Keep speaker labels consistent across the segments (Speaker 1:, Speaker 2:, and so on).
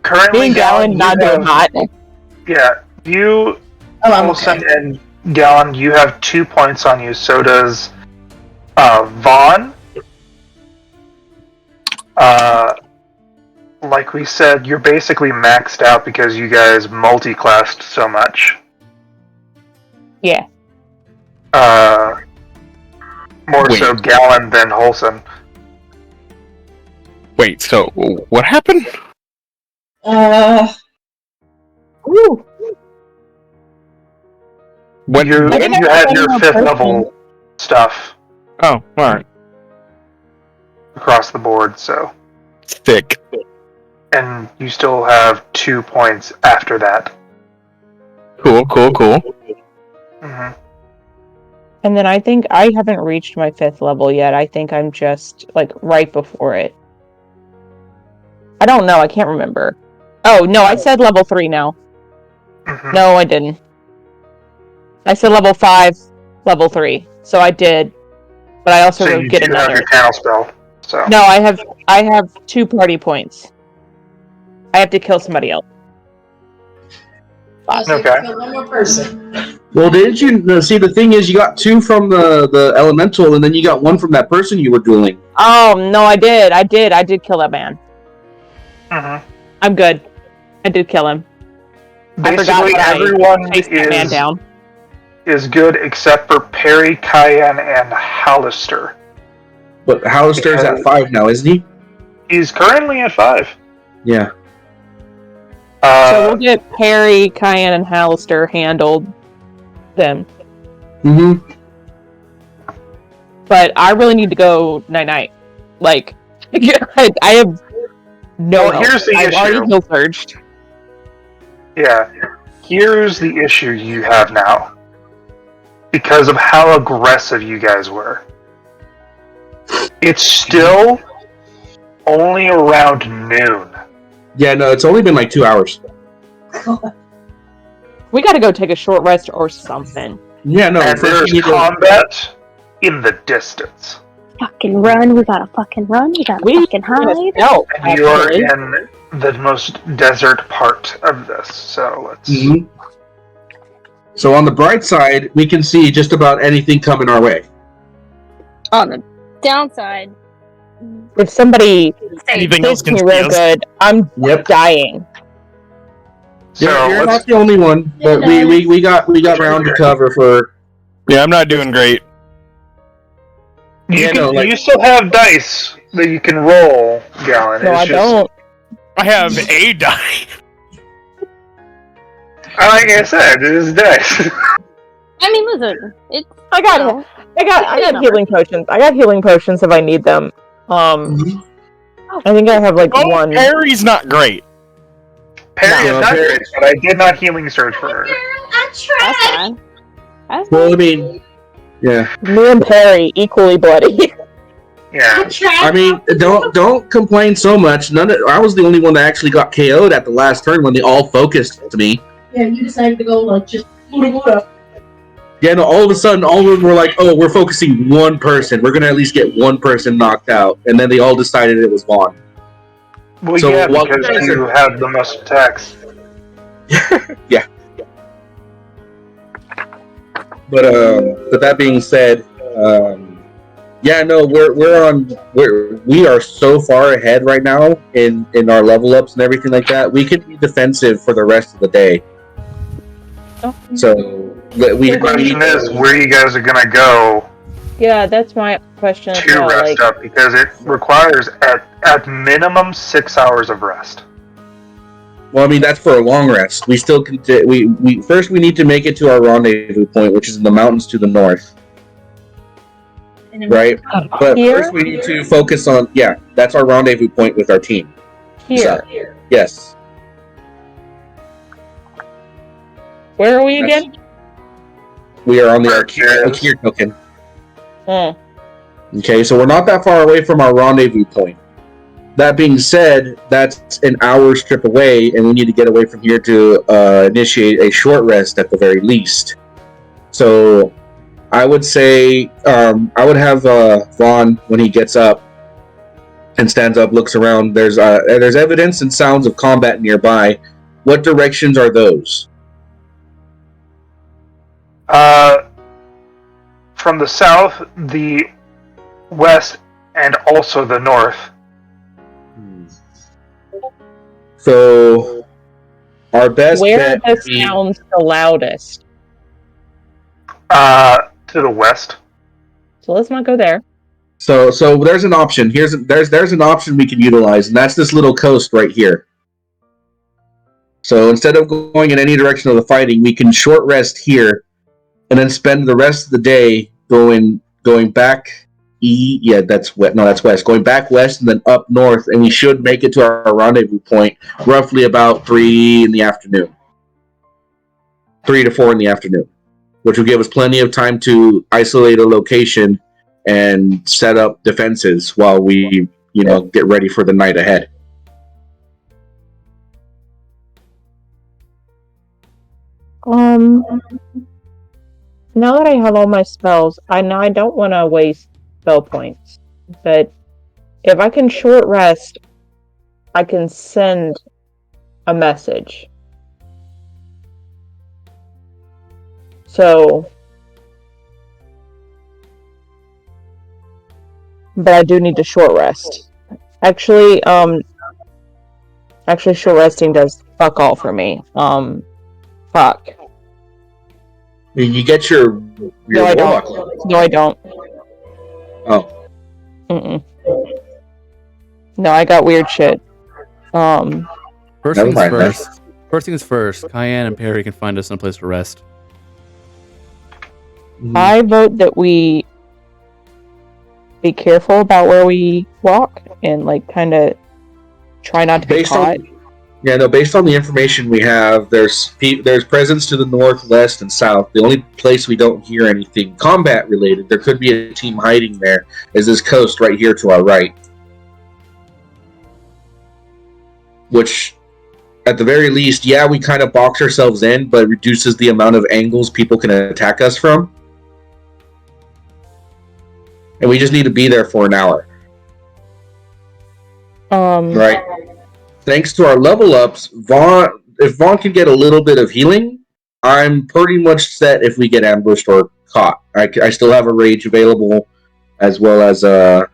Speaker 1: currently,
Speaker 2: Me and Gallon not doing hot.
Speaker 1: Yeah, you,
Speaker 2: I'm
Speaker 1: Olsen,
Speaker 2: okay.
Speaker 1: and Gallon, you have 2 points on you. So does Vaughn. Like we said, you're basically maxed out because you guys multi-classed so much.
Speaker 2: Yeah.
Speaker 1: More so Gallon than Holson.
Speaker 3: Wait, so what happened?
Speaker 2: Ooh.
Speaker 3: What?
Speaker 1: You had your 5th level stuff.
Speaker 3: Oh, alright.
Speaker 1: Across the board, so.
Speaker 3: Thick.
Speaker 1: And you still have 2 points after that.
Speaker 3: Cool.
Speaker 1: Mm-hmm.
Speaker 2: And then I think I haven't reached my 5th level yet. I think I'm just, like, right before it. I don't know. I can't remember. Oh, no, I said level 3 now.
Speaker 1: Mm-hmm.
Speaker 2: No, I didn't. I said level 5, level 3. So I did. But I also
Speaker 1: so you
Speaker 2: get
Speaker 1: do
Speaker 2: another.
Speaker 1: have your channel spell. So.
Speaker 2: No, I have 2 party points. I have to kill somebody else.
Speaker 1: Okay.
Speaker 4: Kill one more person.
Speaker 5: Well, didn't you see? The thing is, you got 2 from the elemental, and then you got 1 from that person you were dueling.
Speaker 2: Oh no, I did kill that man.
Speaker 1: Mm-hmm.
Speaker 2: I'm good. I did kill him.
Speaker 1: Basically, everyone
Speaker 2: chased that man down.
Speaker 1: is good except for Perry, Cayenne, and Hallister.
Speaker 5: But Hallister's at 5 now, isn't he?
Speaker 1: He's currently at 5.
Speaker 5: Yeah.
Speaker 2: So we'll get Perry, Cayenne, and Hallister handled then.
Speaker 5: Mm-hmm.
Speaker 2: But I really need to go night-night. Like, I have no
Speaker 1: Well, here's the
Speaker 2: I've
Speaker 1: issue.
Speaker 2: already heal surged.
Speaker 1: Yeah. Here's the issue you have now. Because of how aggressive you guys were. It's still only around noon.
Speaker 5: Yeah, no, it's only been like 2 hours.
Speaker 2: We gotta go take a short rest or something.
Speaker 5: Yeah, no.
Speaker 1: And
Speaker 5: first
Speaker 1: there's
Speaker 5: we need to-
Speaker 1: combat in the distance.
Speaker 6: Fucking run, we gotta fucking run, we gotta fucking hide.
Speaker 2: No,
Speaker 1: And you are in the most desert part of this, so let's...
Speaker 5: Mhm. So on the bright side, we can see just about anything coming our way.
Speaker 6: On the downside,
Speaker 2: if somebody
Speaker 3: Anything else
Speaker 2: hits
Speaker 3: can
Speaker 2: me
Speaker 3: see
Speaker 2: real
Speaker 3: us.
Speaker 2: good, I'm dying.
Speaker 1: So
Speaker 5: You're
Speaker 1: let's...
Speaker 5: not the only one, but we got round to cover for.
Speaker 3: Yeah, I'm not doing great.
Speaker 1: You still have dice that you can roll, Gallon.
Speaker 2: No, I don't.
Speaker 3: I have a die.
Speaker 1: Like I said, it is dice.
Speaker 6: I mean, listen, it's...
Speaker 2: I got healing potions. I got healing potions if I need them. I think I have like one.
Speaker 3: Perry's not great.
Speaker 1: Perry is not great, but I did not healing surge for her.
Speaker 6: I tried. That's fine.
Speaker 5: Well, I mean, yeah.
Speaker 2: Me and Perry equally bloody.
Speaker 1: Yeah.
Speaker 5: I mean, don't complain so much. I was the only one that actually got KO'd at the last turn when they all focused to me.
Speaker 4: Yeah, you decided to go like just Buddha.
Speaker 5: Yeah, no, all of a sudden, all of them were like, oh, we're focusing one person. We're going to at least get one person knocked out. And then they all decided it was Vaughn.
Speaker 1: Well,
Speaker 5: So,
Speaker 1: yeah,
Speaker 5: while
Speaker 1: because
Speaker 5: you guys
Speaker 1: you have the most attacks.
Speaker 5: Yeah. But that being said, yeah, no, we are so far ahead right now in our level ups and everything like that. We could be defensive for the rest of the day. So
Speaker 1: The question is where you guys are gonna go
Speaker 2: Yeah, that's my question. as
Speaker 1: to
Speaker 2: well,
Speaker 1: rest up, because it requires at minimum 6 hours of rest.
Speaker 5: Well, I mean, that's for a long rest. We still we first we need to make it to our rendezvous point, which is in the mountains to the north. Right? But
Speaker 2: Here?
Speaker 5: first we need to focus on, that's our rendezvous point with our team.
Speaker 2: Here.
Speaker 5: So, yes.
Speaker 2: Where are we again?
Speaker 5: We are on the Arkir token.
Speaker 2: Hmm.
Speaker 5: Okay, so we're not that far away from our rendezvous point. That being said, that's an hour's trip away, and we need to get away from here to initiate a short rest at the very least. So, I would say, I would have Vaughn, when he gets up, and stands up, looks around. There's evidence and sounds of combat nearby. What directions are those?
Speaker 1: From the south, the west, and also the north.
Speaker 5: So, our best
Speaker 2: Where
Speaker 5: bet
Speaker 2: are the
Speaker 5: would be-
Speaker 2: sounds the loudest?
Speaker 1: To the west.
Speaker 2: So let's not go there.
Speaker 5: So there's an option. There's an option we can utilize, and that's this little coast right here. So instead of going in any direction of the fighting, we can short rest here, and then spend the rest of the day going back that's west. No, that's west. Going back west and then up north, and we should make it to our rendezvous point roughly about 3 in the afternoon. 3 to 4 in the afternoon, which will give us plenty of time to isolate a location and set up defenses while we, get ready for the night ahead.
Speaker 2: Now that I have all my spells, I don't want to waste spell points. But if I can short rest, I can send a message. So, but I do need to short rest. Actually, short resting does fuck all for me. Fuck.
Speaker 5: You get your
Speaker 2: No, I
Speaker 5: warlock
Speaker 2: don't.
Speaker 5: level.
Speaker 2: No, I don't.
Speaker 5: Oh.
Speaker 2: Mm-mm. No, I got weird shit.
Speaker 7: First
Speaker 5: Never
Speaker 7: things
Speaker 5: mind,
Speaker 7: first. First things first. Cayenne and Perry can find us in a place to rest.
Speaker 2: I vote that we be careful about where we walk and kind of try not to get caught.
Speaker 5: Based on the information we have, there's presence to the north, west, and south. The only place we don't hear anything combat related, there could be a team hiding there, is this coast right here to our right. Which, at the very least, we kind of box ourselves in, but reduces the amount of angles people can attack us from. And we just need to be there for an hour. Right. Thanks to our level ups, if Vaughn can get a little bit of healing, I'm pretty much set if we get ambushed or caught. I still have a rage available, as well as a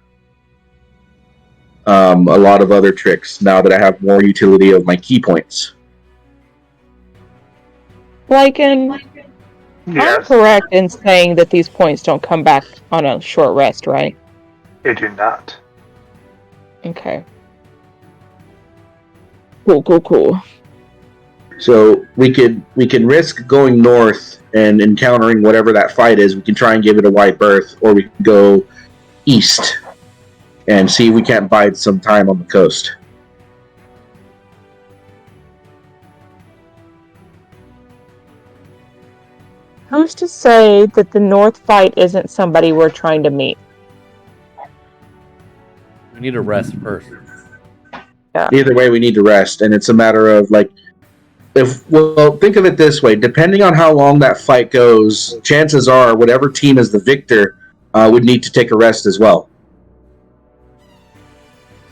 Speaker 5: lot of other tricks now that I have more utility of my key points.
Speaker 2: I'm correct in saying that these points don't come back on a short rest, right?
Speaker 1: They do not.
Speaker 2: Okay. Cool.
Speaker 5: So we can risk going north and encountering whatever that fight is. We can try and give it a wide berth, or we can go east and see if we can't bide some time on the coast.
Speaker 2: Who's to say that the north fight isn't somebody we're trying to meet?
Speaker 7: We need to rest first.
Speaker 5: Either way, we need to rest, and it's a matter of think of it this way: depending on how long that fight goes, chances are whatever team is the victor would need to take a rest as well.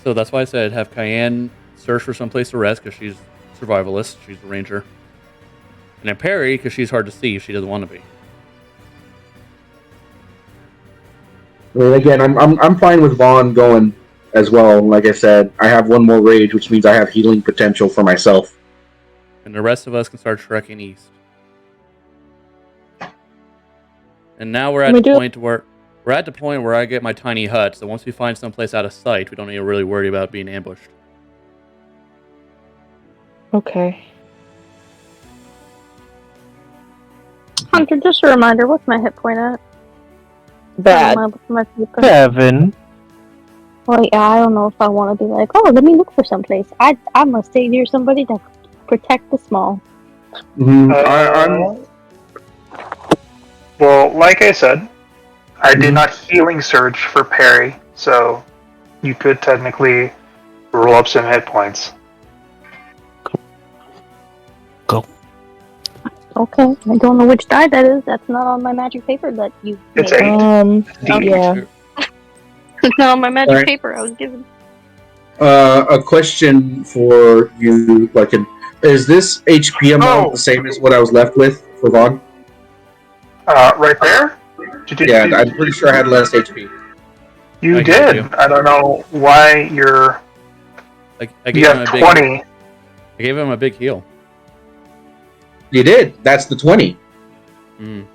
Speaker 7: So that's why I said have Cayenne search for some place to rest because she's survivalist, she's a ranger, and then Perry because she's hard to see if she doesn't want to be.
Speaker 5: I mean, again, I'm fine with Vaughn going as well. Like I said, I have one more rage, which means I have healing potential for myself.
Speaker 7: And the rest of us can start trekking east. And now we're at the point where I get my tiny hut, so once we find someplace out of sight, we don't need to really worry about being ambushed.
Speaker 2: Okay.
Speaker 6: Hunter, just a reminder, what's my hit point at?
Speaker 2: Bad.
Speaker 6: My
Speaker 3: 7.
Speaker 6: Well, yeah, I don't know if I want to be like, oh, let me look for someplace. I must stay near somebody to protect the small.
Speaker 5: Mm-hmm.
Speaker 1: Well, like I said, I did not healing surge for Perry, so you could technically roll up some hit points.
Speaker 3: Go.
Speaker 6: Okay, I don't know which die that is. That's not on my magic paper, but
Speaker 1: It's
Speaker 6: made it.
Speaker 1: 8.
Speaker 2: Yeah.
Speaker 6: It's not on my magic paper I was given.
Speaker 5: A question for you, is this HP amount the same as what I was left with for Vaughn?
Speaker 1: Right there?
Speaker 5: Yeah, I'm pretty sure I had less HP.
Speaker 1: You
Speaker 7: I
Speaker 1: did.
Speaker 7: gave you.
Speaker 1: I don't know why you're.
Speaker 7: I
Speaker 1: You
Speaker 7: gave him
Speaker 1: have
Speaker 7: a big.
Speaker 1: 20.
Speaker 7: I gave him a big heal.
Speaker 5: You did. That's the 20.
Speaker 7: Mm.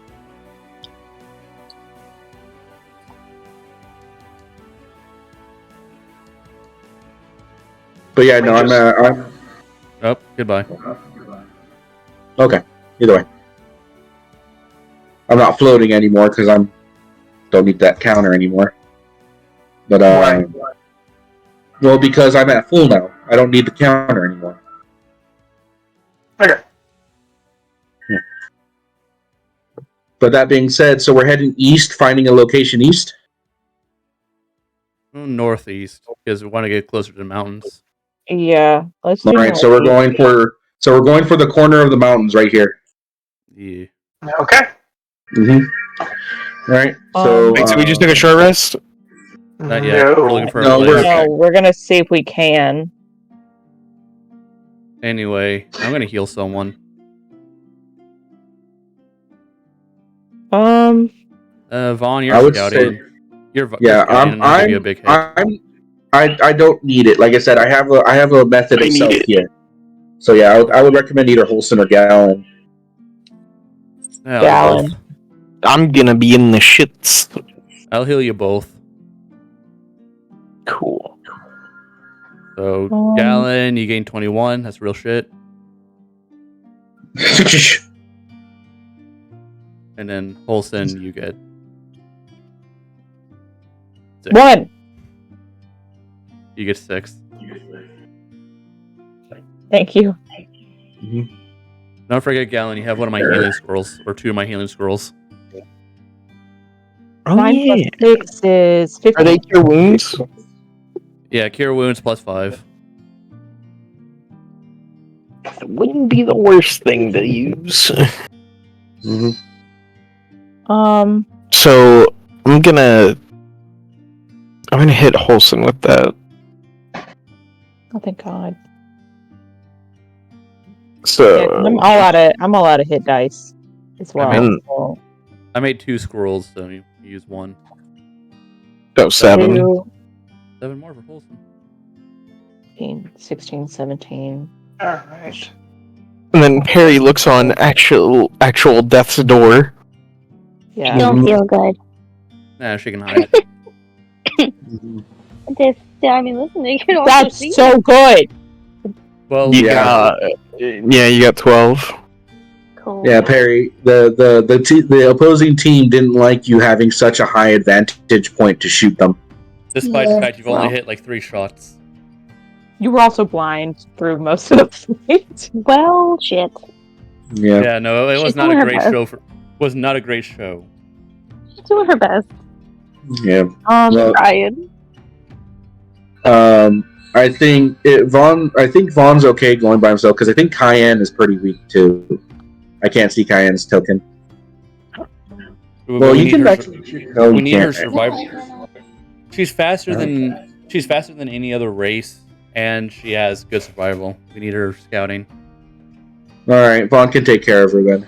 Speaker 5: But yeah, no, I'm
Speaker 7: Oh, goodbye.
Speaker 5: okay. Either way, I'm not floating anymore because don't need that counter anymore. But
Speaker 1: Why?
Speaker 5: well, because I'm at full now. I don't need the counter anymore.
Speaker 1: Okay.
Speaker 5: But that being said, so we're heading east, finding a location east.
Speaker 7: Northeast because we want to get closer to the mountains.
Speaker 2: Yeah, let's do
Speaker 5: All right, so we're
Speaker 2: northeast.
Speaker 5: going for the corner of the mountains right here.
Speaker 7: Yeah.
Speaker 1: Okay.
Speaker 5: All right. So
Speaker 3: Wait, so we just took a short rest?
Speaker 7: Not yet. We're looking for
Speaker 5: No,
Speaker 7: a
Speaker 5: we're-
Speaker 7: place.
Speaker 2: No, we're gonna see if we can.
Speaker 7: Anyway, I'm gonna heal someone. Vaughn,
Speaker 5: I
Speaker 7: you're
Speaker 5: would
Speaker 7: scouting. You're
Speaker 5: yeah,
Speaker 7: scouting, and I'll give you a big hit.
Speaker 5: I don't need it. Like I said, I have a method of self here. So yeah, I would recommend either Holson or Gallon.
Speaker 7: Yeah,
Speaker 2: Gallon.
Speaker 7: both.
Speaker 3: I'm gonna be in the shits.
Speaker 7: I'll heal you both.
Speaker 3: Cool.
Speaker 7: So, Gallon, you gain 21. That's real shit. And then Holson, you get 6.
Speaker 2: 1.
Speaker 7: You get 6.
Speaker 2: Thank you.
Speaker 7: Don't forget, Gallon, you have one of my healing scrolls, or 2 of my healing scrolls.
Speaker 3: Oh
Speaker 2: 9
Speaker 3: yeah.
Speaker 2: plus 6 is 15.
Speaker 3: Are they cure wounds?
Speaker 7: Yeah, cure wounds plus 5.
Speaker 3: It wouldn't be the worst thing to use. So I'm gonna hit Holson with that.
Speaker 2: Oh, thank God.
Speaker 3: So
Speaker 2: Yeah, 'cause I'm all out of hit dice as well.
Speaker 3: mean-
Speaker 2: So,
Speaker 7: I made 2 scrolls, so you use 1.
Speaker 3: 7.
Speaker 2: 2,
Speaker 7: 7 more for Holson.
Speaker 2: 15, 16, 17.
Speaker 1: Alright.
Speaker 3: And then Perry looks on actual death's door.
Speaker 2: Yeah.
Speaker 6: Don't feel good.
Speaker 7: Nah, she can hide.
Speaker 6: I mean, listen, you can also
Speaker 2: That's
Speaker 6: see.
Speaker 2: so good.
Speaker 7: Well,
Speaker 3: You
Speaker 5: Yeah.
Speaker 3: got 12.
Speaker 6: Cool.
Speaker 5: Yeah, Perry. The opposing team didn't like you having such a high advantage point to shoot them.
Speaker 7: despite the fact you've only
Speaker 6: well.
Speaker 7: hit like 3 shots.
Speaker 2: You were also blind through most of the fight.
Speaker 6: Well, shit.
Speaker 5: Yeah.
Speaker 7: Yeah, no, it was
Speaker 6: She's
Speaker 7: not a
Speaker 6: doing her
Speaker 7: great
Speaker 6: best.
Speaker 7: show. Was not a great show.
Speaker 6: She's doing her best.
Speaker 5: Yeah.
Speaker 2: Um,
Speaker 6: Trying.
Speaker 5: I think Vaughn's okay going by himself because I think Cayenne is pretty weak too. I can't see Cayenne's token. Well,
Speaker 7: we
Speaker 5: you
Speaker 7: need
Speaker 5: can
Speaker 7: her,
Speaker 5: actually. No,
Speaker 7: we
Speaker 5: you
Speaker 7: need her
Speaker 5: can't.
Speaker 7: survival. She's faster than any other race, and she has good survival. We need her scouting.
Speaker 5: All right, Vaughn can take care of her then.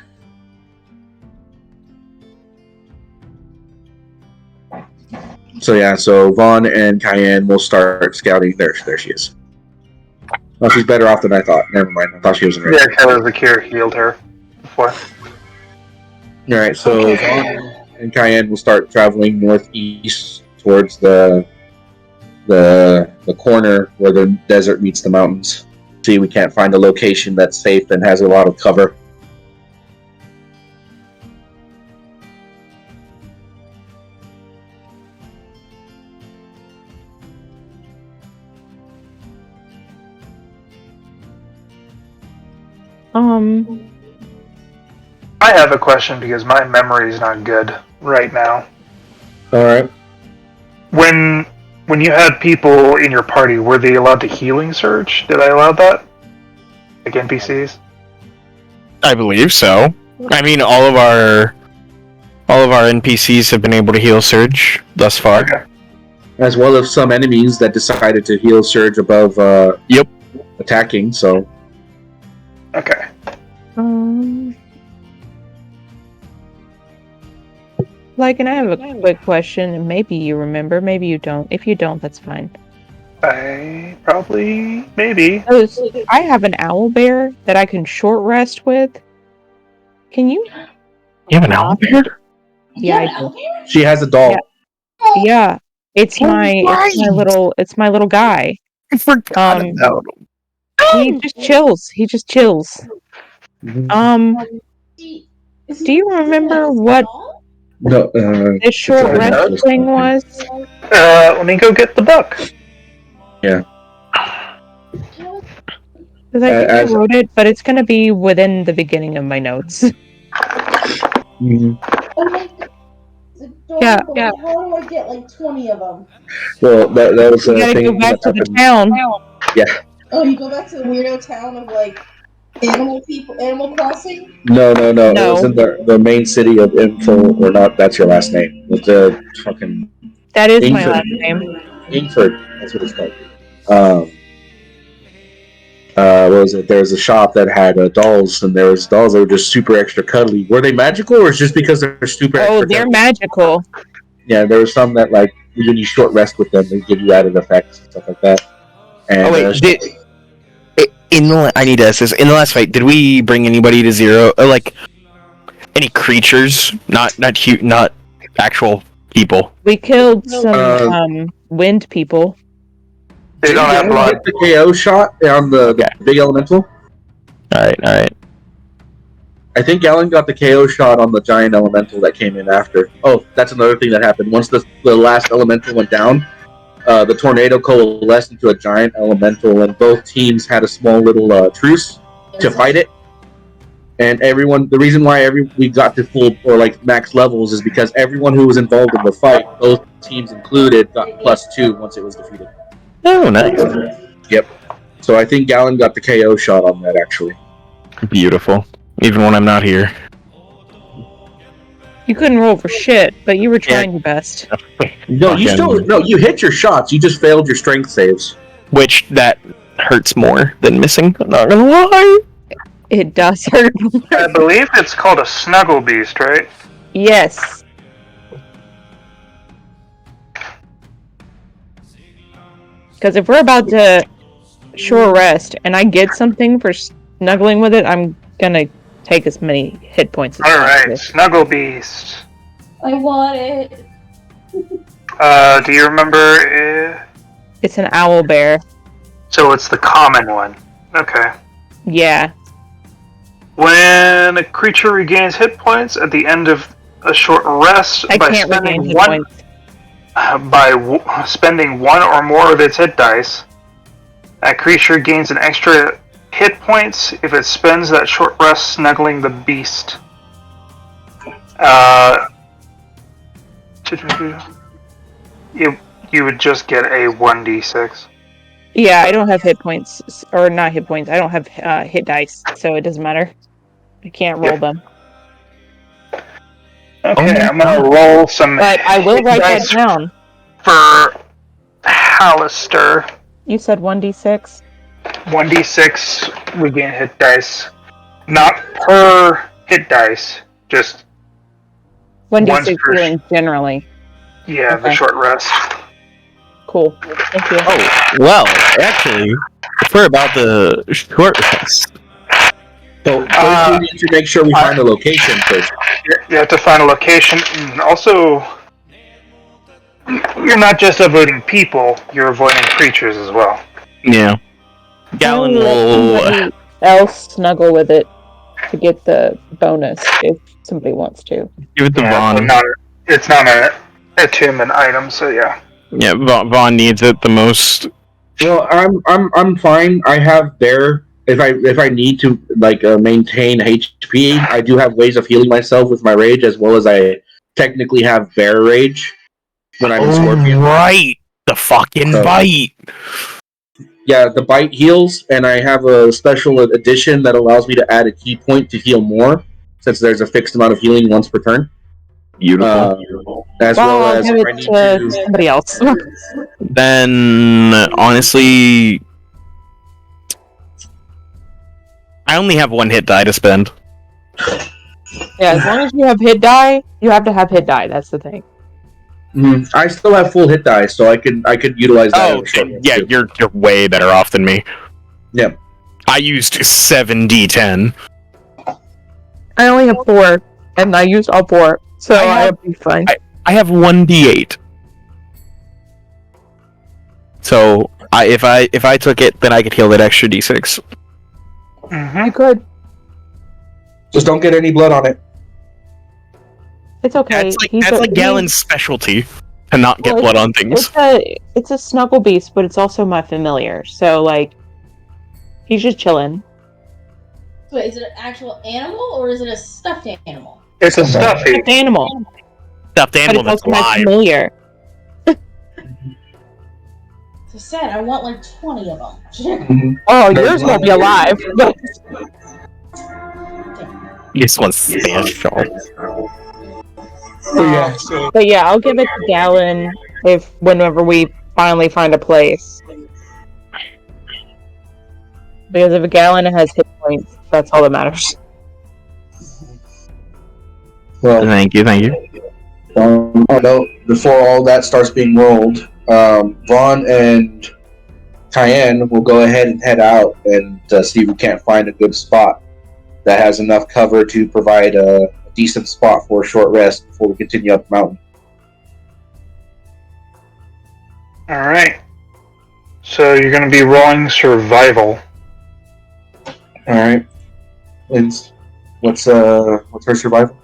Speaker 5: So yeah, so Vaughn and Cayenne will start scouting. There she is. Oh, she's better off than I thought. Never mind. I thought she was in
Speaker 1: Yeah, Taylor the Cure healed her before.
Speaker 5: All right, so Vaughn and Cayenne will start traveling northeast towards the corner where the desert meets the mountains. See, we can't find a location that's safe and has a lot of cover.
Speaker 1: I have a question because my memory is not good right now.
Speaker 5: All right.
Speaker 1: When you had people in your party, were they allowed to healing surge? Did I allow that? Like NPCs?
Speaker 3: I believe so. I mean, all of our NPCs have been able to heal surge thus far.
Speaker 1: Okay.
Speaker 5: as well as some enemies that decided to heal Surge above attacking. So
Speaker 1: Okay.
Speaker 2: Like, and I have a quick question, and maybe you remember, maybe you don't. If you don't, that's fine.
Speaker 1: Maybe.
Speaker 2: I have an owl bear that I can short rest with. Can you?
Speaker 3: You have an owl bear?
Speaker 2: Yeah, I do.
Speaker 5: she has a doll.
Speaker 2: Yeah, it's my little guy.
Speaker 3: I forgot about him.
Speaker 2: He just chills. Do you remember what
Speaker 5: No,
Speaker 2: the short rest thing was?
Speaker 1: Let me go get the book.
Speaker 5: Yeah.
Speaker 2: Because I think I wrote it, but it's going to be within the beginning of my notes.
Speaker 5: Mhm.
Speaker 2: Yeah.
Speaker 4: How do I get like 20 of them?
Speaker 5: Well, that was
Speaker 2: You
Speaker 5: a
Speaker 2: gotta
Speaker 5: thing
Speaker 2: go back
Speaker 5: that
Speaker 2: to the
Speaker 5: happened.
Speaker 2: town.
Speaker 4: Oh, you go back to the weirdo town of like Animal Crossing?
Speaker 5: No.
Speaker 2: No.
Speaker 5: It was in the main city of Info, or not. That's your last name. With the fucking
Speaker 2: That is my
Speaker 5: Ingford.
Speaker 2: last name.
Speaker 5: Ingford. That's what it's called. What was it? There was a shop that had dolls, and there was dolls that were just super extra cuddly. Were they magical, or is just because they're super
Speaker 2: Oh,
Speaker 5: extra
Speaker 2: they're
Speaker 5: cuddly?
Speaker 2: magical.
Speaker 5: Yeah, there was some that, like, when you short rest with them, they give you added effects and stuff like that. And,
Speaker 3: Oh wait, I need to ask this. In the last fight, did we bring anybody to zero? Or like any creatures? Not actual people.
Speaker 2: We killed some wind people.
Speaker 1: They don't have blood.
Speaker 5: Get the KO shot on the big elemental.
Speaker 3: All right.
Speaker 5: I think Alan got the KO shot on the giant elemental that came in after. Oh, that's another thing that happened. Once the last elemental went down, the tornado coalesced into a giant elemental, and both teams had a small little truce to fight it. And everyone, the reason why we got to full or like max levels is because everyone who was involved in the fight, both teams included, got +2 once it was defeated.
Speaker 3: Oh, nice.
Speaker 5: Yep. So I think Gallon got the KO shot on that, actually.
Speaker 3: Beautiful. Even when I'm not here.
Speaker 2: You couldn't roll for shit, but you were trying your best.
Speaker 5: No, you hit your shots. You just failed your strength saves.
Speaker 3: Which that hurts more than missing. I'm not gonna lie.
Speaker 2: It does hurt more.
Speaker 1: I believe it's called a snuggle beast, right?
Speaker 2: Yes. Because if we're about to short rest and I get something for snuggling with it, I'm gonna take as many hit points as possible.
Speaker 1: Alright, snuggle beast.
Speaker 4: I want it.
Speaker 1: Do you remember?
Speaker 2: It's an owl bear.
Speaker 1: So it's the common one. Okay.
Speaker 2: Yeah.
Speaker 1: When a creature regains hit points at the end of a short rest by spending one or more of its hit dice, that creature gains an extra hit points if it spends that short rest snuggling the beast. You would just get a 1d6.
Speaker 2: Yeah, I don't have hit points, or not hit points. I don't have hit dice, so it doesn't matter. I can't roll them.
Speaker 1: Okay, I'm gonna roll some.
Speaker 2: But I will write that down.
Speaker 1: For Hallister.
Speaker 2: You said 1d6?
Speaker 1: 1d6 regain hit dice. Not per hit dice, just
Speaker 2: 1d6 healing generally.
Speaker 1: Yeah,
Speaker 2: Okay.
Speaker 1: the short rest.
Speaker 2: Cool. Thank you.
Speaker 3: Oh, well, actually, for about the short rest.
Speaker 5: So first we need to make sure we find a location first.
Speaker 1: You have to find a location, and also you're not just avoiding people, you're avoiding creatures as well.
Speaker 3: Yeah. Gallon will
Speaker 2: else snuggle with it to get the bonus if somebody wants to.
Speaker 3: give it to Vaughn.
Speaker 1: It's not a attunement item, so yeah.
Speaker 3: Yeah, Vaughn needs it the most.
Speaker 5: Well, I'm fine. I have bear. If I need to maintain HP, I do have ways of healing myself with my rage, as well as I technically have bear rage when I'm in Scorpion.
Speaker 3: Right, the fucking bite.
Speaker 5: Yeah, the bite heals, and I have a special edition that allows me to add a key point to heal more, since there's a fixed amount of healing once per turn.
Speaker 3: Beautiful.
Speaker 5: As
Speaker 2: Well,
Speaker 5: well
Speaker 2: I'll
Speaker 5: as
Speaker 2: give
Speaker 5: if I
Speaker 2: it
Speaker 5: need
Speaker 2: to
Speaker 5: to.
Speaker 2: somebody else.
Speaker 3: Then, honestly, I only have one hit die to spend.
Speaker 2: Yeah, as long as you have hit die, you have to have hit die. That's the thing.
Speaker 5: I still have full hit die, so I could utilize that.
Speaker 3: Oh,
Speaker 5: as a short rest,
Speaker 3: yeah,
Speaker 5: too.
Speaker 3: you're way better off than me.
Speaker 5: Yeah.
Speaker 3: I used 7d10.
Speaker 2: I only have 4, and I used all 4, so I'll be fine.
Speaker 3: I have 1d8. So if I took it, then I could heal that extra d6.
Speaker 2: You could.
Speaker 5: Just don't get any blood on it.
Speaker 2: It's okay.
Speaker 3: That's like Galen's specialty, to not get blood on things.
Speaker 2: It's a snuggle beast, but it's also my familiar. So like, he's just chilling.
Speaker 4: So is it an actual animal or is it a stuffed animal?
Speaker 1: It's a stuffy.
Speaker 2: Stuffed animal.
Speaker 3: Stuffed
Speaker 2: But
Speaker 3: animal
Speaker 2: it's
Speaker 3: that's
Speaker 2: also my
Speaker 3: live.
Speaker 2: familiar.
Speaker 4: So sad. I want like 20 of them.
Speaker 2: Oh, yours won't be alive. But
Speaker 3: This one's special.
Speaker 2: But yeah, I'll give it to Galen whenever we finally find a place. Because if a Galen has hit points, that's all that matters.
Speaker 5: Well,
Speaker 3: Thank you.
Speaker 5: before all that starts being rolled, Vaughn and Cayenne will go ahead and head out and see if we can't find a good spot that has enough cover to provide a decent spot for a short rest before we continue up the mountain.
Speaker 1: Alright. So you're going to be rolling survival.
Speaker 5: Alright. Linz, what's her survival?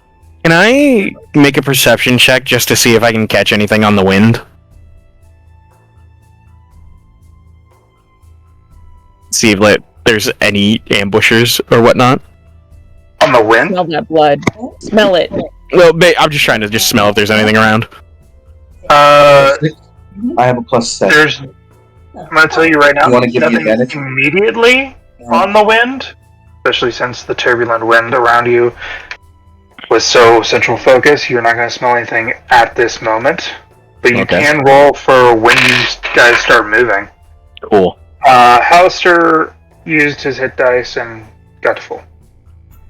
Speaker 3: Can I make a perception check just to see if I can catch anything on the wind? See if there's any ambushers or whatnot.
Speaker 1: On the wind?
Speaker 2: Smell that blood. Smell it.
Speaker 3: Well, I'm just trying to smell if there's anything around.
Speaker 5: I have a +7.
Speaker 1: There's... I'm going to tell you right now,
Speaker 5: You wanna give me
Speaker 1: nothing
Speaker 5: advantage?
Speaker 1: immediately on the wind, especially since the turbulent wind around you was so central focus, you're not going to smell anything at this moment. But you can roll for when you guys start moving.
Speaker 3: Cool.
Speaker 1: Hallister used his hit dice and got to full.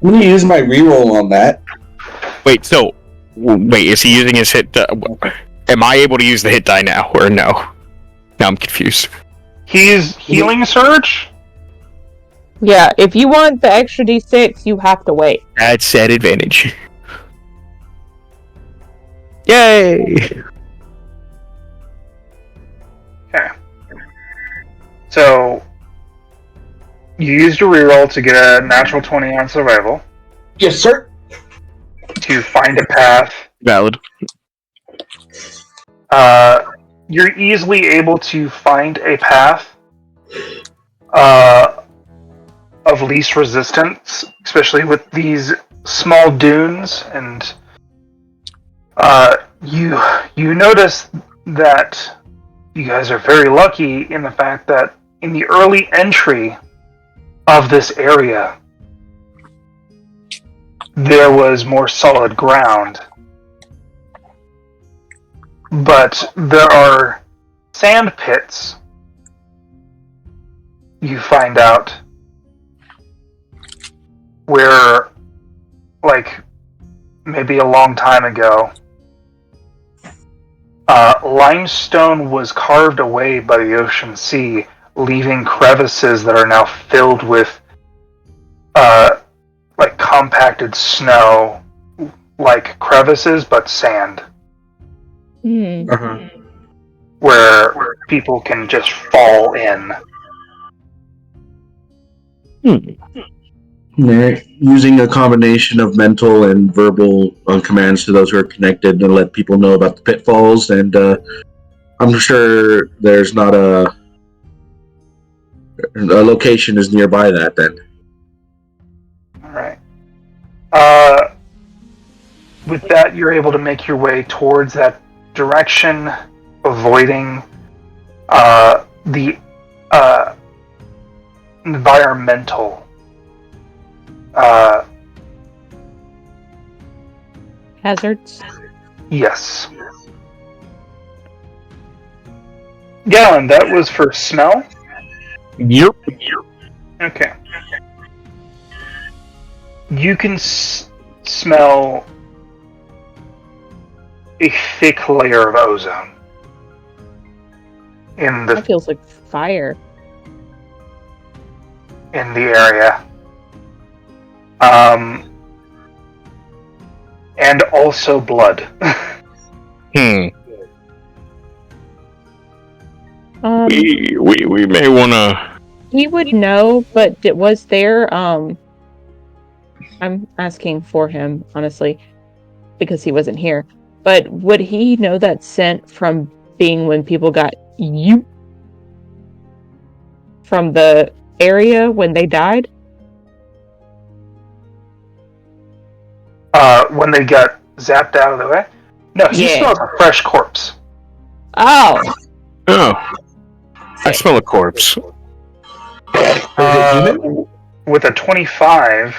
Speaker 5: I'm going to use my reroll on that.
Speaker 3: Wait, is he using his hit die? Am I able to use the hit die now, or no? Now I'm confused.
Speaker 1: He's healing surge?
Speaker 2: Yeah, if you want the extra d6, you have to wait.
Speaker 3: That's at advantage. Yay!
Speaker 1: Okay. So, you used a reroll to get a natural 20 on survival,
Speaker 5: Yes, sir.
Speaker 1: to find a path.
Speaker 3: Valid.
Speaker 1: You're easily able to find a path of least resistance, especially with these small dunes, and you notice that you guys are very lucky in the fact that in the early entry of this area, there was more solid ground. But there are sand pits, you find out, where, like, maybe a long time ago, limestone was carved away by the ocean sea, leaving crevices that are now filled with, like, compacted snow, like crevices, but sand. Where people can just fall in.
Speaker 5: Using a combination of mental and verbal commands to those who are connected to let people know about the pitfalls, and I'm sure there's not a location is nearby that then.
Speaker 1: Alright. With that, you're able to make your way towards that direction, avoiding the environmental
Speaker 2: Hazards.
Speaker 1: Yes. Galen, that was for smell?
Speaker 3: Yep.
Speaker 1: Okay. You can smell a thick layer of ozone in
Speaker 2: That feels like fire.
Speaker 1: in the area. And also blood.
Speaker 3: We may wanna.
Speaker 2: He would know, but was there, I'm asking for him, honestly, because he wasn't here. But would he know that scent from being when people got you from the area when they died?
Speaker 1: When they got zapped out of the way? No, he
Speaker 2: Yeah.
Speaker 1: smells a fresh corpse.
Speaker 2: Oh,
Speaker 3: I smell a corpse.
Speaker 1: With a 25,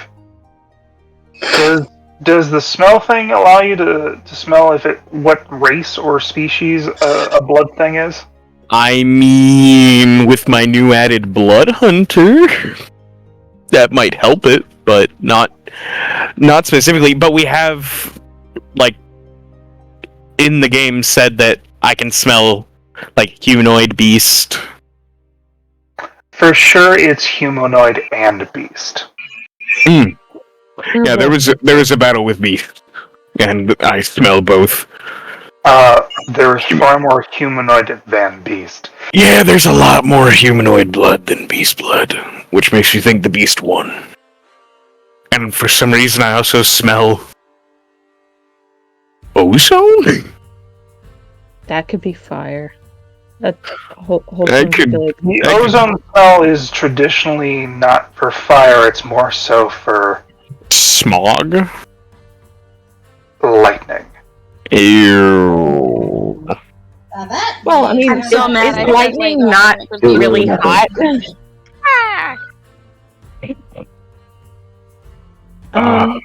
Speaker 1: does the smell thing allow you to smell what race or species a blood thing is?
Speaker 3: I mean, with my new added blood hunter, that might help it, but not specifically. But we have, like, in the game said that I can smell, like, humanoid beast.
Speaker 1: For sure, it's humanoid and beast.
Speaker 3: Yeah, there was a battle with beast, and I smell both.
Speaker 1: There's far more humanoid than beast.
Speaker 3: Yeah, there's a lot more humanoid blood than beast blood, which makes you think the beast won. And for some reason, I also smell ozone.
Speaker 2: that could be fire. That whole
Speaker 3: That
Speaker 2: thing
Speaker 3: could-
Speaker 2: be like,
Speaker 1: The ozone smell is traditionally not for fire, it's more so for
Speaker 3: Smog.
Speaker 1: lightning.
Speaker 3: Ew.
Speaker 4: That.
Speaker 2: well, I mean,
Speaker 8: I'm so mad I
Speaker 2: is
Speaker 8: didn't
Speaker 2: lightning
Speaker 8: play
Speaker 2: not
Speaker 8: Gaslight.
Speaker 2: really hot?
Speaker 3: You,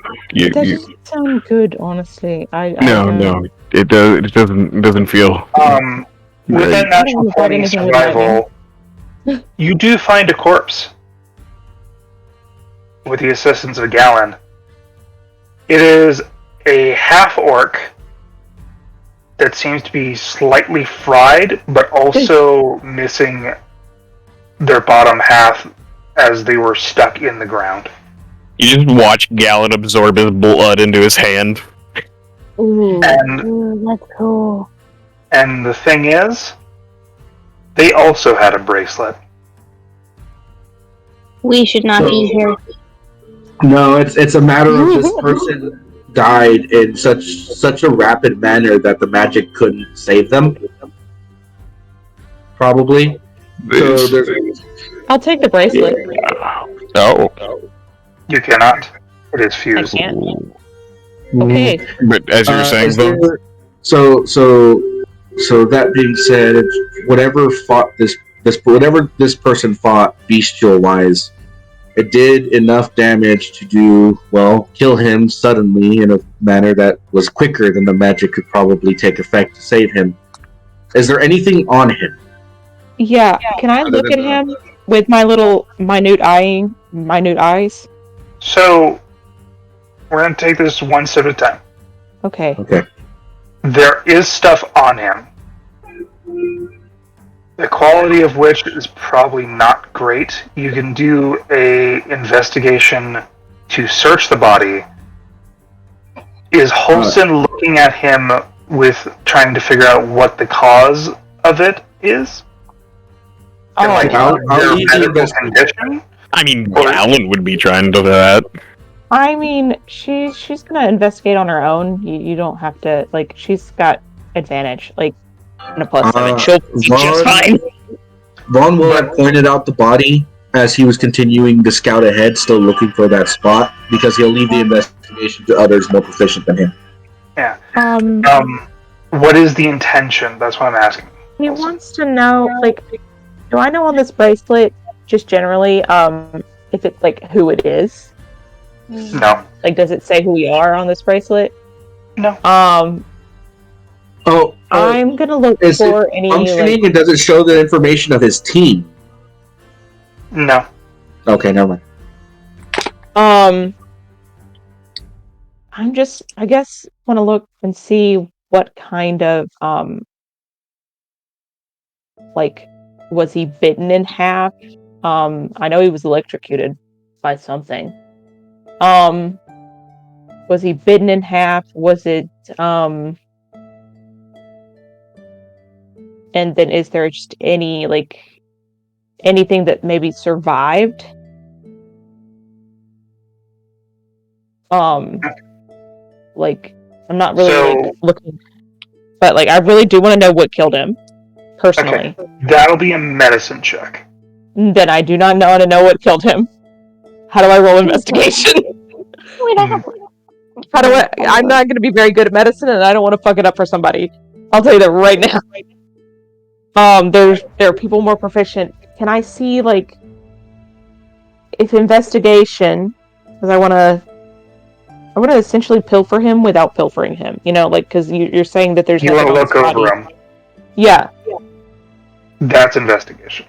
Speaker 2: That
Speaker 3: you,
Speaker 2: doesn't sound good, honestly.
Speaker 3: no, it doesn't feel.
Speaker 1: With that
Speaker 2: I don't
Speaker 1: natural
Speaker 2: wanna fight
Speaker 1: 20
Speaker 2: anything with
Speaker 1: survival, you do find a corpse with the assistance of Galen. It is a half-orc that seems to be slightly fried, but also missing their bottom half as they were stuck in the ground.
Speaker 3: You just watch Galen absorb his blood into his hand.
Speaker 6: Ooh,
Speaker 1: And
Speaker 6: that's cool.
Speaker 1: and the thing is, they also had a bracelet.
Speaker 6: We should not be here.
Speaker 5: No, it's a matter of this person died in such a rapid manner that the magic couldn't save them. Probably. So there's
Speaker 2: I'll take the bracelet.
Speaker 3: Oh,
Speaker 1: You cannot. It is
Speaker 2: I
Speaker 1: fused.
Speaker 2: can't. Okay.
Speaker 3: but as you were saying,
Speaker 5: is
Speaker 3: though,
Speaker 5: there- so that being said, whatever this person fought bestial wise, it did enough damage to kill him suddenly in a manner that was quicker than the magic could probably take effect to save him. Is there anything on him?
Speaker 2: Yeah. Can I look at him with my little minute eyes?
Speaker 1: So, we're going to take this one step at a time.
Speaker 2: Okay.
Speaker 5: Okay.
Speaker 1: There is stuff on him. The quality of which is probably not great. You can do a investigation to search the body. Is Holston looking at him with trying to figure out what the cause of it is?
Speaker 2: Oh,
Speaker 1: And, like,
Speaker 5: I'll
Speaker 1: their
Speaker 5: leave the
Speaker 1: medical
Speaker 5: investigation.
Speaker 1: condition?
Speaker 3: I mean, Galen would be trying to do that.
Speaker 2: I mean, she's gonna investigate on her own. You don't have to, like, she's got advantage, like, and a +7. She'll be just fine.
Speaker 5: Vaughn will have pointed out the body as he was continuing to scout ahead, still looking for that spot, because he'll leave the investigation to others more proficient than him.
Speaker 1: Yeah. What is the intention? That's what I'm asking.
Speaker 2: He wants to know, like, do I know on this bracelet, just generally, if it's, like, who it is?
Speaker 1: No.
Speaker 2: Like, does it say who we are on this bracelet?
Speaker 1: No.
Speaker 2: I'm gonna look
Speaker 5: is
Speaker 2: for
Speaker 5: it
Speaker 2: any
Speaker 5: functioning and does it show the information of his team?
Speaker 1: No.
Speaker 5: Okay, never mind.
Speaker 2: I guess want to look and see what kind of like, was he bitten in half? I know he was electrocuted by something. Was he bitten in half? Was it and then is there just any anything that maybe survived? I'm not really looking, but I really do want to know what killed him personally.
Speaker 1: Okay. That'll be a medicine check.
Speaker 2: Then I do not want to know what killed him. How do I roll investigation?
Speaker 6: Wait, I have.
Speaker 2: How do I'm not going to be very good at medicine, and I don't want to fuck it up for somebody. I'll tell you that right now. There are people more proficient. Can I see if investigation? Because I want to essentially pilfer him without pilfering him. Because you're saying that there's.
Speaker 1: You want to look over him.
Speaker 2: Yeah.
Speaker 1: That's investigation.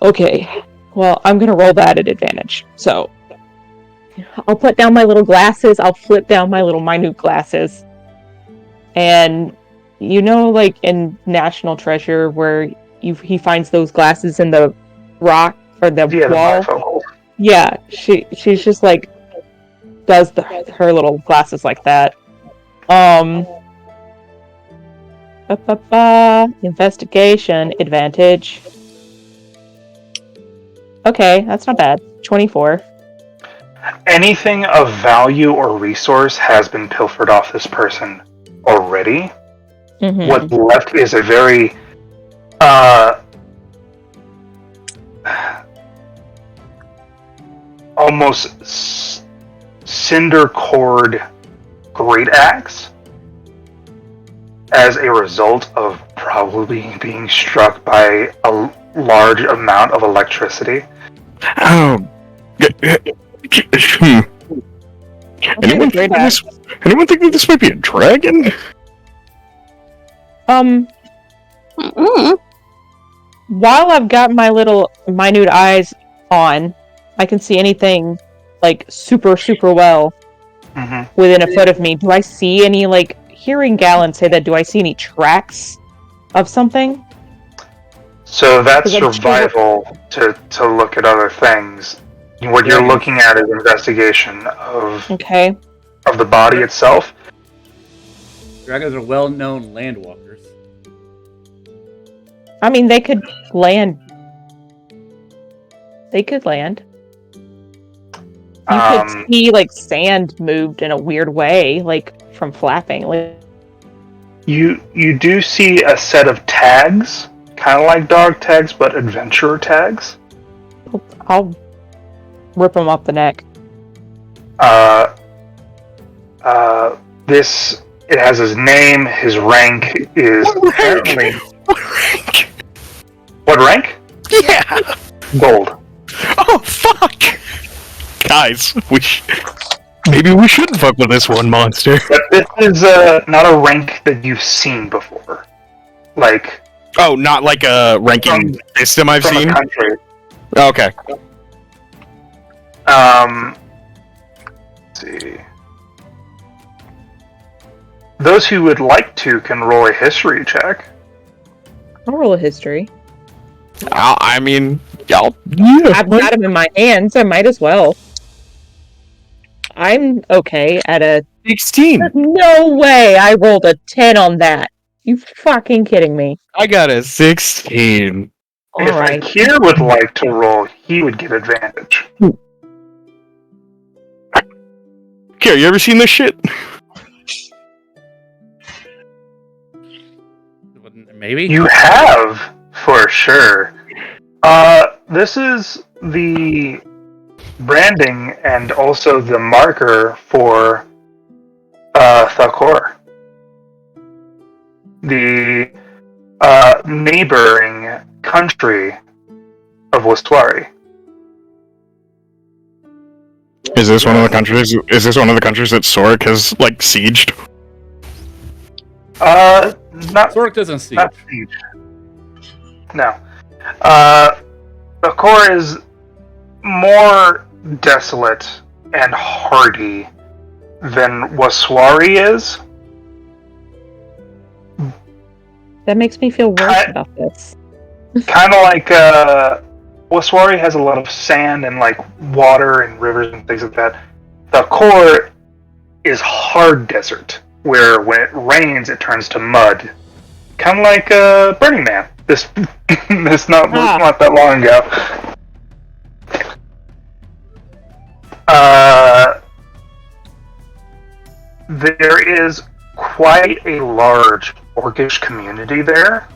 Speaker 2: Okay. Well, I'm going to roll that at advantage. So, I'll put down my little glasses. I'll flip down my little minute glasses. And, in National Treasure, where he finds those glasses in the rock or the wall. Yeah, she's just does her little glasses like that. Investigation advantage. Okay, that's not bad. 24.
Speaker 1: Anything of value or resource has been pilfered off this person already.
Speaker 2: Mm-hmm.
Speaker 1: What's left is a very almost cinder cord great axe as a result of probably being struck by a large amount of electricity.
Speaker 3: Oh. Anyone think that this might be a dragon?
Speaker 2: While I've got my little minute eyes on, I can see anything super, super well within a foot of me. Do I see any hearing Galen say that? Do I see any tracks of something?
Speaker 1: So that's survival to look at other things. What you're looking at is investigation of the body itself.
Speaker 7: Dragons are well-known landwalkers.
Speaker 2: I mean, they could land. You could see sand moved in a weird way, from flapping.
Speaker 1: You do see a set of tags, kind of like dog tags, but adventurer tags.
Speaker 2: I'll rip him off the neck.
Speaker 1: It has his name. His rank is apparently. What rank?
Speaker 3: Yeah.
Speaker 1: Gold.
Speaker 3: Oh fuck! Guys, maybe we shouldn't fuck with this one monster.
Speaker 1: But this is not a rank that you've seen before.
Speaker 3: Oh, not like a ranking system I've seen?
Speaker 1: A country.
Speaker 3: Okay.
Speaker 1: Let's see. Those who would like to can roll a history check.
Speaker 2: I'll roll a history.
Speaker 3: I mean, yeah.
Speaker 2: I've got him in my hands. I might as well. I'm okay at a
Speaker 3: 16.
Speaker 1: No
Speaker 2: way! I rolled a 10 on that. You fucking kidding me?
Speaker 3: I got a 16.
Speaker 1: If Akir would like to roll, he would get advantage.
Speaker 3: Akir, you ever seen this shit?
Speaker 7: Maybe?
Speaker 1: You have, for sure. This is the branding and also the marker for Thakor. The neighboring country of Westwari.
Speaker 3: Is this one of the countries? Is this one of the countries that Sorik has sieged?
Speaker 1: Not
Speaker 7: Sork doesn't siege.
Speaker 1: Not siege. No. The core is more desolate and hardy than Waswari is.
Speaker 2: That makes me feel worse about this.
Speaker 1: Kind of like Waswari has a lot of sand and like water and rivers and things like that. The core is hard desert, where when it rains, it turns to mud. Kind of like Burning Man. This not that long ago. There is quite a large orcish community there,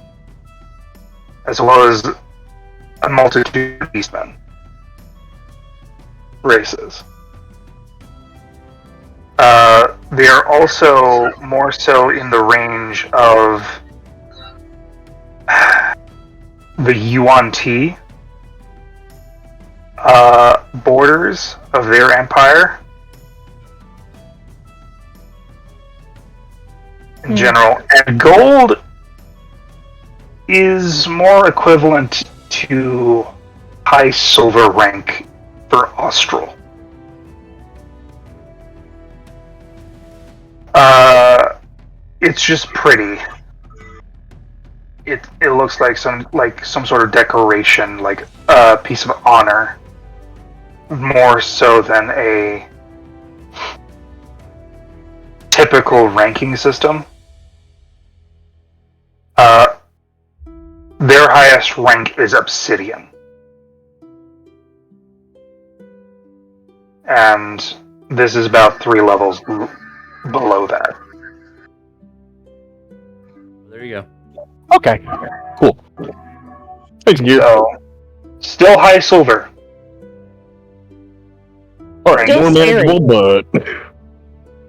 Speaker 1: as well as a multitude of beastmen races. They are also more so in the range of the Yuan-Ti borders of their empire in general. And gold is more equivalent to high silver rank for Austral. It's just pretty. It looks like some sort of decoration, like a piece of honor, more so than a typical ranking system. Their highest rank is Obsidian. And this is about 3 levels below that.
Speaker 7: There you go.
Speaker 3: Okay, cool. Thanks, you.
Speaker 1: So, still high silver.
Speaker 3: Alright,
Speaker 2: Still
Speaker 3: more
Speaker 2: scary.
Speaker 3: manageable, but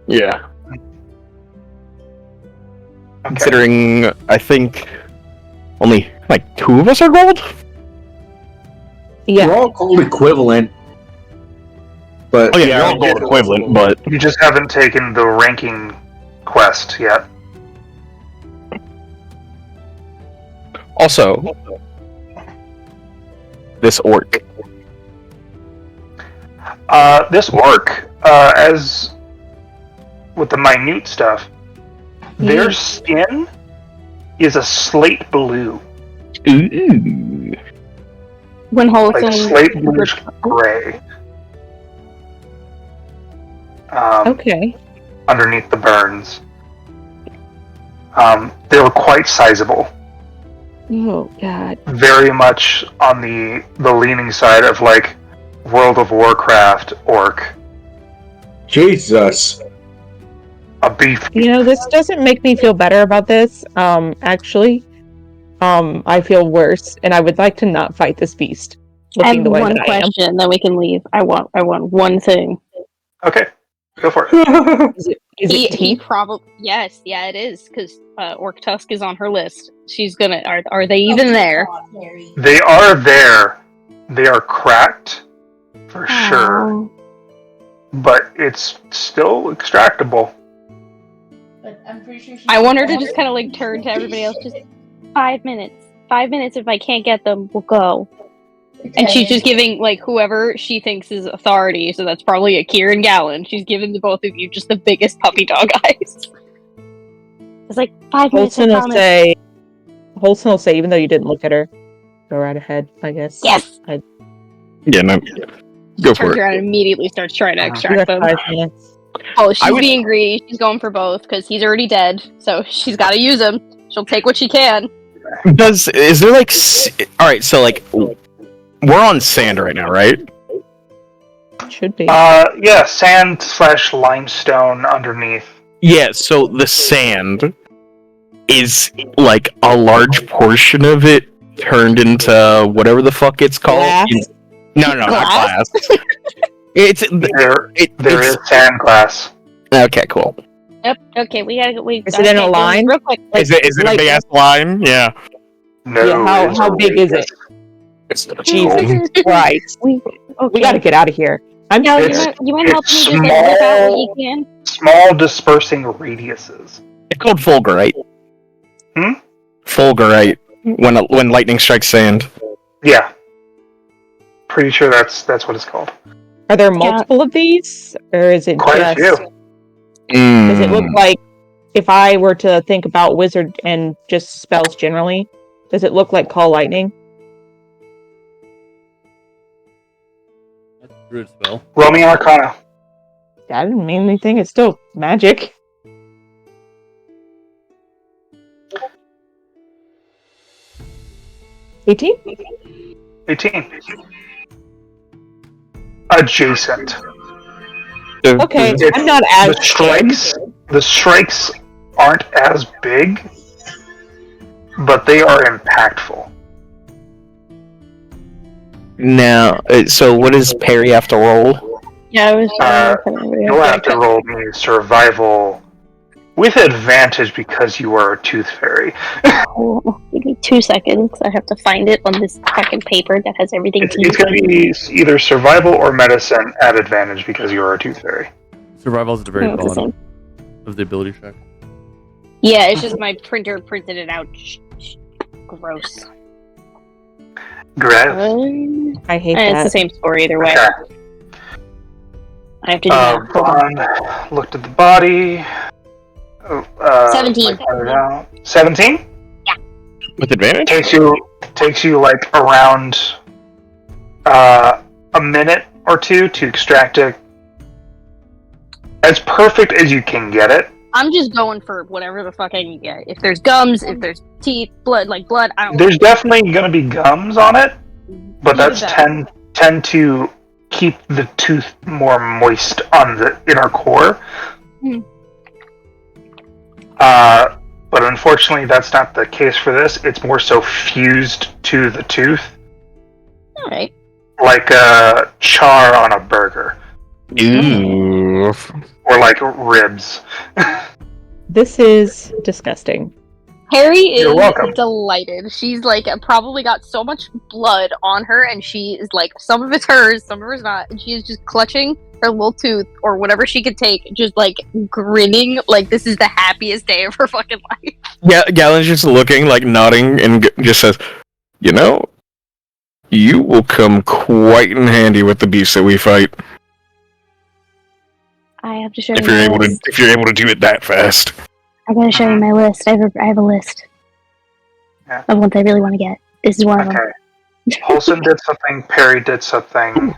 Speaker 3: yeah.
Speaker 1: Okay.
Speaker 3: Considering I think only like 2 of us are gold.
Speaker 2: Yeah.
Speaker 5: We're all gold equivalent. But
Speaker 3: Oh yeah, you're all gold equivalent, but
Speaker 1: You just haven't taken the ranking quest yet.
Speaker 3: also this orc.
Speaker 1: This orc, as with the minute stuff, their skin is a slate blue,
Speaker 3: Ooh.
Speaker 6: When wholesome.
Speaker 1: like slate bluish gray.
Speaker 2: Okay.
Speaker 1: Underneath the burns. They were quite sizable.
Speaker 2: Oh God.
Speaker 1: Very much on the leaning side of like World of Warcraft orc.
Speaker 5: Jesus.
Speaker 1: A beef.
Speaker 2: You know, this doesn't make me feel better about this. Actually, I feel worse, and I would like to not fight this beast.
Speaker 6: I
Speaker 2: Looking
Speaker 6: have
Speaker 2: the way
Speaker 6: one
Speaker 2: that I am.
Speaker 6: question, then we can leave. I want one thing.
Speaker 1: Okay, go for it.
Speaker 2: Is it
Speaker 6: He
Speaker 2: teeth?
Speaker 6: probably yeah, it is because Orc Tusk is on her list. She's gonna. Are they even there?
Speaker 1: They are there. They are cracked for sure,
Speaker 6: Aw.
Speaker 1: but it's still extractable.
Speaker 4: But I'm pretty sure
Speaker 6: I want her to just kind of like turn to everybody else. Just 5 minutes. 5 minutes. If I can't get them, we'll go. And she's just giving like whoever she thinks is authority. So that's probably a Kieran Gallen. She's giving the both of you just the biggest puppy dog eyes. It's like 5 minutes. I
Speaker 2: Holson will
Speaker 6: promise.
Speaker 2: say. Holson will say, even though you didn't look at her, go right ahead. I guess.
Speaker 6: Yes.
Speaker 3: Yeah, no. Go for
Speaker 6: Turns
Speaker 3: it.
Speaker 6: around and immediately starts trying to
Speaker 2: You
Speaker 6: extract
Speaker 2: got
Speaker 6: them.
Speaker 2: 5 minutes.
Speaker 6: Oh, she's
Speaker 3: I would-
Speaker 6: being greedy. She's going for both because he's already dead. So she's got to use him. She'll take what she can.
Speaker 3: Is there like all right? So like we're on sand right now, right?
Speaker 2: Should be.
Speaker 1: Yeah, sand / limestone underneath.
Speaker 3: Yeah. So the sand is like a large portion of it turned into whatever the fuck it's called.
Speaker 2: Glass?
Speaker 3: No, not
Speaker 6: Glass?
Speaker 3: glass. It's
Speaker 1: There
Speaker 3: it's
Speaker 1: is sand glass.
Speaker 3: okay. Cool.
Speaker 6: Yep. Okay, we gotta go.
Speaker 2: Is it in a line?
Speaker 6: Real quick.
Speaker 3: Is it a
Speaker 2: like-
Speaker 3: big ass line? Yeah.
Speaker 1: No.
Speaker 2: Yeah,
Speaker 1: it's
Speaker 2: how big is it?
Speaker 3: It's
Speaker 2: Jesus Christ.
Speaker 6: Okay.
Speaker 2: We gotta get out of here. I'm
Speaker 6: No,
Speaker 1: It's-
Speaker 6: you mind helping me
Speaker 1: it's
Speaker 6: just like whip out what
Speaker 1: small.
Speaker 6: you can?
Speaker 1: Small dispersing radiuses.
Speaker 3: It's called Fulgur, right? Fulgurite. When lightning strikes sand.
Speaker 1: Yeah. Pretty sure that's what it's called.
Speaker 2: Are there multiple of these, or is it
Speaker 1: Quite a
Speaker 2: just?
Speaker 1: few.
Speaker 2: Does it look like, if I were to think about wizard and just spells generally, does it look like Call Lightning?
Speaker 7: That's a druid spell.
Speaker 1: Roll me Arcana.
Speaker 2: I didn't mean anything. It's still magic. 18?
Speaker 1: 18. Adjacent.
Speaker 2: Okay,
Speaker 1: It's-
Speaker 2: I'm not as
Speaker 1: The strikes aren't as big, but they are impactful.
Speaker 3: Now, so what does Perry have to roll?
Speaker 6: Yeah, I was.
Speaker 1: You'll have to roll me survival with advantage because you are a tooth fairy.
Speaker 6: Oh, give me 2 seconds. I have to find it on this fucking paper that has everything.
Speaker 1: It's going to be either survival or medicine at advantage because you are a tooth fairy.
Speaker 7: Survival's at the very
Speaker 6: Oh, it's the
Speaker 7: bottom of the ability check.
Speaker 6: Yeah, it's just my printer printed it out. Gross.
Speaker 1: Grav.
Speaker 2: I hate
Speaker 6: And it's
Speaker 2: that.
Speaker 6: the same score either way.
Speaker 1: Okay.
Speaker 6: I have to do that. Hold on.
Speaker 1: Vaughn looked at the body.
Speaker 6: 17.
Speaker 1: 17?
Speaker 3: With advantage?
Speaker 1: Takes you like around a minute or two to extract it. As perfect as you can get it.
Speaker 6: I'm just going for whatever the fuck I can get. If there's gums, if there's teeth, blood, I don't.
Speaker 1: There's definitely going to be gums on it, but
Speaker 6: Either
Speaker 1: that's
Speaker 6: that.
Speaker 1: tend to keep the tooth more moist on the inner core.
Speaker 6: Hmm.
Speaker 1: But unfortunately, that's not the case for this. It's more so fused to the tooth,
Speaker 6: All right.
Speaker 1: like a char on a burger,
Speaker 3: Ooh.
Speaker 1: or like ribs.
Speaker 2: This is disgusting.
Speaker 6: Harry is
Speaker 1: You're welcome.
Speaker 6: delighted. She's like probably got so much blood on her, and she is like, some of it's hers, some of it's not, and she is just clutching her little tooth or whatever she could take, just like grinning, like this is the happiest day of her fucking life.
Speaker 3: Yeah, Galen's just looking, like nodding, and just says, "You know, you will come quite in handy with the beasts that we fight
Speaker 6: I have to show
Speaker 3: if
Speaker 6: you
Speaker 3: you're
Speaker 6: my
Speaker 3: able to.
Speaker 6: list.
Speaker 3: If you're able to do it that fast."
Speaker 6: I gotta show you my list. I have a list
Speaker 1: Yeah.
Speaker 6: of ones I really want to get. This is one of them.
Speaker 1: Okay. Holson did something. Perry did something.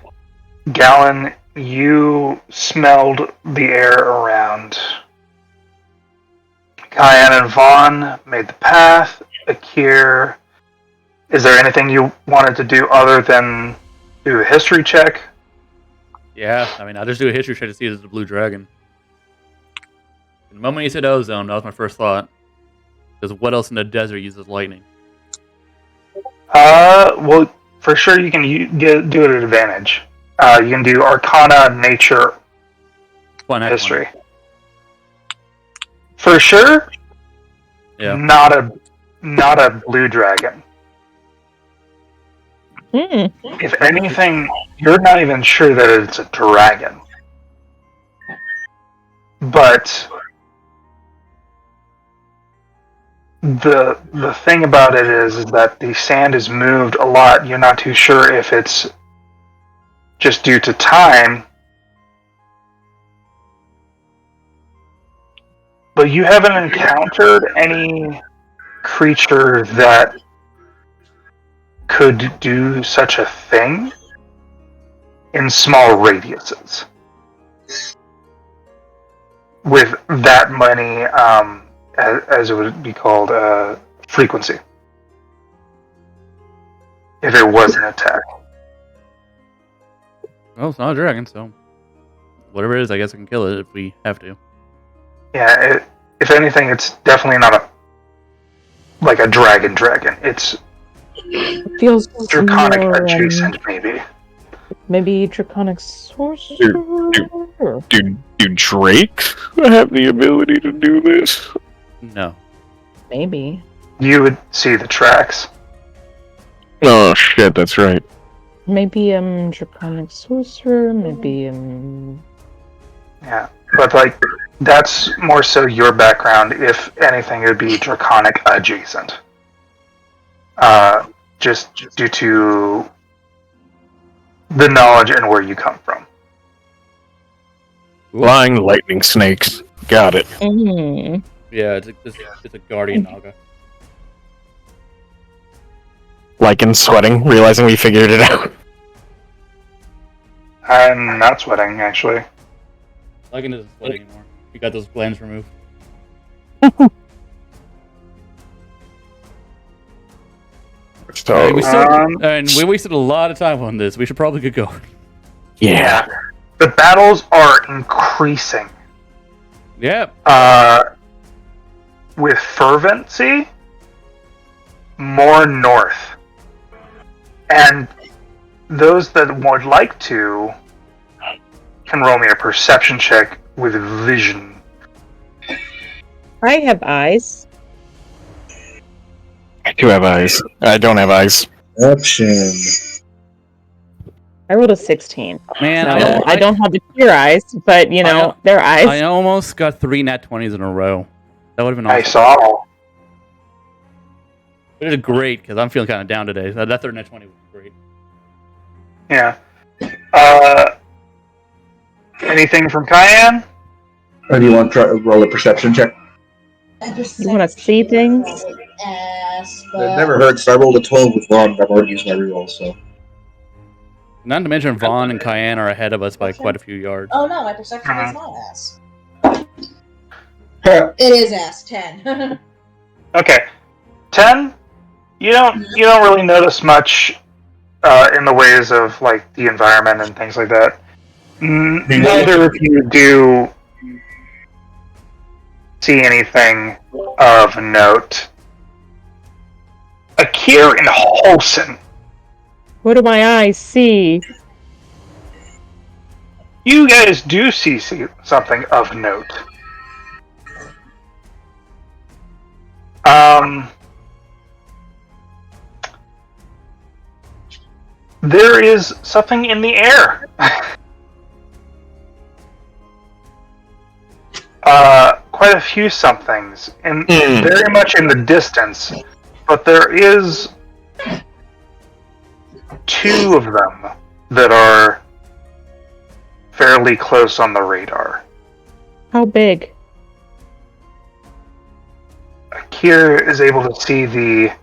Speaker 1: Galen, you smelled the air around. Cayenne and Vaughn made the path. Akir, is there anything you wanted to do other than do a history check?
Speaker 7: Yeah, I mean, I'll just do a history check to see if it's a blue dragon. The moment you said ozone, that was my first thought. Because what else in the desert uses lightning?
Speaker 1: Well, for sure you can do it at advantage. You can do Arcana, Nature,
Speaker 7: Why not?
Speaker 1: History. For sure,
Speaker 7: Yeah.
Speaker 1: not a blue dragon.
Speaker 2: Hmm.
Speaker 1: If anything, you're not even sure that it's a dragon. But the thing about it is that the sand is moved a lot. You're not too sure if it's just due to time. But you haven't encountered any creature that could do such a thing in small radiuses. With that many, as it would be called, frequency. If it was an attack.
Speaker 7: Well, it's not a dragon, so whatever it is, I guess I can kill it if we have to.
Speaker 1: Yeah, if anything, it's definitely not a dragon. It's
Speaker 2: It feels
Speaker 1: draconic
Speaker 2: more,
Speaker 1: adjacent, maybe.
Speaker 2: maybe draconic sorcerer.
Speaker 3: Do drakes have the ability to do this?
Speaker 7: No.
Speaker 2: Maybe.
Speaker 1: You would see the tracks.
Speaker 3: Oh shit, that's right.
Speaker 2: Maybe draconic sorcerer. Maybe
Speaker 1: Yeah, but like That's more so your background. If anything, it would be draconic adjacent. Just due to the knowledge and where you come from.
Speaker 3: Flying lightning snakes. Got it.
Speaker 2: Mm-hmm.
Speaker 7: Yeah, it's a guardian naga.
Speaker 3: Lycan sweating, realizing we figured it out.
Speaker 1: I'm not sweating, actually.
Speaker 7: Lycan doesn't sweat anymore. He got those glands removed.
Speaker 3: So,
Speaker 7: We wasted a lot of time on this. We should probably get going.
Speaker 3: yeah.
Speaker 1: The battles are increasing.
Speaker 7: Yeah.
Speaker 1: With fervency, more north. And those that would like to can roll me a perception check with vision.
Speaker 2: I have eyes.
Speaker 3: I do have eyes. I don't have eyes.
Speaker 5: Option.
Speaker 2: I rolled a 16.
Speaker 7: Man,
Speaker 2: No, I don't have the clear eyes, but they're eyes.
Speaker 7: I almost got 3 nat 20s in a row. That would have been
Speaker 1: I
Speaker 7: awesome.
Speaker 1: saw.
Speaker 7: It did great because I'm feeling kind of down today. That third nat 20 was great.
Speaker 1: Yeah. Anything from Cayenne?
Speaker 5: Or do you want to roll a perception check?
Speaker 2: You want to see things?
Speaker 5: It never hurts. I rolled a 12 with Vaughn. I've already used my reroll, so.
Speaker 7: Not to mention Vaughn and Cayenne are ahead of us by quite a few yards.
Speaker 4: Oh no, my perception is not ass. It is ass. 10.
Speaker 1: Okay. 10? You don't really notice much in the ways of like the environment and things like that. Neither of you do see anything of note. Akir and Holson,
Speaker 2: What do my eyes see?
Speaker 1: you guys do see something of note. There is something in the air. Quite a few somethings, and very much in the distance. But there is 2 of them that are fairly close on the radar.
Speaker 2: How big?
Speaker 1: Akir is able to see the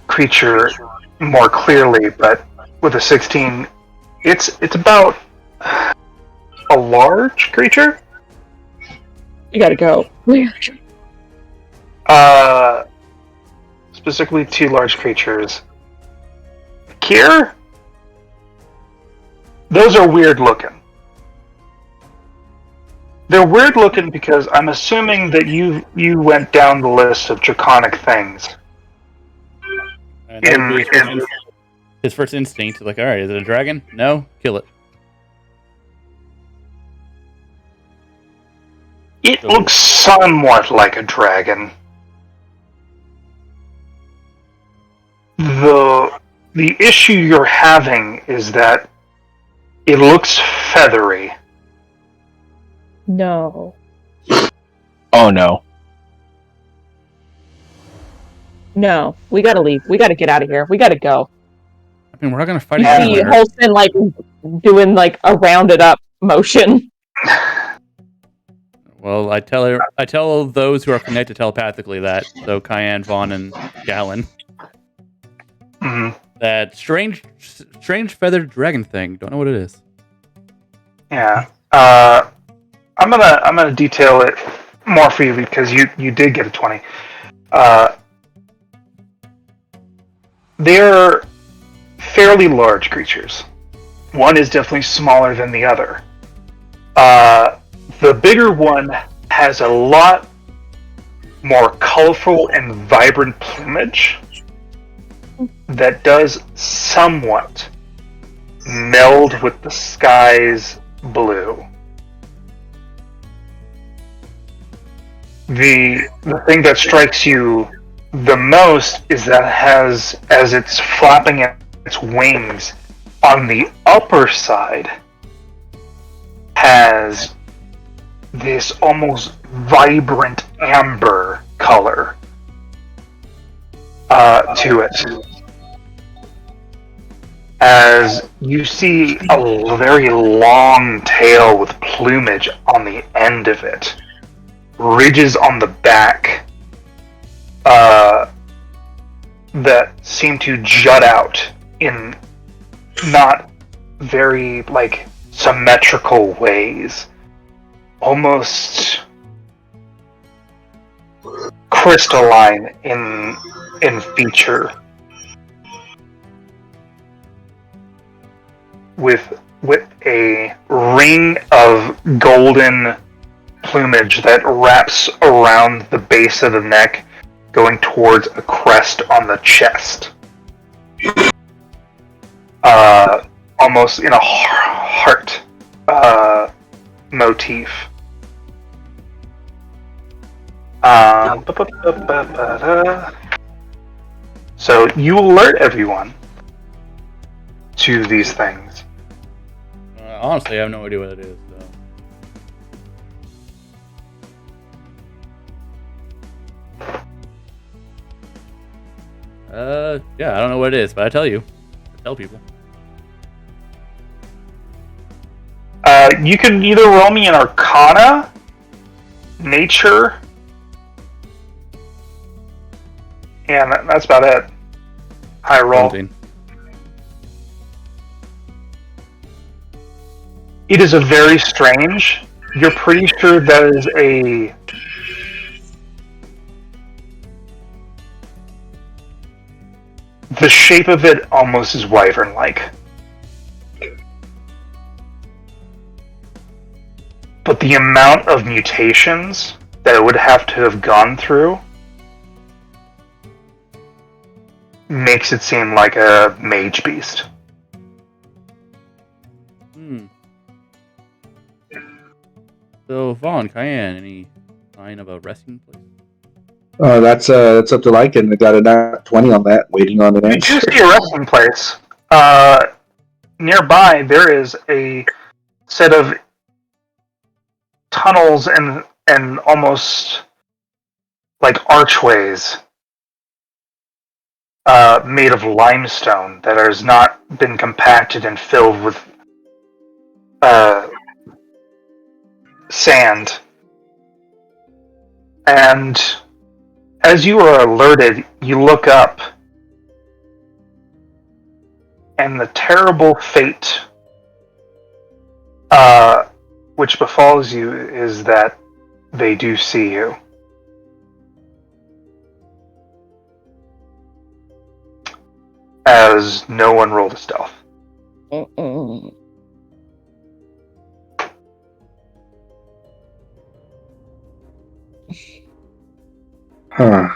Speaker 1: creature more clearly, but with a 16, it's about a large creature.
Speaker 2: You gotta go.
Speaker 1: Specifically 2 large creatures. Akir? Those are weird looking. They're weird looking because I'm assuming that you went down the list of draconic things.
Speaker 7: And that would be his first instinct, like, alright, is it a dragon? No? Kill it.
Speaker 1: It looks somewhat like a dragon. The issue you're having is that it looks feathery.
Speaker 2: No.
Speaker 3: Oh no.
Speaker 2: No. We gotta leave. We gotta get out of here. We gotta go.
Speaker 7: I mean, we're not gonna fight
Speaker 2: You see
Speaker 7: again.
Speaker 2: Holston doing a rounded up motion.
Speaker 7: Well, I tell those who are connected telepathically that, so Cayenne, Vaughn, and Gallon, that strange feathered dragon thing. Don't know what it is.
Speaker 1: Yeah. I'm gonna detail it more for you because you did get a 20. They're fairly large creatures. One is definitely smaller than the other. The bigger one has a lot more colorful and vibrant plumage that does somewhat meld with the sky's blue. The thing that strikes you the most is that it has, as it's flapping its wings, on the upper side has this almost vibrant amber color to it. As you see a very long tail with plumage on the end of it, ridges on the back that seem to jut out in not very symmetrical ways, almost crystalline in feature, with a ring of golden plumage that wraps around the base of the neck, going towards a crest on the chest. Almost in a heart motif. So you alert everyone to these things.
Speaker 7: Honestly, I have no idea what it is. Yeah, I don't know what it is, but I tell you. I tell people.
Speaker 1: You can either roll me an Arcana, Nature, and that's about it. High roll.
Speaker 7: 17.
Speaker 1: It is a very strange. You're pretty sure that is a... The shape of it almost is wyvern-like. But the amount of mutations that it would have to have gone through makes it seem like a mage beast.
Speaker 7: So, Vaughn, Cayenne, any sign of a resting place?
Speaker 5: That's up to Lycan. I got a nat 20 on that, waiting on an
Speaker 1: You
Speaker 5: answer.
Speaker 1: do see a resting place. Nearby, there is a set of tunnels and almost like archways made of limestone that has not been compacted and filled with sand. And as you are alerted, you look up, and the terrible fate which befalls you is that they do see you. As no one rolled a stealth.
Speaker 5: Huh.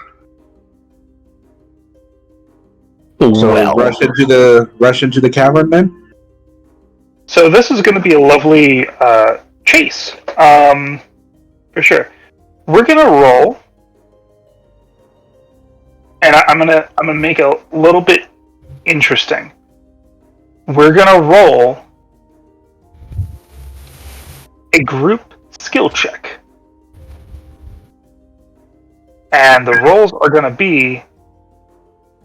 Speaker 5: So
Speaker 3: Well.
Speaker 5: rush into the cavern then?
Speaker 1: So this is going to be a lovely chase, for sure. We're gonna roll, and I'm gonna make it a little bit interesting. We're gonna roll a group skill check, and the rolls are gonna be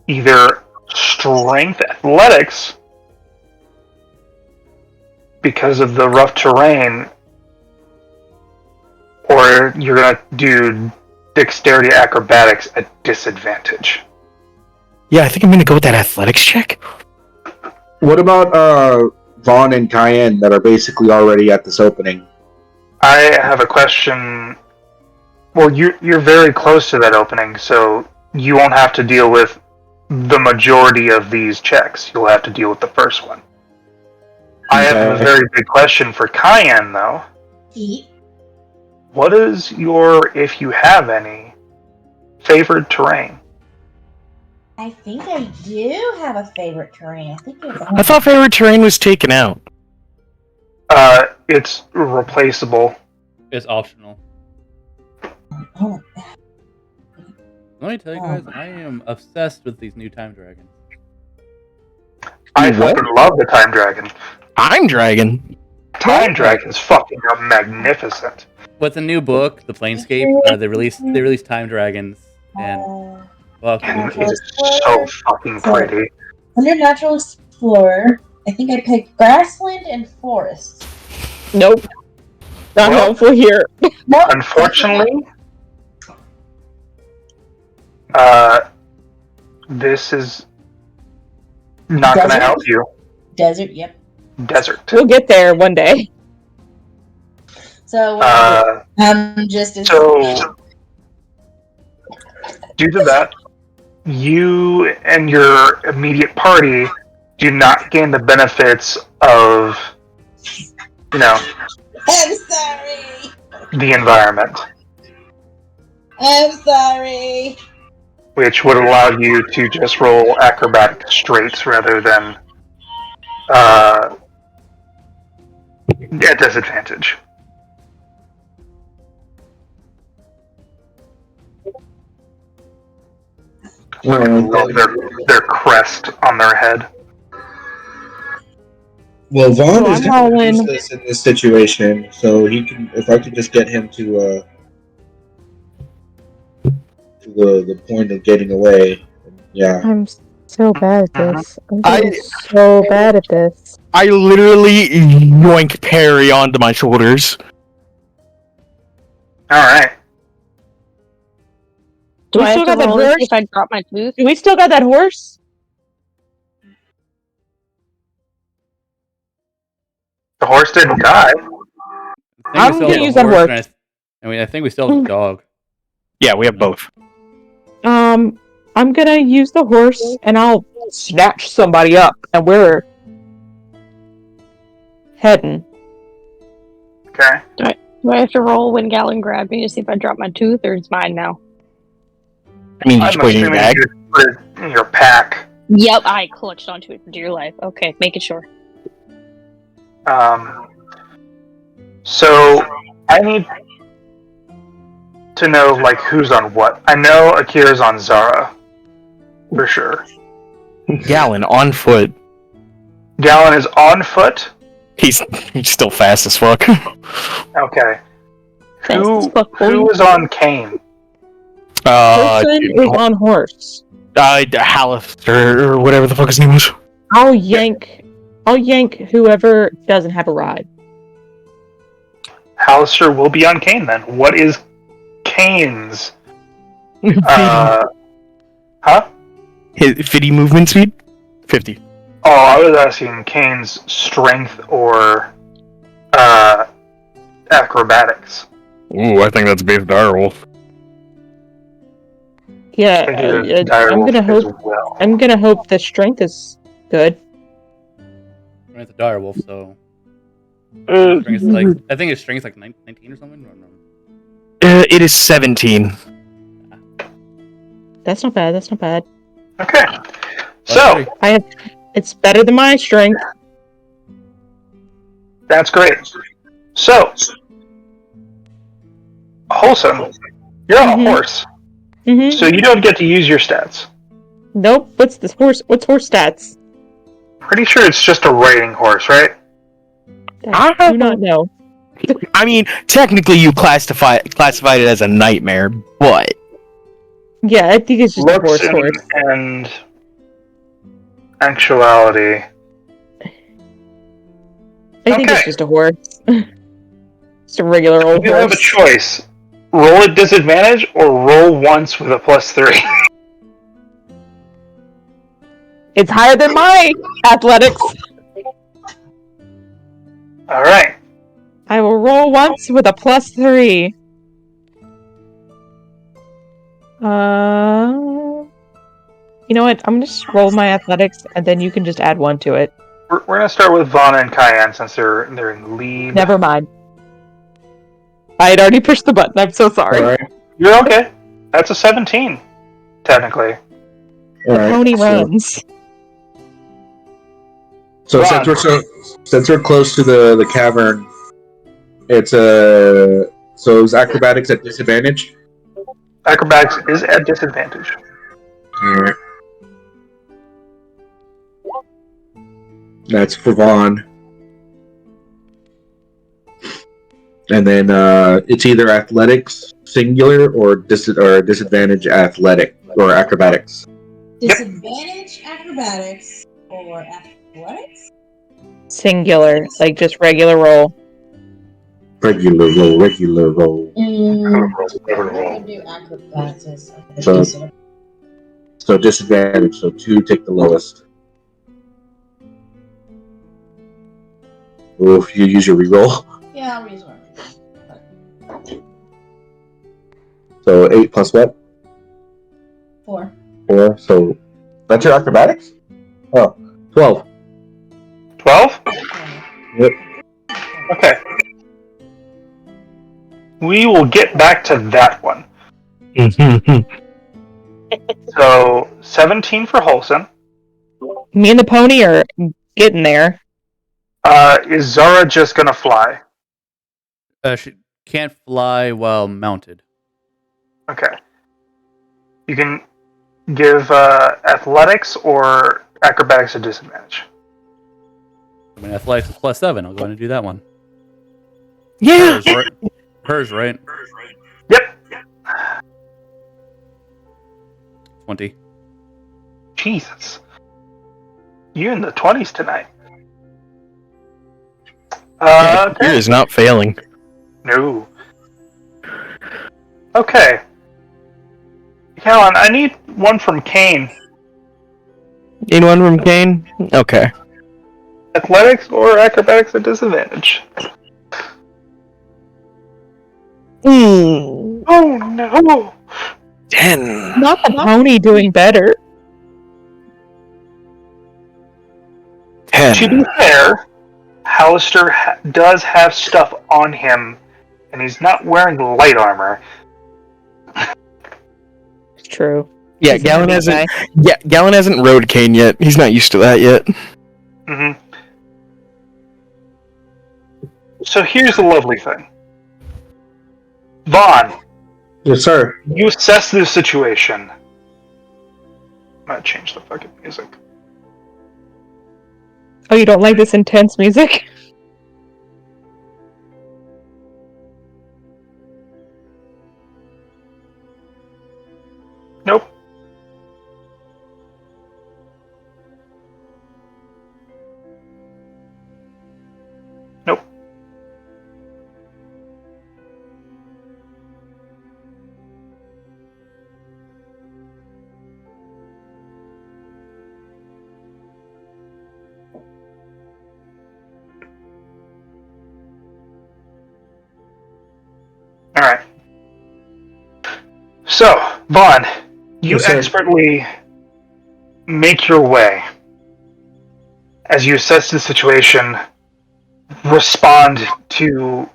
Speaker 1: either strength athletics, because of the rough terrain, or you're gonna do dexterity acrobatics at disadvantage.
Speaker 3: Yeah, I think I'm gonna go with that athletics check.
Speaker 5: What about Vaughn and Cayenne that are basically already at this opening?
Speaker 1: I have a question. Well, you're very close to that opening, so you won't have to deal with the majority of these checks. You'll have to deal with the first one. I have a very big question for Cayenne, though. What is your, if you have any, favored terrain?
Speaker 4: I think I do have a favorite terrain.
Speaker 3: I thought favorite terrain was taken out.
Speaker 1: It's replaceable.
Speaker 7: It's optional.
Speaker 4: Oh.
Speaker 7: Let me tell you guys, I am obsessed with these new time dragons.
Speaker 1: I fucking love the Time Dragon.
Speaker 3: I'm dragon.
Speaker 1: Time Dragon's fucking magnificent.
Speaker 7: with the new book, The Planescape, they released time dragons, and well,
Speaker 1: And it is so fucking pretty.
Speaker 4: Under Natural Explorer, I think I picked Grassland and Forest.
Speaker 2: Nope. Not
Speaker 1: Well,
Speaker 2: helpful here.
Speaker 4: Nope.
Speaker 1: Unfortunately, this is not going to
Speaker 4: Desert?
Speaker 1: help you.
Speaker 4: Desert, yep.
Speaker 1: Desert.
Speaker 2: We'll get there one day.
Speaker 4: So, just as...
Speaker 1: So, due to that, you and your immediate party do not gain the benefits of,
Speaker 4: I'm sorry.
Speaker 1: the environment,
Speaker 4: I'm sorry.
Speaker 1: which would allow you to just roll acrobatic straights rather than at disadvantage. Their crest on their head.
Speaker 5: Well, Vaughn
Speaker 2: So
Speaker 5: is
Speaker 2: I'm
Speaker 5: kind of
Speaker 2: rolling.
Speaker 5: useless in this situation, so he can. If I could just get him to the point of getting away, yeah.
Speaker 2: I'm so bad at this. I'm
Speaker 3: I-
Speaker 2: getting so bad at this.
Speaker 3: I literally yoink Perry onto my shoulders.
Speaker 1: Alright.
Speaker 6: Do
Speaker 2: We
Speaker 6: I
Speaker 2: still
Speaker 6: have
Speaker 2: got
Speaker 6: to
Speaker 2: that
Speaker 6: roll to see
Speaker 2: horse?
Speaker 6: if I drop my tooth?
Speaker 2: Do we still got that horse?
Speaker 1: The horse didn't die.
Speaker 7: I
Speaker 2: I'm
Speaker 7: think we still
Speaker 2: gonna
Speaker 7: have
Speaker 2: use
Speaker 7: the
Speaker 2: that
Speaker 7: horse,
Speaker 2: horse.
Speaker 7: and I think we still have the dog.
Speaker 3: Yeah, we have both.
Speaker 2: I'm gonna use the horse and I'll snatch somebody up and we're heading.
Speaker 1: Okay.
Speaker 6: Do I have to roll when Gallon grabbed me to see if I drop my tooth, or it's mine now?
Speaker 3: I mean, you
Speaker 1: I'm
Speaker 3: should put it in your
Speaker 1: assuming
Speaker 3: bag.
Speaker 1: you put it in your pack.
Speaker 6: Yep, I clutched onto it for dear life. Okay, making sure.
Speaker 1: So I need to know like who's on what. I know Akira's on Zara for sure.
Speaker 3: Gallon on foot.
Speaker 1: Gallon is on foot.
Speaker 3: He's still fast as fuck.
Speaker 1: Okay.
Speaker 6: Fast as fuck, boy.
Speaker 1: Who is on Kane?
Speaker 2: Person is on horse.
Speaker 3: Hallister or whatever the fuck his name was.
Speaker 2: I'll yank whoever doesn't have a ride.
Speaker 1: Hallister will be on Kane then. What is Kane's? Huh?
Speaker 3: His 50 movement speed? 50.
Speaker 1: Oh, I was asking Kane's strength or acrobatics.
Speaker 3: Ooh, I think that's base direwolf.
Speaker 2: Yeah,
Speaker 1: I think it is
Speaker 2: I'm
Speaker 1: direwolf
Speaker 2: gonna
Speaker 1: as
Speaker 2: hope.
Speaker 1: well.
Speaker 2: I'm gonna hope the strength is good.
Speaker 7: We're at the direwolf, so
Speaker 3: Uh,
Speaker 7: strength is like I think his strength's like 19 or something. I don't know.
Speaker 3: it is 17.
Speaker 2: That's not bad. That's not bad.
Speaker 1: Okay.
Speaker 7: Plus
Speaker 1: So,
Speaker 7: three.
Speaker 2: It's better than my strength.
Speaker 1: that's great. So, Wholesome, you're on a
Speaker 2: Mhm.
Speaker 1: horse,
Speaker 2: Mm-hmm.
Speaker 1: so you don't get to use your stats.
Speaker 2: Nope. What's this horse? What's horse stats?
Speaker 1: Pretty sure it's just a riding horse, right?
Speaker 2: I do not know.
Speaker 3: I mean, technically you classified it as a nightmare, but
Speaker 2: Yeah, I think it's just a
Speaker 1: Looks
Speaker 2: horse.
Speaker 1: and actuality.
Speaker 2: I think
Speaker 1: Okay.
Speaker 2: it's just a horse. Just a regular old
Speaker 1: You have a
Speaker 2: horse.
Speaker 1: choice. Roll at disadvantage or roll once with a +3.
Speaker 2: It's higher than my athletics.
Speaker 1: Alright.
Speaker 2: I will roll once with a +3. You know what? I'm gonna just roll my athletics, and then you can just add 1 to it.
Speaker 1: We're gonna start with Vana and Cayenne since they're in lead.
Speaker 2: Never mind. I had already pushed the button. I'm so sorry.
Speaker 5: All right.
Speaker 1: You're okay. That's a 17, technically.
Speaker 5: All right.
Speaker 2: Pony runs.
Speaker 5: So
Speaker 1: Ron.
Speaker 5: since we're close to the cavern, it's acrobatics at disadvantage.
Speaker 1: Acrobatics is at disadvantage.
Speaker 5: All right. That's for Vaughn. And then it's either athletics singular or disadvantage athletic or acrobatics.
Speaker 4: Disadvantage acrobatics or athletics?
Speaker 2: Singular, like just regular roll.
Speaker 5: Regular roll.
Speaker 4: I do acrobatics.
Speaker 5: So disadvantage. So 2, take the lowest. Or if you use your reroll.
Speaker 4: Yeah, I'll use one.
Speaker 5: So 8 plus what?
Speaker 4: 4.
Speaker 5: 4. So that's your acrobatics? Oh, 12.
Speaker 1: 12?
Speaker 5: Yep.
Speaker 1: Okay. We will get back to that one. So, 17 for Holson.
Speaker 2: Me and the pony are getting there.
Speaker 1: Is Zara just gonna fly?
Speaker 7: She can't fly while mounted.
Speaker 1: Okay. You can give athletics or acrobatics a disadvantage.
Speaker 7: I mean, athletics is +7. I'll go ahead and do that one.
Speaker 3: Yeah.
Speaker 7: Hers, right?
Speaker 1: Yep.
Speaker 7: 20.
Speaker 1: Jesus. You're in the 20s tonight.
Speaker 3: Here is not failing.
Speaker 1: No. Okay. Callan, I need one from Kane.
Speaker 3: Anyone from Kane? Okay.
Speaker 1: Athletics or acrobatics at disadvantage.
Speaker 2: Mm.
Speaker 1: Oh no!
Speaker 3: 10.
Speaker 2: Not the pony doing better.
Speaker 3: 10.
Speaker 1: To be fair, Hallister does have stuff on him, and he's not wearing light armor.
Speaker 2: It's true.
Speaker 3: Yeah,
Speaker 2: He's
Speaker 3: Gallon
Speaker 2: a big
Speaker 3: hasn't.
Speaker 2: guy.
Speaker 3: Yeah, Gallon hasn't rode Kane yet. He's not used to that yet.
Speaker 1: Mm-hmm. So here's the lovely thing. Vaughn,
Speaker 5: Yes, sir.
Speaker 1: you assess this situation. I'm gonna change the fucking music.
Speaker 2: Oh, you don't like this intense music?
Speaker 1: Nope. Nope. Alright. So, Vaughn, you
Speaker 5: Yes, sir.
Speaker 1: expertly make your way. As you assess the situation, respond to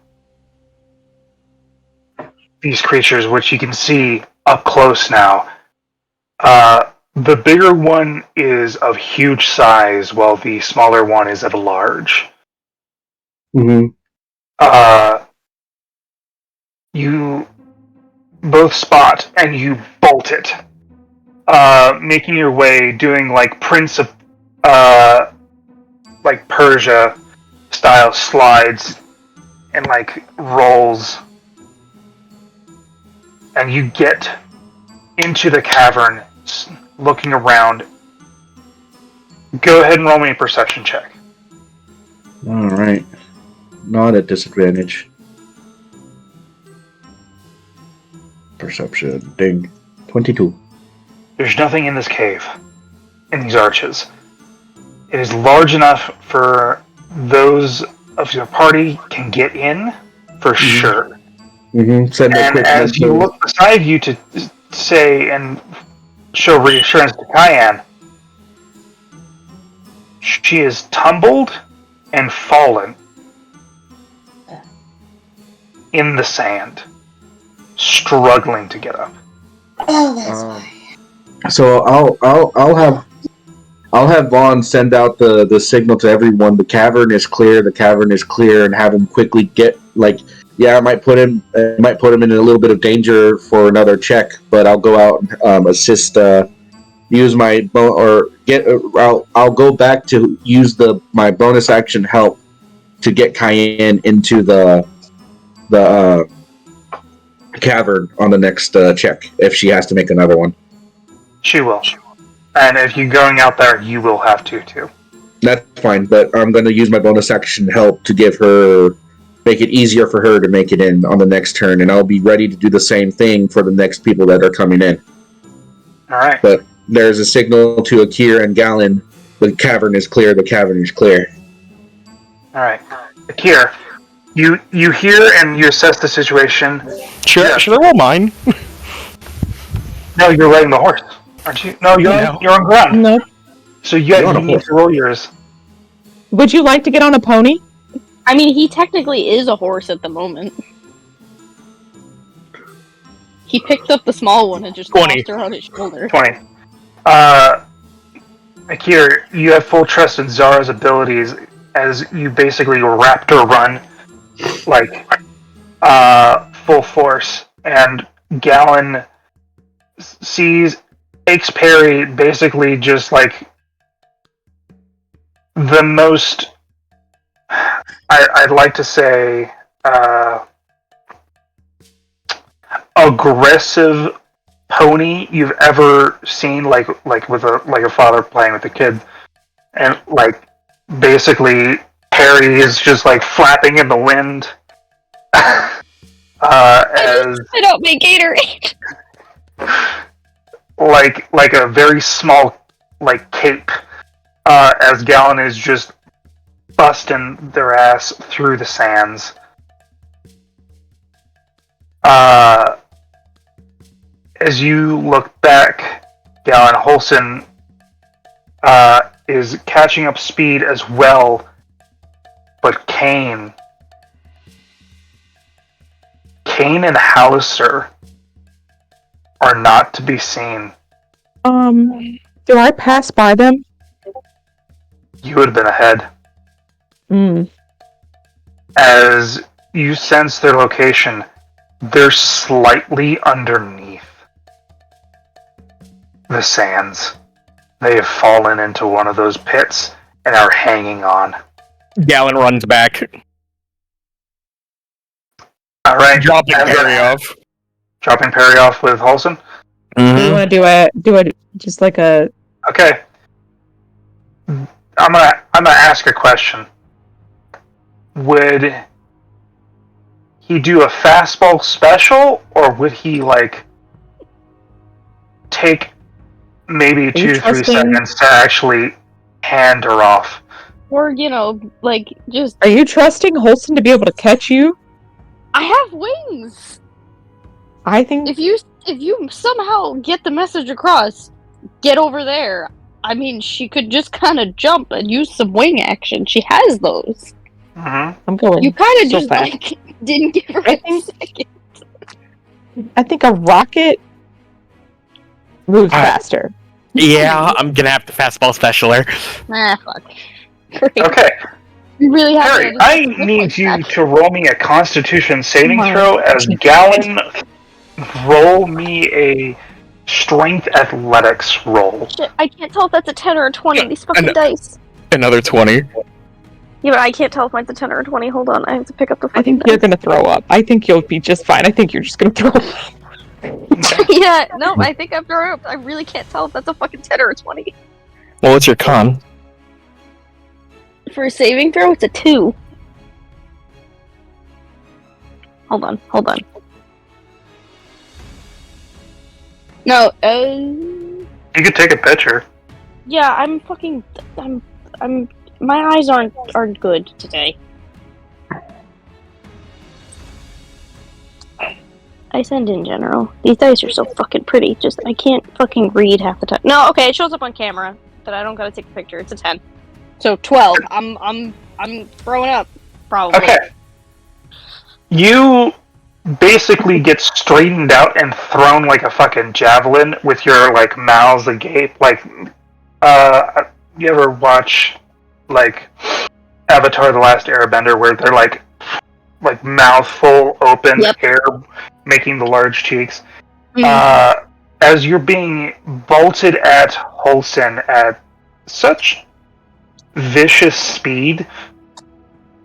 Speaker 1: these creatures, which you can see up close now. The bigger one is of huge size, while the smaller one is of a large.
Speaker 5: Mm-hmm.
Speaker 1: You both spot and you bolt it, making your way, doing like Prince of, like Persia style slides and like rolls, and you get into the cavern, looking around. Go ahead and roll me a perception check.
Speaker 5: All right. Not at disadvantage. Perception. Ding. 22.
Speaker 1: There's nothing in this cave, in these arches. It is large enough for those of your party can get in, for sure.
Speaker 5: Mm-hmm. Send
Speaker 1: And as you look beside you to say and show reassurance to Cayenne, she is tumbled and fallen in the sand, struggling to get up.
Speaker 4: Oh, that's why.
Speaker 5: So I'll have Vaughn send out the signal to everyone. The cavern is clear. The cavern is clear, and have him quickly get I might put him in a little bit of danger for another check, but I'll go out and assist. Use my I'll go back to use my bonus action help to get Cayenne into the the cavern on the next check if she has to make another one.
Speaker 1: She will. And if you're going out there, you will have to, too.
Speaker 5: That's fine, but I'm going to use my bonus action to help to make it easier for her to make it in on the next turn, and I'll be ready to do the same thing for the next people that are coming in.
Speaker 1: Alright.
Speaker 5: But there's a signal to Akir and Galen. The cavern is clear,
Speaker 1: Alright. Akir, you hear and you assess the situation.
Speaker 3: Should I roll mine?
Speaker 1: No, you're riding the horse, aren't you? No, you're on ground.
Speaker 2: No.
Speaker 1: So you need to roll yours.
Speaker 2: Would you like to get on a pony?
Speaker 6: I mean, he technically is a horse at the moment. He picked up the small one and just tossed her on his shoulder.
Speaker 1: 20. Akir, you have full trust in Zara's abilities as you basically raptor run, like, full force. And Galen takes parry basically just like the most, I'd like to say, aggressive pony you've ever seen, like with a father playing with a kid, and like basically Perry is just like flapping in the wind. As
Speaker 6: I don't make Gatorade.
Speaker 1: like a very small like cape, as Galen is just busting their ass through the sands. As you look back, Galen, Holson is catching up speed as well, but Kane and Hallister are not to be seen.
Speaker 2: Do I pass by them?
Speaker 1: You would have been ahead. As you sense their location, they're slightly underneath the sands. They have fallen into one of those pits and are hanging on.
Speaker 3: Galen runs back.
Speaker 1: Alright.
Speaker 3: Dropping Perry off.
Speaker 1: Dropping Perry off with Holson?
Speaker 2: Do you want to do it just like a...
Speaker 1: Okay. I'm gonna ask a question. Would he do a fastball special, or would he like take maybe 2-3 seconds to actually hand her off?
Speaker 6: Or, like, just...
Speaker 2: Are you trusting Holson to be able to catch you?
Speaker 6: I have wings!
Speaker 2: I think...
Speaker 6: If you somehow get the message across, get over there. I mean, she could just kind of jump and use some wing action. She has those.
Speaker 1: Mm-hmm.
Speaker 2: I'm going.
Speaker 6: You kind of
Speaker 2: so
Speaker 6: just
Speaker 2: fast.
Speaker 6: like didn't give her a second.
Speaker 2: I think a rocket moves faster.
Speaker 3: Yeah, I'm gonna have to fastball special her.
Speaker 6: Fuck. Great.
Speaker 1: Okay.
Speaker 6: You really have
Speaker 1: Harry, I need you to roll me a Constitution saving throw as Galen. Roll me a Strength Athletics roll.
Speaker 6: Shit, I can't tell if that's a 10 or a 20, these fucking dice.
Speaker 3: Another 20.
Speaker 6: Yeah, but I can't tell if mine's a 10 or a 20. Hold on, I have to pick up the fucking
Speaker 2: I think
Speaker 6: dice.
Speaker 2: you're gonna throw up. I think you'll be just fine. I think you're just gonna throw up.
Speaker 6: Yeah, no, I think I'm throwing up. I really can't tell if that's a fucking 10 or a 20.
Speaker 3: Well, what's your con?
Speaker 6: For a saving throw, it's a 2. Hold on. No,
Speaker 1: You could take a picture.
Speaker 6: yeah, I'm my eyes aren't good today. I send in general. These dice are so fucking pretty, just I can't fucking read half the time. No, okay, it shows up on camera, but I don't gotta take a picture. It's a 10. So 12. I'm throwing up, probably.
Speaker 1: Okay. You basically get straightened out and thrown like a fucking javelin with your like mouths agape. Like, you ever watch like Avatar: The Last Airbender, where they're like mouth full open,
Speaker 6: Yep.
Speaker 1: hair making the large cheeks?
Speaker 6: Mm.
Speaker 1: As you're being bolted at Holson at such vicious speed,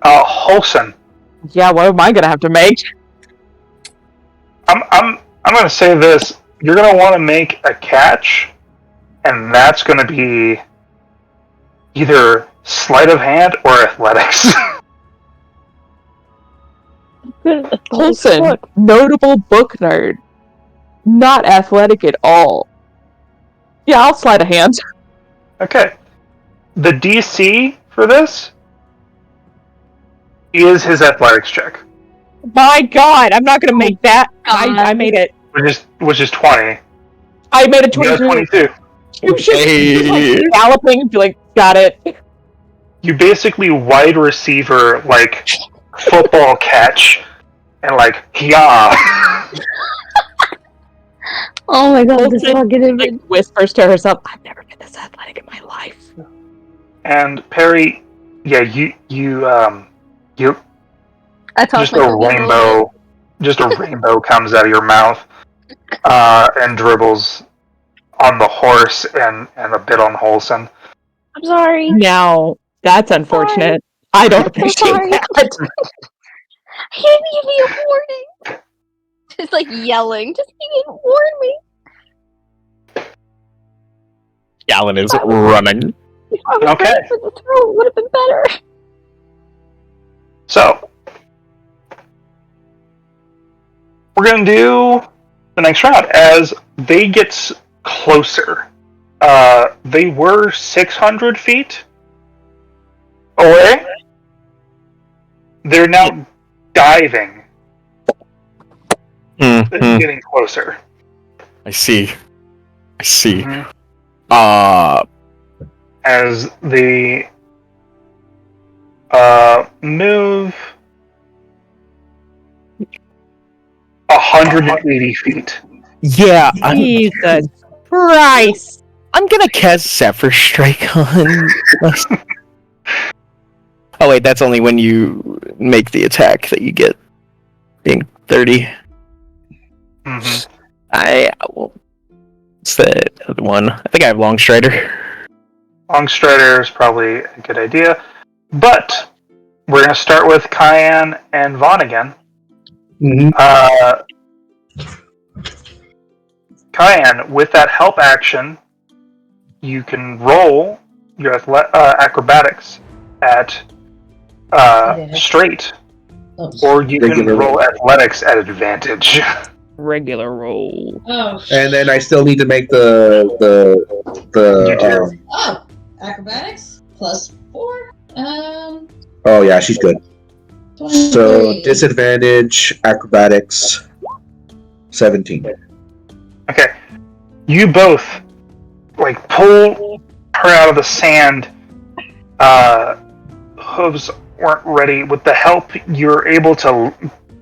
Speaker 1: Holson.
Speaker 2: Yeah, what am I gonna have to make?
Speaker 1: I'm gonna say this. You're gonna want to make a catch, and that's gonna be either sleight of hand or athletics.
Speaker 2: Coulson, notable book nerd. Not athletic at all. Yeah, I'll slide a hand.
Speaker 1: Okay. The DC for this is his athletics check,
Speaker 2: My God, I'm not gonna make that. I made it.
Speaker 1: which is 20.
Speaker 2: I made a
Speaker 1: You got
Speaker 2: 22.
Speaker 1: 22.
Speaker 2: You should just
Speaker 3: Hey.
Speaker 2: like galloping and be like, got it.
Speaker 1: You basically wide receiver like football catch and like yeah.
Speaker 6: Oh my god, this
Speaker 2: Coulson,
Speaker 6: fucking
Speaker 2: like,
Speaker 6: image.
Speaker 2: whispers to herself, I've never been this athletic in my life.
Speaker 1: And Perry, yeah, you
Speaker 6: I tossed
Speaker 1: just a
Speaker 6: myself in
Speaker 1: rainbow, just a rainbow comes out of your mouth, and dribbles on the horse and a bit on Holson.
Speaker 6: I'm sorry.
Speaker 2: Now, that's unfortunate. I don't appreciate
Speaker 6: sorry.
Speaker 2: that.
Speaker 6: He didn't give me a warning. Just like yelling. Just he didn't warn me.
Speaker 3: Gallon is running.
Speaker 6: If I was
Speaker 1: Okay.
Speaker 6: ready for the throw, it would have been better.
Speaker 1: So we're gonna do the next round as they get closer. They were 600 feet away. They're now diving, getting closer.
Speaker 3: I see.
Speaker 1: Mhm. As they move 180 feet.
Speaker 3: Yeah,
Speaker 2: Jesus Christ.
Speaker 3: I'm gonna cast Zephyr Strike on. Oh wait, that's only when you make the attack that you get being 30.
Speaker 1: Mm-hmm.
Speaker 3: What's the other one? I think I have Long Strider.
Speaker 1: Long Strider is probably a good idea, but we're going to start with Cayenne and Vaughn again.
Speaker 5: Mm-hmm.
Speaker 1: Cayenne, with that help action, you can roll your acrobatics at straight, or you can
Speaker 5: Regular
Speaker 1: roll athletics at advantage.
Speaker 2: Regular roll.
Speaker 4: Oh,
Speaker 5: And then I still need to make the
Speaker 4: acrobatics +4.
Speaker 5: oh yeah, she's good.
Speaker 4: 23.
Speaker 5: So disadvantage acrobatics 17.
Speaker 1: Okay, you both like pull her out of the sand. Hooves weren't ready. With the help, you're able to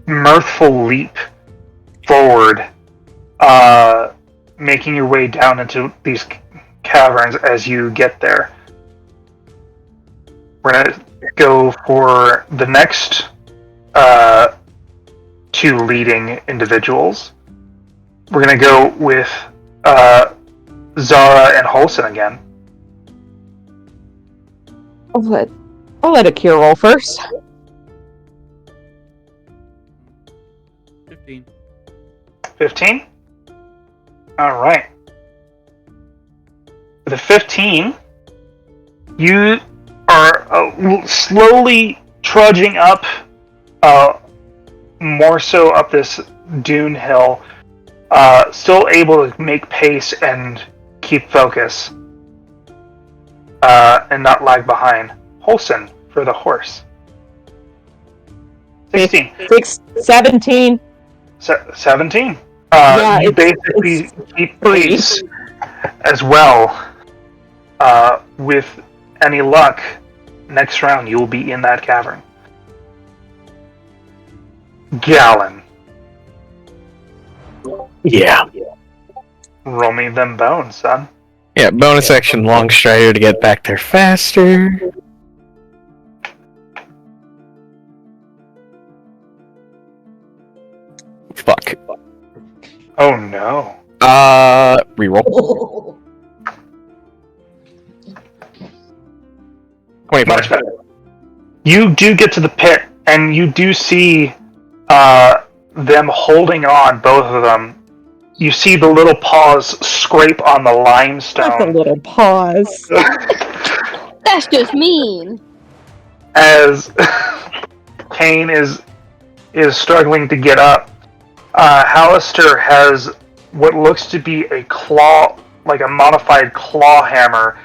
Speaker 1: mirthful leap forward, making your way down into these caverns as you get there. We're gonna go for the next two leading individuals. We're gonna go with Zara and Holson again.
Speaker 2: I'll let Akira roll first.
Speaker 7: 15.
Speaker 1: 15? Alright. With a 15, you are slowly trudging up, more so up this dune hill, still able to make pace and keep focus, and not lag behind. Holson for the horse. 16.
Speaker 2: 17.
Speaker 1: 17.
Speaker 2: Yeah,
Speaker 1: You
Speaker 2: it's
Speaker 1: basically keep pace as well. With any luck, next round you will be in that cavern. Gallon.
Speaker 3: Yeah.
Speaker 1: Roll me them bones, son.
Speaker 3: Yeah, bonus action Long Strider to get back there faster. Fuck.
Speaker 1: Oh no.
Speaker 3: Reroll. 25.
Speaker 1: Much better. You do get to the pit, and you do see them holding on, both of them, you see the little paws scrape on the
Speaker 2: Not the
Speaker 1: limestone
Speaker 2: little paws.
Speaker 6: That's just mean.
Speaker 1: as Kane is struggling to get up. Hallister has what looks to be a claw, like a modified claw hammer,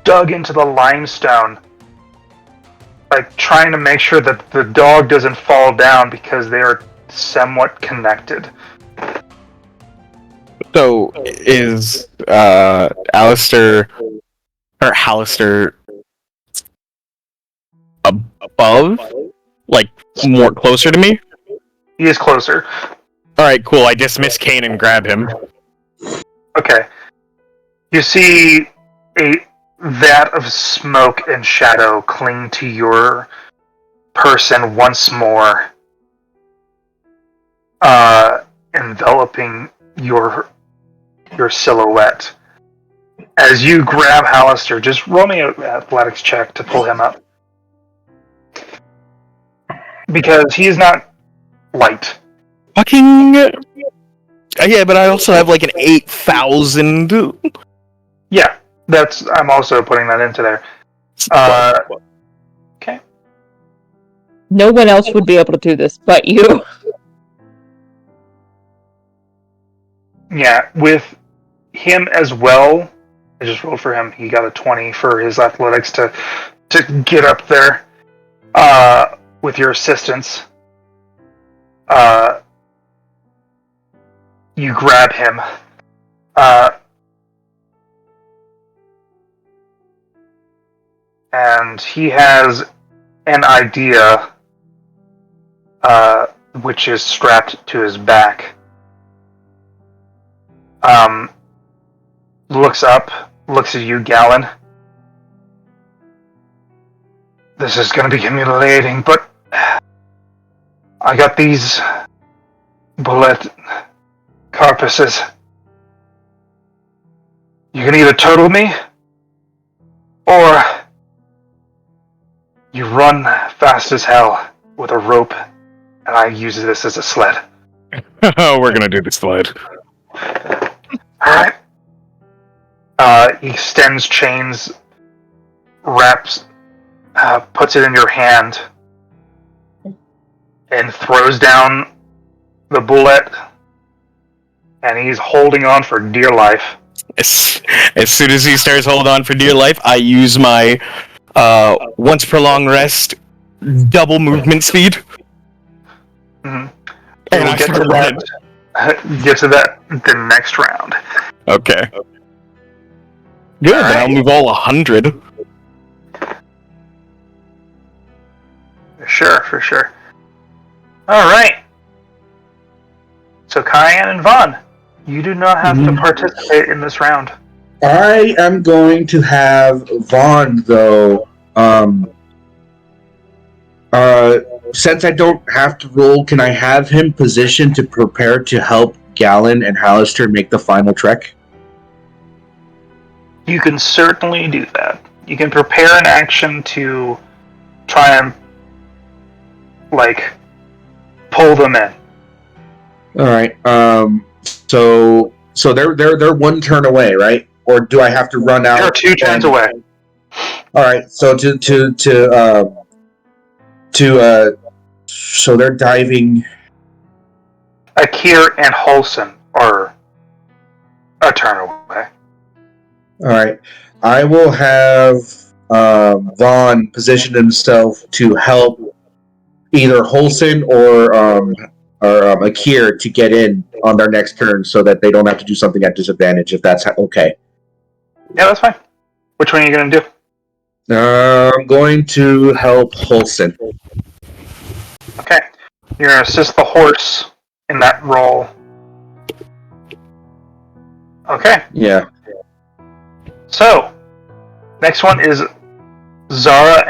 Speaker 1: dug into the limestone, like trying to make sure that the dog doesn't fall down because they are somewhat connected.
Speaker 3: So is Alistair or Hallister above, like more closer to me?
Speaker 1: He is closer.
Speaker 3: All right, cool. I dismiss Kane and grab him.
Speaker 1: Okay. You see a vat of smoke and shadow cling to your person once more, enveloping your silhouette. As you grab Hallister, just roll me an athletics check to pull him up. Because he is not light.
Speaker 3: Fucking yeah, but I also have like an 8,000.
Speaker 1: Yeah, I'm also putting that into there. Okay.
Speaker 2: No one else would be able to do this but you.
Speaker 1: Yeah, with him as well, I just rolled for him. He got a 20 for his athletics to get up there. With your assistance, you grab him. And he has an idea, which is strapped to his back. Looks up, looks at you, Gallon. This is going to be humiliating, but I got these bullet carpusses. You can either total me, or you run fast as hell with a rope, and I use this as a sled.
Speaker 3: We're gonna do the sled.
Speaker 1: Alright. He extends chains, wraps, puts it in your hand, and throws down the bullet, and he's holding on for dear life.
Speaker 3: As soon as he starts holding on for dear life, I use my once per long rest double movement speed.
Speaker 1: Mm-hmm.
Speaker 3: And
Speaker 1: We'll
Speaker 3: I start running.
Speaker 1: Get to that the next round.
Speaker 3: Okay. Good,
Speaker 1: All
Speaker 3: then I'll
Speaker 1: right.
Speaker 3: move all 100.
Speaker 1: For sure. Alright. So Cayenne and Vaughn, you do not have to participate in this round.
Speaker 5: I am going to have Vaughn, though. Since I don't have to roll, can I have him positioned to prepare to help Gallon and Hallister make the final trek?
Speaker 1: You can certainly do that. You can prepare an action to try and, pull them in.
Speaker 5: All right. So they're one turn away, right? Or do I have to run out?
Speaker 1: They're 2 turns away.
Speaker 5: All right. So so they're diving.
Speaker 1: Akir and Holson are a turn away.
Speaker 5: All right. I will have Vaughn position himself to help either Holson or Akir to get in on their next turn, so that they don't have to do something at disadvantage. If that's okay.
Speaker 1: Yeah, that's fine. Which one are you going to do?
Speaker 5: I'm going to help Holson.
Speaker 1: Okay. You're going to assist the horse in that roll. Okay.
Speaker 5: Yeah.
Speaker 1: So, next one is Zara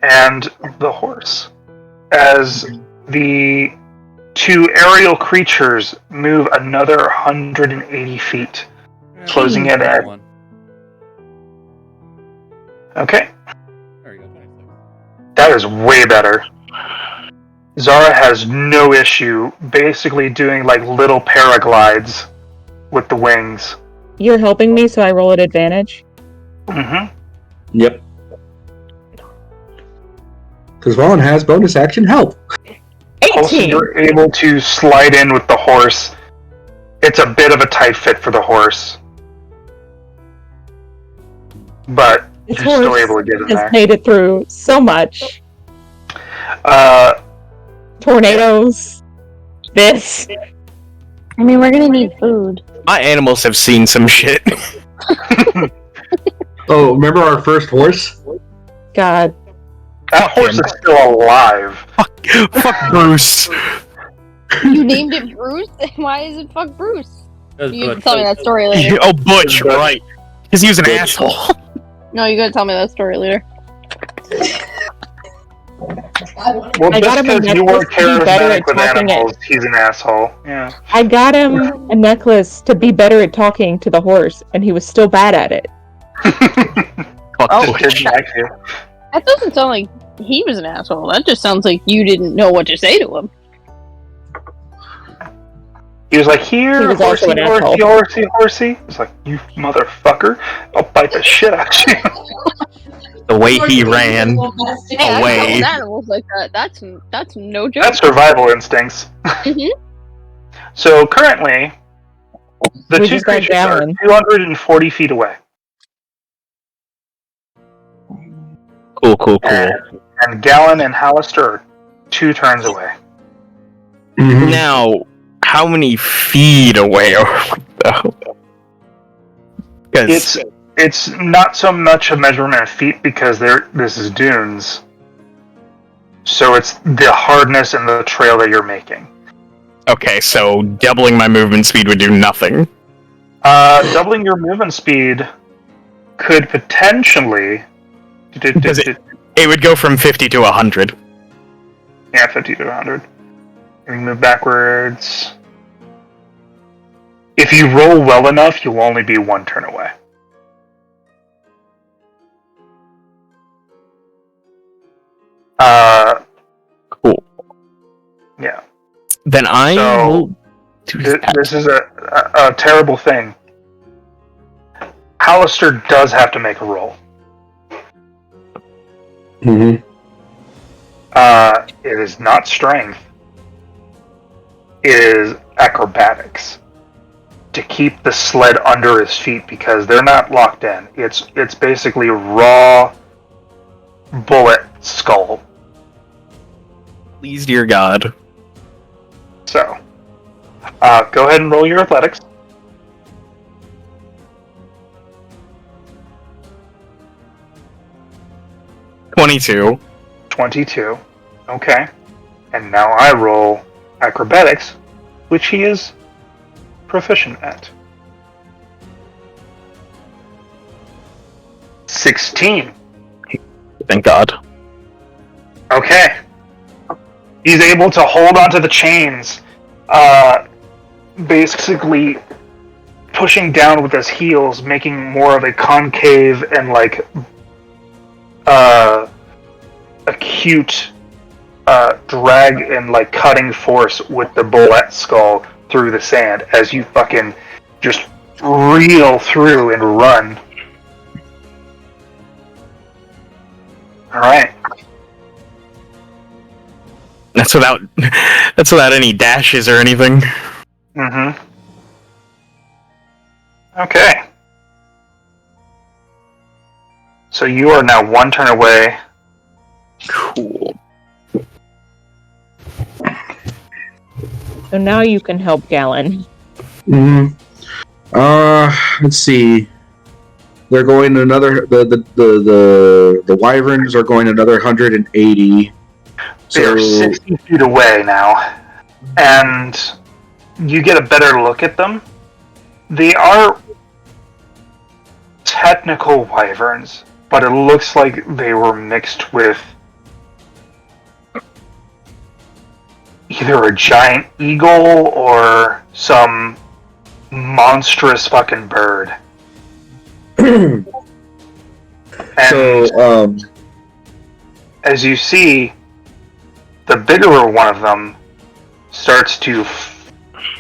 Speaker 1: and the horse. As the 2 aerial creatures move another 180 feet, closing in at...
Speaker 7: One.
Speaker 1: Okay.
Speaker 7: There you go, 26.
Speaker 1: That is way better. Zara has no issue basically doing like little paraglides with the wings.
Speaker 2: You're helping me, so I roll at advantage.
Speaker 1: Mm-hmm.
Speaker 5: Yep. Because Vaughn has bonus action help.
Speaker 1: Also,
Speaker 2: 18!
Speaker 1: you're able to slide in with the horse. It's a bit of a tight fit for the horse. But
Speaker 2: This
Speaker 1: you're still
Speaker 2: horse
Speaker 1: able to get in
Speaker 2: has
Speaker 1: there.
Speaker 2: made it through so much. Tornadoes. This.
Speaker 6: I mean, we're gonna need food.
Speaker 3: My animals have seen some shit.
Speaker 5: Oh, remember our first horse?
Speaker 2: God.
Speaker 1: That horse is still alive.
Speaker 3: Fuck Bruce.
Speaker 6: You named it Bruce? Why is it fuck Bruce? You can tell me that story later.
Speaker 3: Oh, Butch, right. Because he was an asshole.
Speaker 6: No, you gotta tell me that story later.
Speaker 1: Well,
Speaker 2: I got
Speaker 1: just
Speaker 2: him a
Speaker 1: because you
Speaker 2: necklace
Speaker 1: weren't
Speaker 2: to be better
Speaker 1: charismatic
Speaker 2: at
Speaker 1: with
Speaker 2: talking
Speaker 1: animals, he's an asshole. Yeah.
Speaker 2: I got him a necklace to be better at talking to the horse, and he was still bad at it.
Speaker 3: Fuck
Speaker 6: Oh,
Speaker 3: Butch.
Speaker 1: Didn't like you.
Speaker 6: That doesn't sound like he was an asshole. That just sounds like you didn't know what to say to him.
Speaker 1: He was like,
Speaker 2: He
Speaker 1: here,
Speaker 2: was also
Speaker 1: horsey,
Speaker 2: an
Speaker 1: horsey,
Speaker 2: asshole.
Speaker 1: horsey, horsey. He was like, you motherfucker. I'll bite the shit out of you.
Speaker 3: The way he ran.
Speaker 6: Hey, I
Speaker 3: Away.
Speaker 6: dealt with animals like that. That's no joke.
Speaker 1: That's survival instincts.
Speaker 6: Mhm.
Speaker 1: So currently, the
Speaker 2: We
Speaker 1: two
Speaker 2: just got
Speaker 1: creatures are
Speaker 2: Gallon.
Speaker 1: 240 feet away.
Speaker 3: Cool.
Speaker 1: And Gallon and Hallister are 2 turns away.
Speaker 5: Mm-hmm.
Speaker 3: Now, how many feet away are we, though? Because
Speaker 1: It's not so much a measurement of feet because this is dunes. So it's the hardness and the trail that you're making.
Speaker 3: okay, so doubling my movement speed would do nothing.
Speaker 1: Doubling your movement speed could potentially...
Speaker 3: Does it would go from 50 to 100.
Speaker 1: Yeah, 50 to 100. You can move backwards. If you roll well enough, you'll only be 1 turn away.
Speaker 3: Cool.
Speaker 1: Yeah.
Speaker 3: Then I
Speaker 1: So,
Speaker 3: will do that.
Speaker 1: This is a terrible thing. Hallister does have to make a roll.
Speaker 5: Mm-hmm.
Speaker 1: It is not strength. It is acrobatics. To keep the sled under his feet because they're not locked in. It's basically raw bullet skull.
Speaker 3: Please, dear God.
Speaker 1: So, go ahead and roll your athletics.
Speaker 3: $22.
Speaker 1: 22. Okay. And now I roll acrobatics, which he is proficient at. 16.
Speaker 3: Thank God.
Speaker 1: Okay. He's able to hold onto the chains, basically pushing down with his heels, making more of a concave and acute drag and cutting force with the bullet skull through the sand as you fucking just reel through and run. Alright.
Speaker 3: That's without any dashes or anything.
Speaker 1: Mm-hmm. Okay. So you are now 1 turn away.
Speaker 3: Cool.
Speaker 2: So now you can help Gallon.
Speaker 5: Mm-hmm. Let's see. They're going another. The wyverns are going another 180.
Speaker 1: They are 60 feet away now, and you get a better look at them. They are technical wyverns, but it looks like they were mixed with either a giant eagle or some monstrous fucking bird. And
Speaker 5: So,
Speaker 1: as you see, the bigger one of them starts to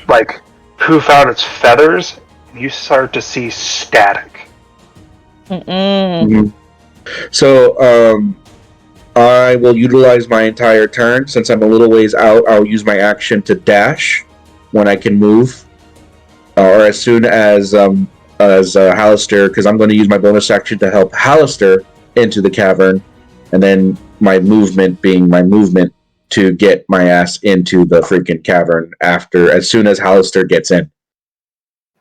Speaker 1: like poof out its feathers. You start to see static.
Speaker 2: Mm-mm.
Speaker 5: So, I will utilize my entire turn. Since I'm a little ways out, I'll use my action to dash when I can move. Or as soon as Hallister, because I'm going to use my bonus action to help Hallister into the cavern, and then my movement being my movement to get my ass into the freaking cavern as soon as Hallister gets in.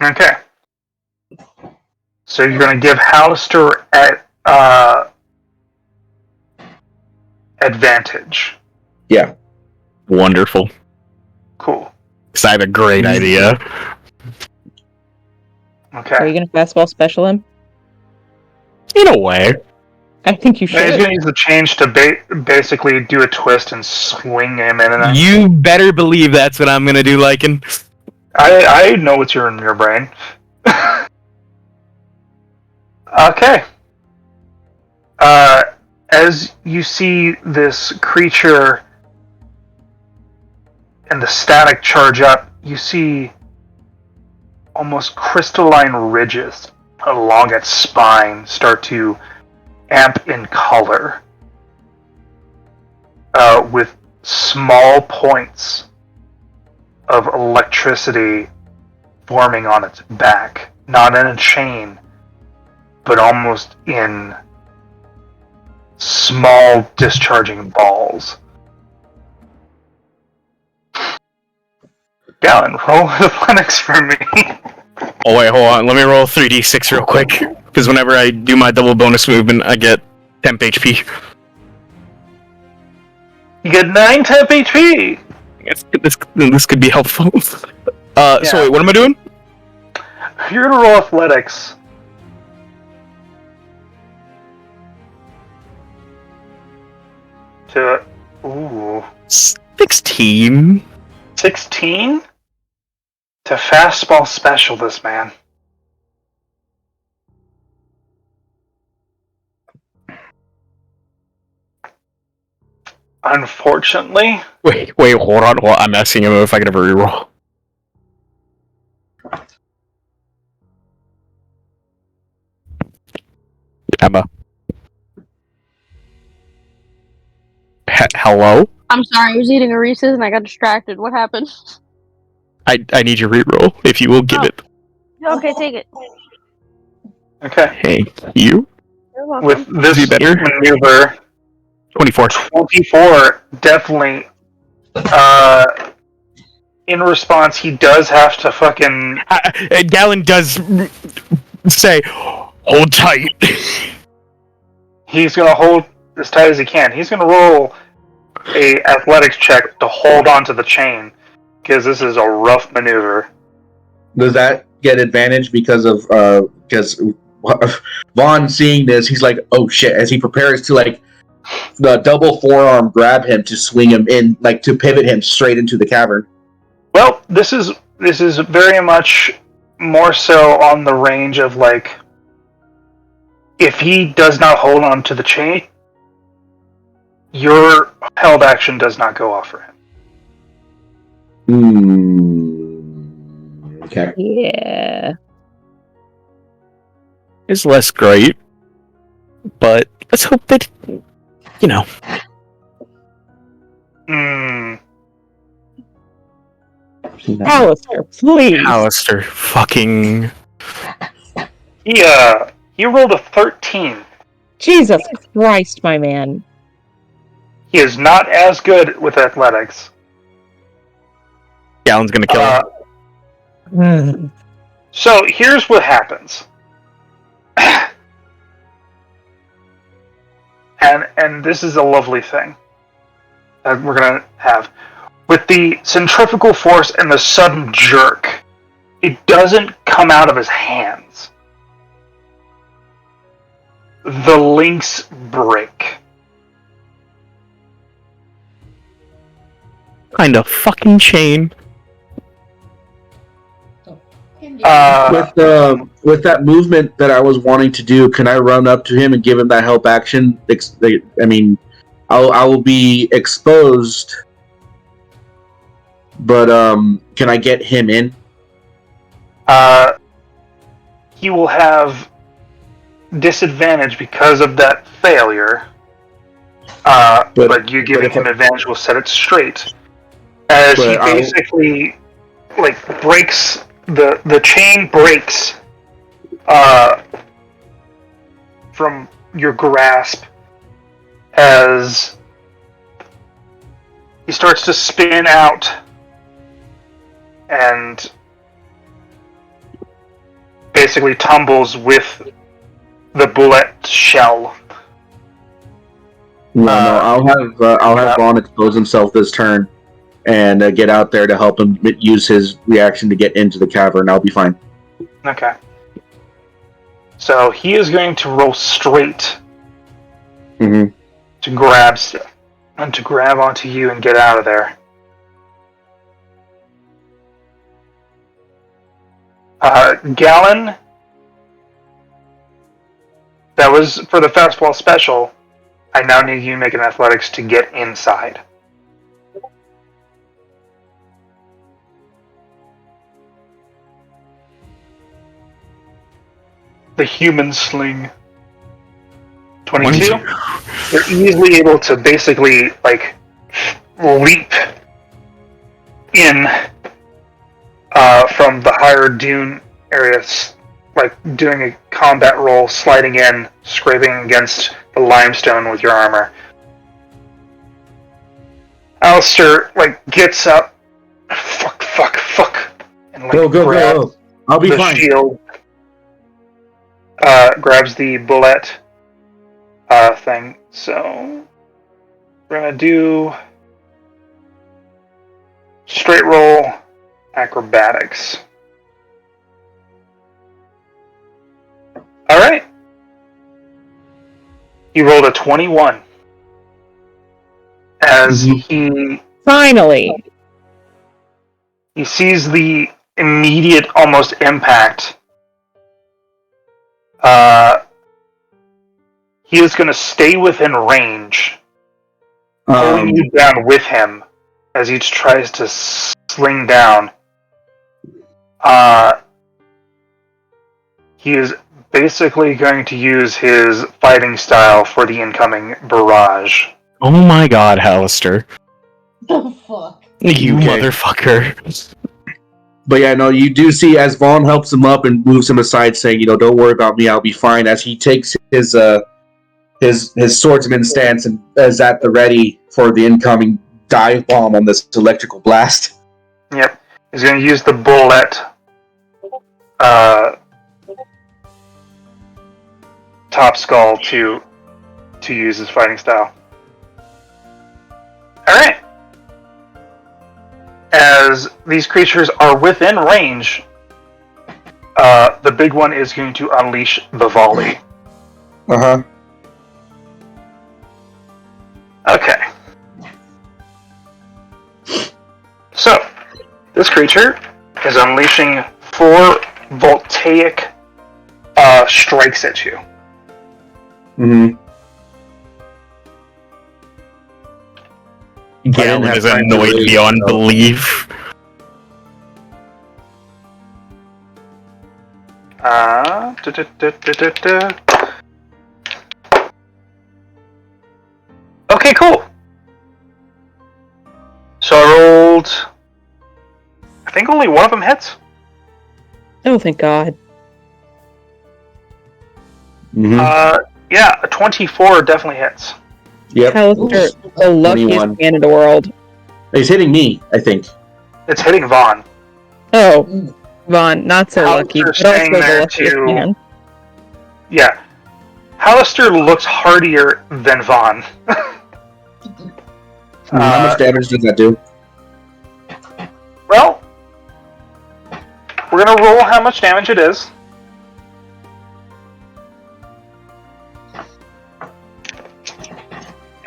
Speaker 1: Okay. So you're going to give Hallister advantage.
Speaker 5: Yeah.
Speaker 3: Wonderful.
Speaker 1: Cool.
Speaker 3: Because I have a great idea.
Speaker 1: Okay.
Speaker 2: Are you gonna fastball special him?
Speaker 3: In a way.
Speaker 2: I think you
Speaker 1: He's going
Speaker 2: should.
Speaker 1: to use the change to basically do a twist and swing him in. And
Speaker 3: You better believe that's what I'm going to do, Lycan.
Speaker 1: I know what's in your brain. Okay. As you see this creature and the static charge up, you see almost crystalline ridges along its spine start to amp in color, with small points of electricity forming on its back, not in a chain, but almost in small discharging balls. Gallon, roll athletics for me.
Speaker 3: Oh, wait, hold on. Let me roll 3d6 real quick. Because whenever I do my double bonus movement, I get temp HP.
Speaker 1: You get 9 temp HP!
Speaker 3: This could be helpful. So wait, what am I doing?
Speaker 1: You're gonna roll athletics. Ooh.
Speaker 3: 16.
Speaker 1: 16? To fastball special this man. Unfortunately,
Speaker 3: Wait, hold on. I'm asking him if I can ever reroll. Emma. Hello?
Speaker 6: I'm sorry, I was eating a Reese's and I got distracted. What happened?
Speaker 3: I need your reroll, if you will give it.
Speaker 6: Okay, take it.
Speaker 1: okay.
Speaker 3: Hey, you?
Speaker 6: You're welcome.
Speaker 1: With this
Speaker 3: better?
Speaker 1: maneuver,
Speaker 3: 24.
Speaker 1: 24 definitely. In response, he does have to fucking.
Speaker 3: Gallon does say, hold tight.
Speaker 1: He's gonna hold as tight as he can. He's gonna roll a athletics check to hold onto the chain, because this is a rough maneuver.
Speaker 5: Does that get advantage because Vaughn seeing this, he's like, oh shit, as he prepares to like the double forearm grab him to swing him in, like to pivot him straight into the cavern.
Speaker 1: Well, this is very much more so on the range of like, if he does not hold on to the chain, your held action does not go off for him.
Speaker 5: Okay.
Speaker 2: Yeah.
Speaker 3: It's less great, but let's hope that, you know.
Speaker 2: Alistair, please.
Speaker 3: Alistair, fucking...
Speaker 1: He rolled a 13.
Speaker 2: Jesus Christ, my man.
Speaker 1: He is not as good with athletics.
Speaker 3: Gallon's gonna kill him.
Speaker 1: So here's what happens. And this is a lovely thing that we're gonna have. With the centrifugal force and the sudden jerk, it doesn't come out of his hands. The links break.
Speaker 3: Kind of fucking chain.
Speaker 5: With that movement that I was wanting to do, can I run up to him and give him that help action? I mean, I will be exposed. But can I get him in?
Speaker 1: He will have disadvantage because of that failure. But you giving him advantage will set it straight. As he basically breaks the chain breaks from your grasp as he starts to spin out and basically tumbles with the bullet shell.
Speaker 5: No, I'll have Vaughn expose himself this turn and get out there to help him use his reaction to get into the cavern. I'll be fine.
Speaker 1: Okay. So he is going to roll straight to grab stuff and to grab onto you and get out of there. Gallon, that was for the fastball special. I now need you to make an athletics to get inside. The human sling. 22. They're easily able to basically leap in from the higher dune areas, doing a combat roll, sliding in, scraping against the limestone with your armor. Alistair gets up, fuck, and
Speaker 5: go. I'll be fine.
Speaker 1: Shield, grabs the bullet thing. So we're gonna do straight roll acrobatics. All right. He rolled a 21. As he
Speaker 2: finally
Speaker 1: sees the immediate almost impact. He is going to stay within range, pulling you down with him as he tries to sling down. He is basically going to use his fighting style for the incoming barrage.
Speaker 3: Oh my god, Alistair.
Speaker 4: Oh, fuck.
Speaker 3: You motherfucker.
Speaker 5: But yeah, no, you do see as Vaughn helps him up and moves him aside, saying, don't worry about me, I'll be fine, as he takes his swordsman stance and is at the ready for the incoming dive bomb on this electrical blast.
Speaker 1: Yep. He's going to use the bullet top skull to use his fighting style. Alright. As these creatures are within range, the big one is going to unleash the volley.
Speaker 5: Uh-huh.
Speaker 1: Okay. So, this creature is unleashing 4 voltaic strikes at you.
Speaker 5: Mm-hmm.
Speaker 3: Gallon is annoyed beyond belief.
Speaker 1: Okay, cool. So I rolled... I think only one of them hits.
Speaker 2: Oh, thank God.
Speaker 5: Mm-hmm.
Speaker 1: Yeah, a 24 definitely hits.
Speaker 5: Yep.
Speaker 2: Alistair, the luckiest
Speaker 5: 21.
Speaker 2: man in the world.
Speaker 5: He's hitting me, I think.
Speaker 1: It's hitting Vaughn.
Speaker 2: Oh, Vaughn, not so lucky, but also
Speaker 1: staying
Speaker 2: the
Speaker 1: there
Speaker 2: luckiest
Speaker 1: too.
Speaker 2: man.
Speaker 1: Yeah. Alistair looks hardier than Vaughn.
Speaker 5: How much damage does that do?
Speaker 1: Well, we're going to roll how much damage it is.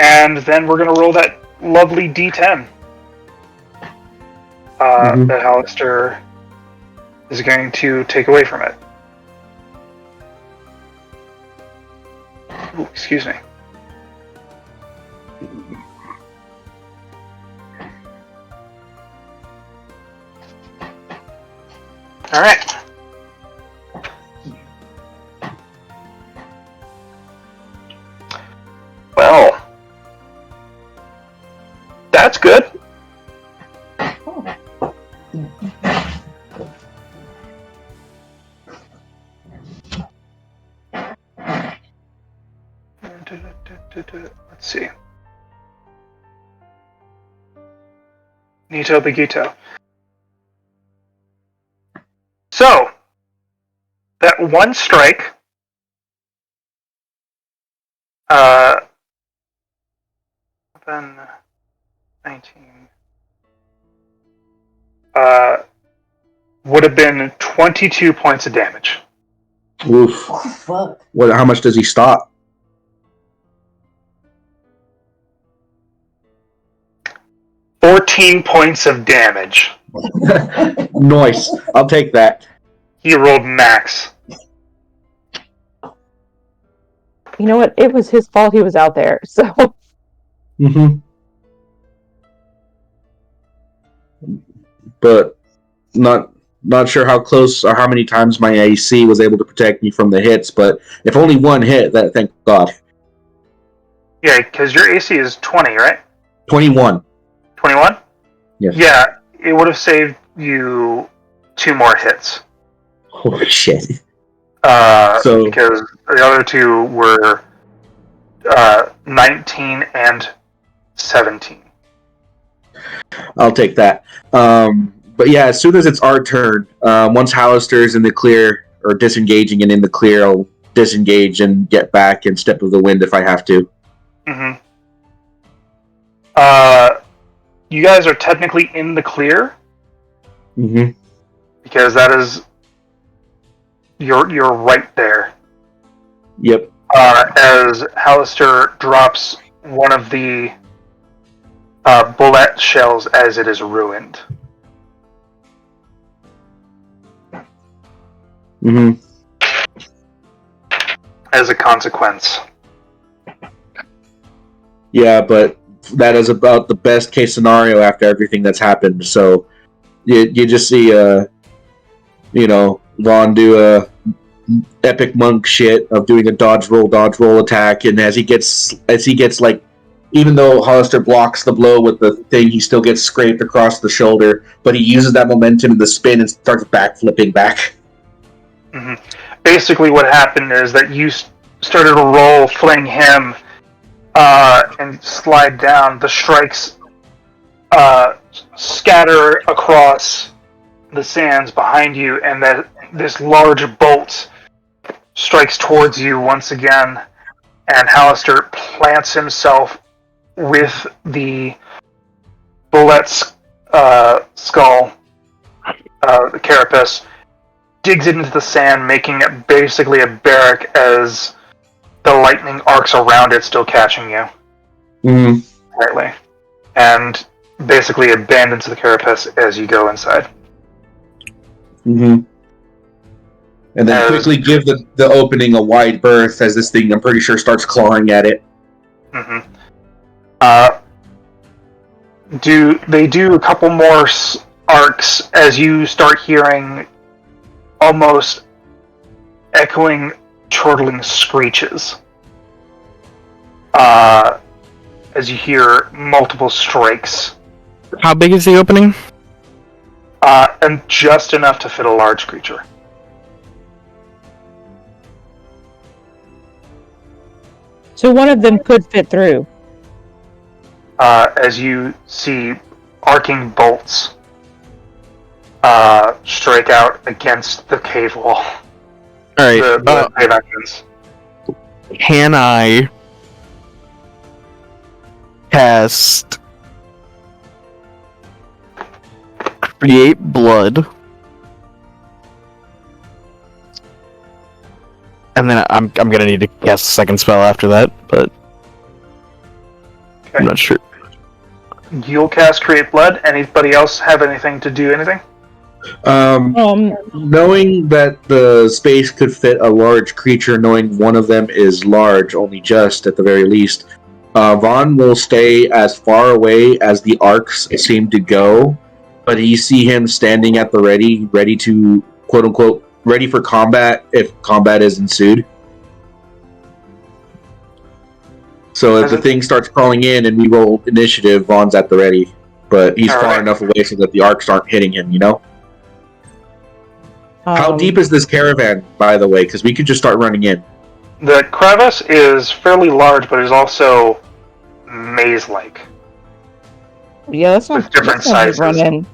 Speaker 1: And then we're going to roll that lovely D10 that Alistair is going to take away from it. Ooh, excuse me. All right. Well, that's good. Let's see. Nito Begito. So, that one strike, 19, would have been 22 points of damage.
Speaker 5: Oof.
Speaker 4: Oh, fuck.
Speaker 5: What? How much does he stop?
Speaker 1: 14 points of damage.
Speaker 5: Nice. I'll take that.
Speaker 1: He rolled max.
Speaker 2: You know what? It was his fault he was out there, so...
Speaker 5: Mm-hmm. But not sure how close or how many times my AC was able to protect me from the hits, but if only one hit, that thank God.
Speaker 1: Yeah, because your AC is 20, right?
Speaker 5: 21.
Speaker 1: 21?
Speaker 5: Yes.
Speaker 1: Yeah, it would have saved you 2 more hits.
Speaker 5: Holy shit.
Speaker 1: Because the other 2 were 19 and 17.
Speaker 5: I'll take that. But yeah, as soon as it's our turn, once Hallister's in the clear, or disengaging and in the clear, I'll disengage and get back and step of the wind if I have to.
Speaker 1: Mm-hmm. You guys are technically in the clear.
Speaker 5: Mm-hmm.
Speaker 1: Because that is... You're right there.
Speaker 5: Yep.
Speaker 1: As Hallister drops one of the bullet shells as it is ruined.
Speaker 5: Mm-hmm.
Speaker 1: As a consequence.
Speaker 5: Yeah, but that is about the best case scenario after everything that's happened. So you just see Vaughn do a epic monk shit of doing a dodge roll attack, and as he gets like, even though Hollister blocks the blow with the thing, he still gets scraped across the shoulder, but he uses that momentum in the spin and starts backflipping back.
Speaker 1: Mm-hmm. Basically what happened is that you started to roll, fling him, and slide down. The strikes scatter across the sands behind you, and that this large bolt strikes towards you once again, and Hallister plants himself with the bullet's skull, the carapace, digs it into the sand, making it basically a barrack as the lightning arcs around it, still catching you.
Speaker 5: Mm-hmm.
Speaker 1: Rightly. And basically abandons the carapace as you go inside.
Speaker 5: Mm-hmm. And then quickly give the opening a wide berth as this thing, I'm pretty sure, starts clawing at it.
Speaker 1: Mm-hmm. They do a couple more arcs as you start hearing almost echoing, chortling screeches. As you hear multiple strikes.
Speaker 3: How big is the opening?
Speaker 1: And just enough to fit a large creature.
Speaker 2: So one of them could fit through.
Speaker 1: As you see arcing bolts strike out against the cave wall.
Speaker 3: Alright,
Speaker 1: The cave entrance.
Speaker 3: can I cast Create Blood? And then I'm gonna need to cast a second spell after that, but
Speaker 1: Okay.
Speaker 3: I'm not sure.
Speaker 1: You'll cast Create Blood. Anybody else have anything to do anything?
Speaker 5: Knowing that the space could fit a large creature, knowing one of them is large, only just at the very least, Vaughn will stay as far away as the arcs seem to go, but you see him standing at the ready to quote unquote ready for combat if combat is ensued. So if the thing starts crawling in and we roll initiative, Vaughn's at the ready, but he's far enough away so that the arcs aren't hitting him. You know. How deep is this caravan, by the way? Because we could just start running in.
Speaker 1: The crevice is fairly large, but is also maze-like.
Speaker 2: Yeah, that's not
Speaker 1: different sizes.
Speaker 2: Run in.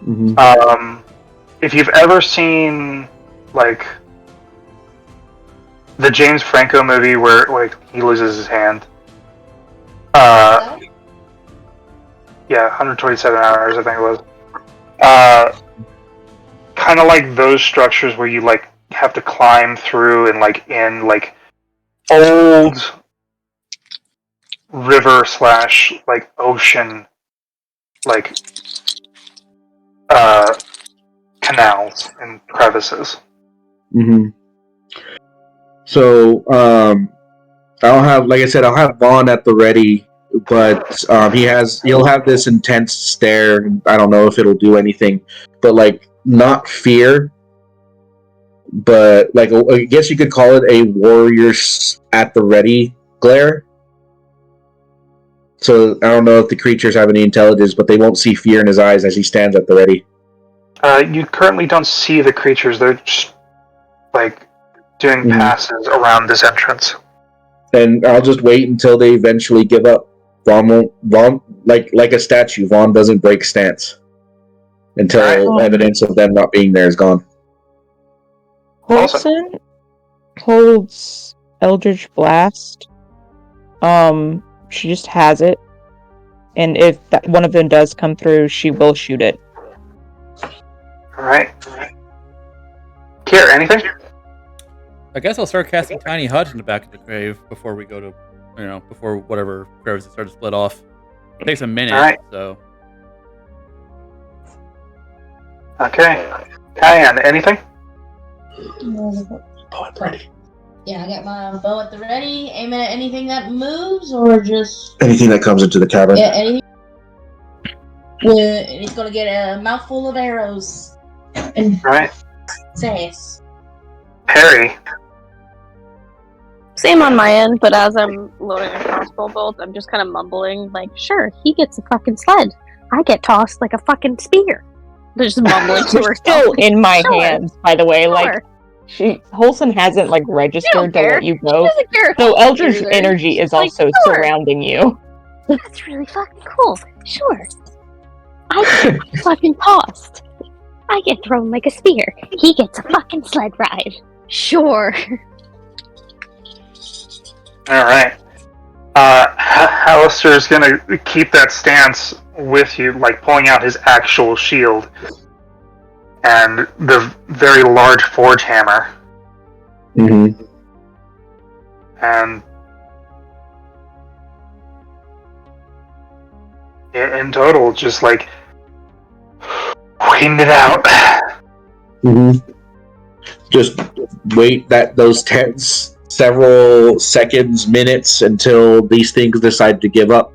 Speaker 5: Mm-hmm.
Speaker 1: If you've ever seen like the James Franco movie where like he loses his hand, yeah, 127 hours I think it was. Kind of like those structures where you like have to climb through and like in like old river / like ocean like canals and crevices.
Speaker 5: Mm-hmm. So I'll have, like I said, I'll have Vaughn at the ready, but he'll have this intense stare. I don't know if it'll do anything, but like not fear, but like I guess you could call it a warrior's at the ready glare. So I don't know if the creatures have any intelligence, but they won't see fear in his eyes as he stands at the ready.
Speaker 1: You currently don't see the creatures. They're just like doing passes around this entrance.
Speaker 5: And I'll just wait until they eventually give up. Vaughn like a statue. Vaughn doesn't break stance until evidence of them not being there is gone.
Speaker 2: Holson holds Eldritch Blast. She just has it, and if one of them does come through, she will shoot it.
Speaker 1: All right. Kier, anything?
Speaker 7: I guess I'll start casting Tiny Hut in the back of the grave before we go to, before whatever graves start to split off. It takes a minute, so.
Speaker 1: Okay. Cayenne, anything?
Speaker 4: Poet ready. Yeah, I got my bow at the ready, aiming at anything that moves, or just...
Speaker 5: Anything that comes into the cavern.
Speaker 4: Yeah, anything. And he's gonna get a mouthful of arrows. And says.
Speaker 1: Perry.
Speaker 6: Same on my end, but as I'm loading a crossbow bolt, I'm just kind of mumbling, like, sure, he gets a fucking sled. I get tossed like a fucking spear. They're just mumbling to herself.
Speaker 2: Still in my hands, by the way. Like, Holson hasn't like registered to let you go. So Eldritch energy is also surrounding you.
Speaker 6: That's really fucking cool. Sure. I get fucking tossed. I get thrown like a spear. He gets a fucking sled ride. Sure.
Speaker 1: Alright. Alistair's gonna keep that stance with you, like pulling out his actual shield and the very large forge hammer.
Speaker 5: Mm-hmm.
Speaker 1: And in total, just like waiting it out.
Speaker 5: Mm-hmm. Just wait those tense several seconds, minutes until these things decide to give up.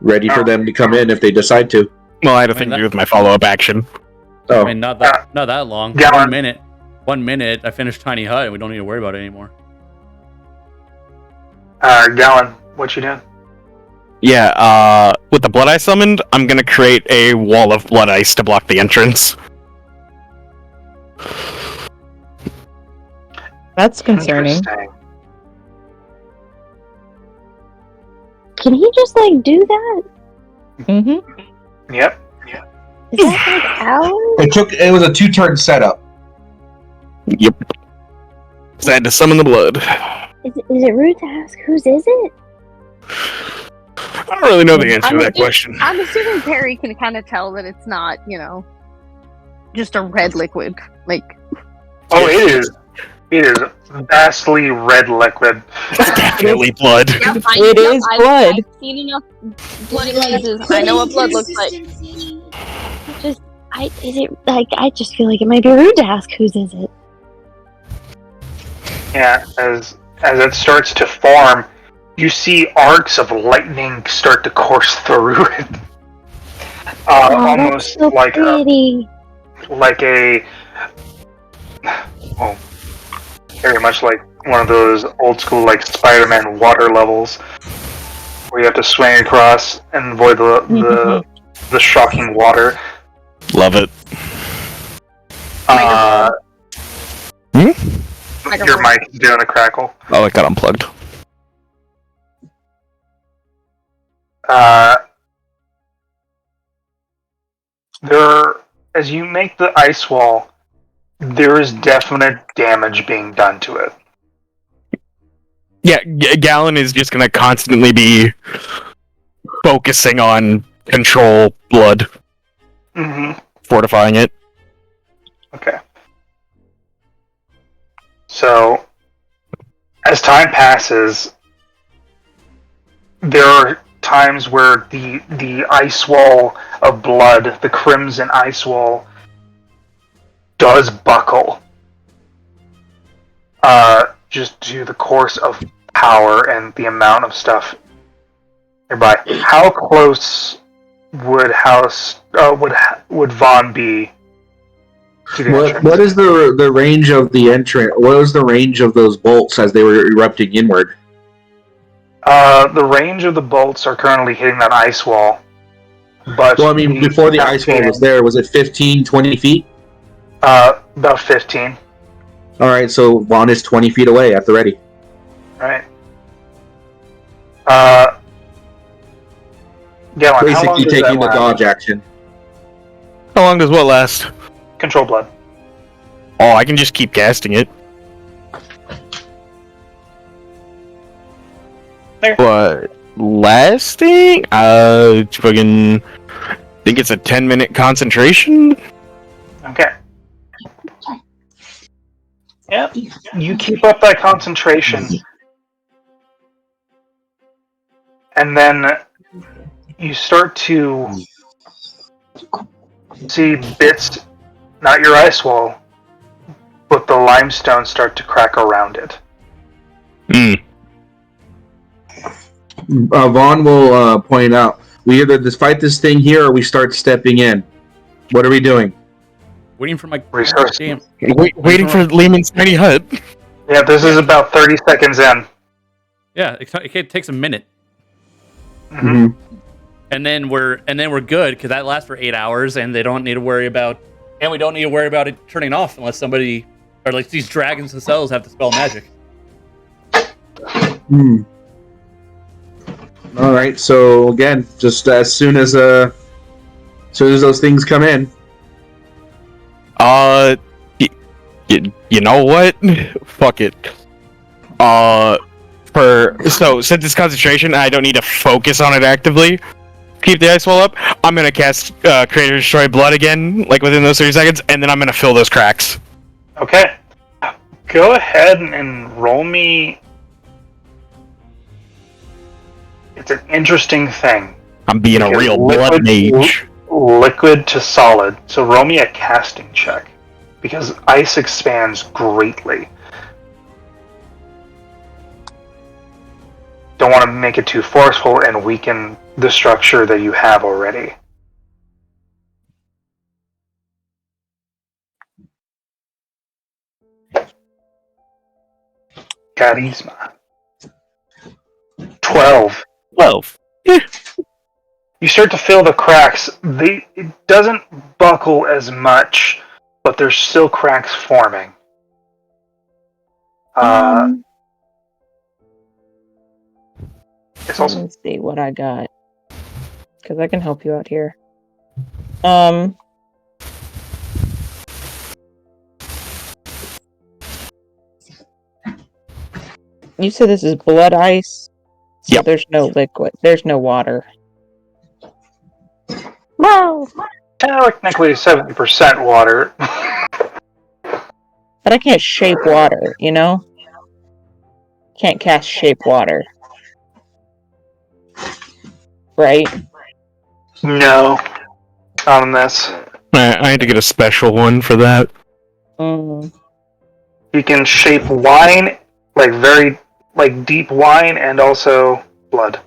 Speaker 5: Ready for them to come in if they decide to.
Speaker 3: Well, I had a thing to do with my follow-up action.
Speaker 5: Oh.
Speaker 7: I mean, not that long.
Speaker 1: Yeah,
Speaker 7: 1 minute. 1 minute, I finished Tiny Hut, and we don't need to worry about it anymore.
Speaker 1: Gallon, what you doing?
Speaker 3: Yeah, with the blood I summoned, I'm gonna create a wall of blood ice to block the entrance.
Speaker 2: That's concerning.
Speaker 6: Can he just, like, do that?
Speaker 2: Mm-hmm.
Speaker 1: Yep.
Speaker 6: Is that, like, hours?
Speaker 5: It was a 2-turn setup.
Speaker 3: Yep. So I had to summon the blood.
Speaker 6: Is it rude to ask whose is it?
Speaker 3: I don't really know the answer to that question.
Speaker 6: I'm assuming Perry can kind of tell that it's not, just a red liquid. Like,
Speaker 1: oh, it is. It is vastly red liquid.
Speaker 3: It's definitely blood.
Speaker 2: It is blood.
Speaker 6: I've seen enough blood pieces. I know what blood looks like. I just feel like it might be rude to ask whose is it.
Speaker 1: Yeah, as it starts to form, you see arcs of lightning start to course through it. almost
Speaker 6: so
Speaker 1: like
Speaker 6: pretty.
Speaker 1: a well, very much like one of those old school like Spider-Man water levels where you have to swing across and avoid the shocking water.
Speaker 3: Love it.
Speaker 1: Your mic is doing a crackle.
Speaker 3: Oh, it got unplugged.
Speaker 1: As you make the ice wall, there is definite damage being done to it.
Speaker 3: Yeah, Gallon is just gonna constantly be focusing on control blood, fortifying it.
Speaker 1: Okay. So, as time passes, there are times where the ice wall of blood, the crimson ice wall, does buckle. Just due to the course of power and the amount of stuff nearby. How close would Vaughn be to the entrance?
Speaker 5: What is the range of the entrance? What was the range of those bolts as they were erupting inward?
Speaker 1: The range of the bolts are currently hitting that ice wall. But
Speaker 5: well, I mean, before the ice wall was there, was it 15, 20 feet?
Speaker 1: About 15.
Speaker 5: Alright, so Vaughn is 20 feet away at the ready.
Speaker 1: Right. Galen,
Speaker 5: basically taking the dodge action.
Speaker 3: How long does what last?
Speaker 1: Control blood.
Speaker 3: Oh, I can just keep casting it.
Speaker 1: There.
Speaker 3: But lasting? Fucking think it's a 10-minute concentration.
Speaker 1: Okay. Yep. You keep up that concentration. And then you start to see bits, not your ice wall, but the limestone start to crack around it.
Speaker 5: Vaughn will point out, we either just fight this thing here or we start stepping in. What are we doing?
Speaker 7: Waiting for my
Speaker 1: resource.
Speaker 3: Waiting for Lehman's tiny hut.
Speaker 1: Yeah, this is about 30 seconds in.
Speaker 7: Yeah, it takes a minute.
Speaker 5: Mm-hmm.
Speaker 7: And then we're good because that lasts for 8 hours, and we don't need to worry about it turning off unless somebody or like these dragons themselves have to spell magic.
Speaker 5: All right, so again, just as soon as those things come in.
Speaker 3: You know what? Fuck it. Since it's concentration, I don't need to focus on it actively. Keep the ice wall up. I'm gonna cast Creator Destroy Blood again, like within those 30 seconds, and then I'm gonna fill those cracks.
Speaker 1: Okay. Go ahead and roll me. It's an interesting thing.
Speaker 3: I'm being a real blood mage.
Speaker 1: Liquid to solid. So roll me a casting check. Because ice expands greatly. Don't want to make it too forceful and weaken the structure that you have already. Charisma. 12.
Speaker 3: 12.
Speaker 1: You start to feel the cracks. It doesn't buckle as much, but there's still cracks forming. It's also.
Speaker 2: Let's see what I got, because I can help you out here. You said this is blood ice? So
Speaker 3: yep.
Speaker 2: There's no liquid. There's no water.
Speaker 6: Whoa!
Speaker 1: Technically 70% water.
Speaker 2: But I can't shape water, you know? Can't cast shape water. Right?
Speaker 1: No. Not on this.
Speaker 3: I had to get a special one for that.
Speaker 1: You can shape wine, like very deep wine, and also blood.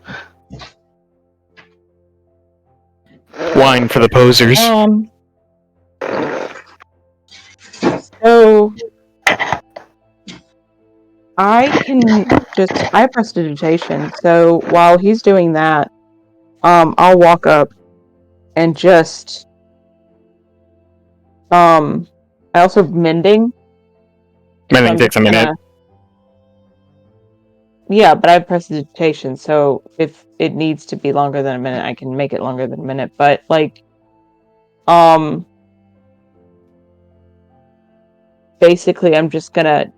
Speaker 3: wine for the posers.
Speaker 2: So I have prestidigitation, so while he's doing that, I'll walk up and just I also mending.
Speaker 3: Mending takes a minute.
Speaker 2: Yeah, but I have prestidigitation, so if it needs to be longer than a minute, I can make it longer than a minute. But like, basically, I'm just gonna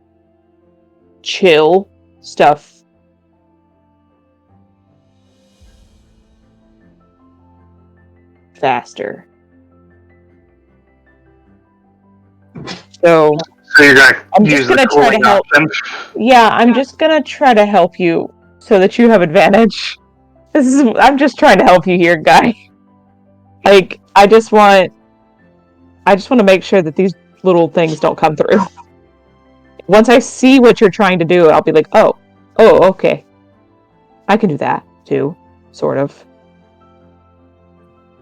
Speaker 2: chill stuff. Faster. So
Speaker 1: you're gonna
Speaker 2: I'm
Speaker 1: use
Speaker 2: just gonna
Speaker 1: the
Speaker 2: try to
Speaker 1: cooling
Speaker 2: help.
Speaker 1: option.
Speaker 2: Yeah, I'm just gonna try to help you so that you have advantage. I'm just trying to help you here, guy. Like, I just want to make sure that these little things don't come through. Once I see what you're trying to do, I'll be like, oh, okay. I can do that too, sort of.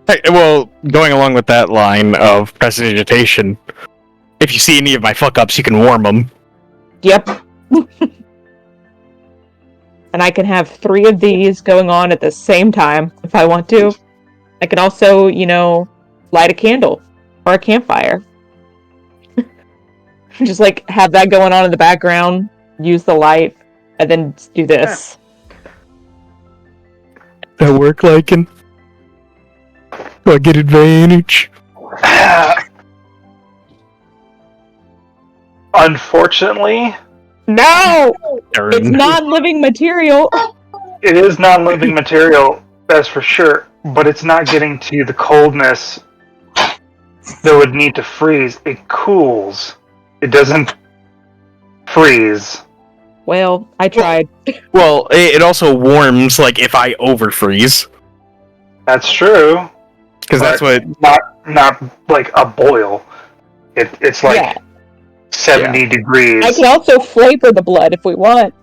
Speaker 3: Hey, well, going along with that line of prestidigitation, if you see any of my fuck-ups, you can warm them.
Speaker 2: Yep. And I can have 3 of these going on at the same time if I want to. I can also, light a candle or a campfire. Just like have that going on in the background, use the light, and then do this.
Speaker 3: That work, Lycan? Do I get advantage?
Speaker 1: Unfortunately,
Speaker 2: No!
Speaker 3: Darn.
Speaker 2: It's non-living material.
Speaker 1: it is non-living material, that's for sure, but it's not getting to the coldness that would need to freeze. It cools. It doesn't freeze.
Speaker 2: Well, I tried.
Speaker 3: Well, it also warms, like, if I overfreeze.
Speaker 1: That's true.
Speaker 3: Because that's what...
Speaker 1: Not like a boil. It's like 70 degrees.
Speaker 2: I can also flavor the blood if we want.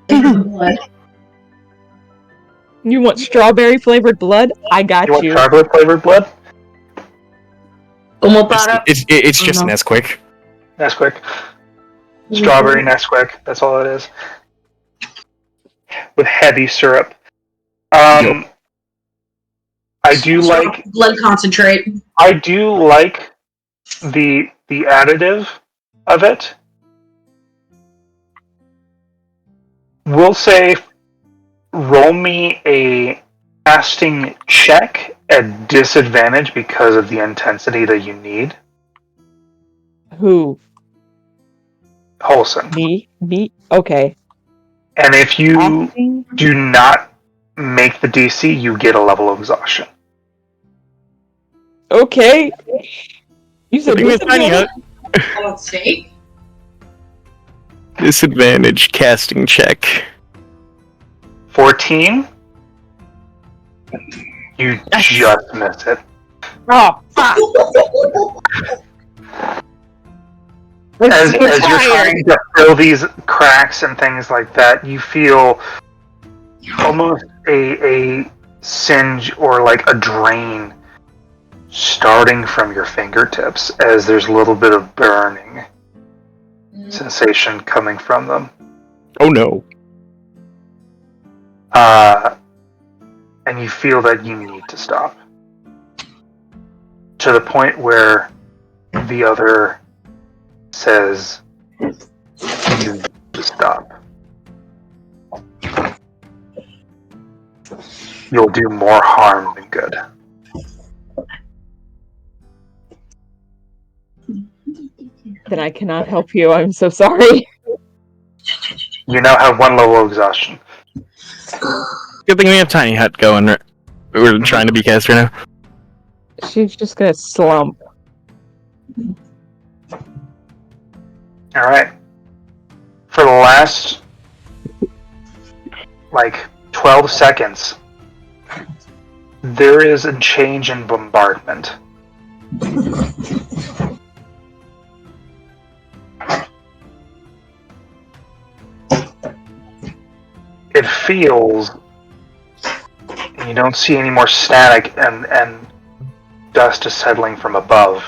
Speaker 4: Blood.
Speaker 2: You want strawberry flavored blood? I got
Speaker 1: You want
Speaker 2: you.
Speaker 1: chocolate flavored blood?
Speaker 3: It's just Nesquik.
Speaker 1: Nesquik. Strawberry Nesquik. That's all it is. With heavy syrup. I do like
Speaker 4: blood concentrate.
Speaker 1: I do like the additive of it. We'll say roll me a casting check at disadvantage because of the intensity that you need.
Speaker 2: Who?
Speaker 1: Wholesome.
Speaker 2: Me? Okay.
Speaker 1: And if you
Speaker 2: Acting?
Speaker 1: do not make the DC, you get a level of exhaustion.
Speaker 2: Okay. You said
Speaker 3: Give me a tiny hut.
Speaker 4: Let's see.
Speaker 3: Disadvantage casting check.
Speaker 1: 14. You just miss it.
Speaker 2: Oh, fuck.
Speaker 1: As you're trying to fill these cracks and things like that, you feel almost a singe or like a drain starting from your fingertips as there's a little bit of burning sensation coming from them.
Speaker 3: Oh no.
Speaker 1: And you feel that you need to stop. To the point where the other says you need to stop. You'll do more harm than good.
Speaker 2: Then I cannot help you. I'm so sorry.
Speaker 1: You now have 1 level of exhaustion.
Speaker 3: Good thing we have tiny hut going. We're trying to be caster now.
Speaker 2: She's just gonna slump.
Speaker 1: Alright. For the last 12 seconds, there is a change in bombardment. It feels and you don't see any more static and dust is settling from above.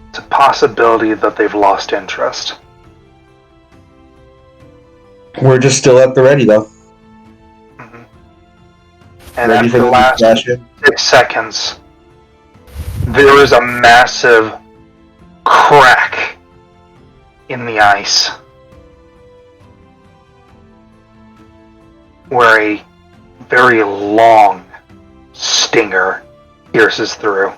Speaker 1: It's a possibility that they've lost interest.
Speaker 5: We're just still at the ready, though.
Speaker 1: Mm-hmm. And
Speaker 5: Ready
Speaker 1: after
Speaker 5: for
Speaker 1: the
Speaker 5: the
Speaker 1: last
Speaker 5: discussion.
Speaker 1: 6 seconds, there is a massive crack in the ice where a very long stinger pierces through.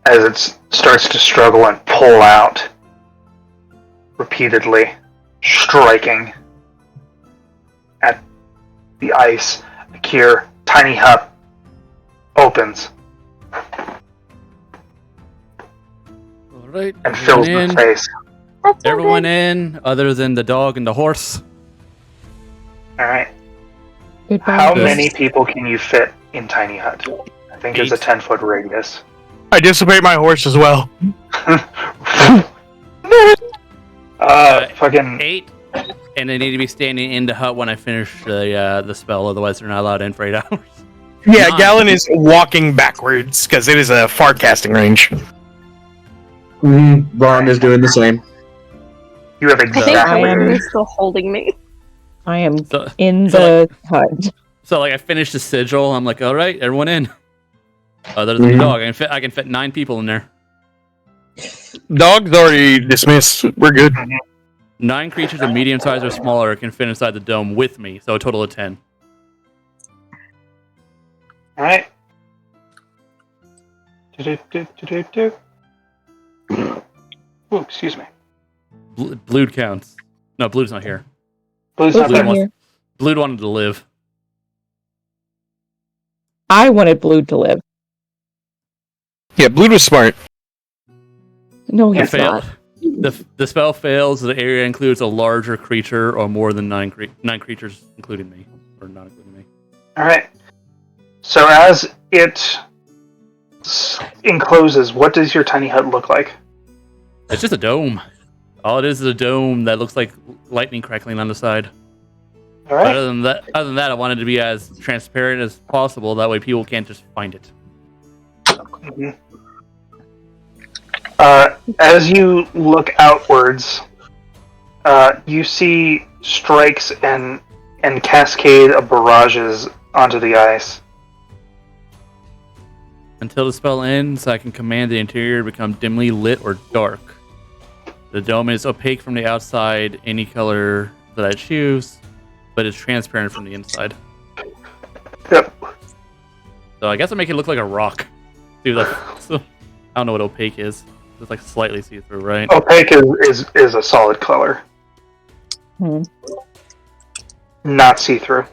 Speaker 1: As it starts to struggle and pull out repeatedly, striking at the ice. Akir, tiny hut opens
Speaker 7: Alright,
Speaker 1: and fills
Speaker 7: everyone
Speaker 1: with face.
Speaker 6: That's so
Speaker 7: Everyone
Speaker 6: good.
Speaker 7: in, other than the dog and the horse.
Speaker 1: Alright.
Speaker 2: Goodbye.
Speaker 1: How
Speaker 7: Yes.
Speaker 1: many people can you fit in tiny hut? I think it's a
Speaker 7: 8.
Speaker 1: 10-foot radius.
Speaker 3: I dissipate my horse as well.
Speaker 1: Fucking
Speaker 7: 8, and they need to be standing in the hut when I finish the spell, otherwise they're not allowed in for 8 hours.
Speaker 3: Yeah,
Speaker 7: 9.
Speaker 3: Galen is walking backwards because it is a far casting range.
Speaker 5: Ron is doing the same.
Speaker 1: you have
Speaker 6: I think
Speaker 1: exactly.
Speaker 6: Cameron is still holding me.
Speaker 2: I am
Speaker 7: So,
Speaker 2: in
Speaker 7: so
Speaker 2: the hut.
Speaker 7: so like I finished the sigil, I'm like, alright, everyone in. Other than the dog, I can fit 9 people in there.
Speaker 3: Dog's already dismissed. We're good.
Speaker 7: 9 creatures of medium size or smaller can fit inside the dome with me, so a total of 10.
Speaker 1: Alright. Ooh, excuse me.
Speaker 7: Blood counts. No, Blood's not here.
Speaker 1: Blue's
Speaker 2: Blue's
Speaker 1: not
Speaker 7: Blood,
Speaker 1: there.
Speaker 2: not here.
Speaker 7: wants, Blood wanted to live.
Speaker 2: I wanted Blue to live.
Speaker 3: Yeah, Blue was smart.
Speaker 2: No,
Speaker 7: It
Speaker 2: he's
Speaker 7: failed.
Speaker 2: not.
Speaker 7: The spell fails. The area includes a larger creature or more than 9 creatures, including me, or not including me.
Speaker 1: Alright. So as it encloses, what does your tiny hut look like?
Speaker 7: It's just a dome. All it is a dome that looks like lightning crackling on the side.
Speaker 1: Alright.
Speaker 7: Other than that, I wanted to be as transparent as possible. That way, people can't just find it.
Speaker 1: Mhm. As you look outwards, you see strikes and cascade of barrages onto the ice.
Speaker 7: Until the spell ends, I can command the interior to become dimly lit or dark. The dome is opaque from the outside, any color that I choose, but it's transparent from the inside.
Speaker 1: Yep.
Speaker 7: So I guess I'll make it look like a rock. Dude, so, I don't know what opaque is. It's like slightly see-through, right?
Speaker 1: Opaque is a solid color.
Speaker 2: Hmm.
Speaker 1: Not see-through.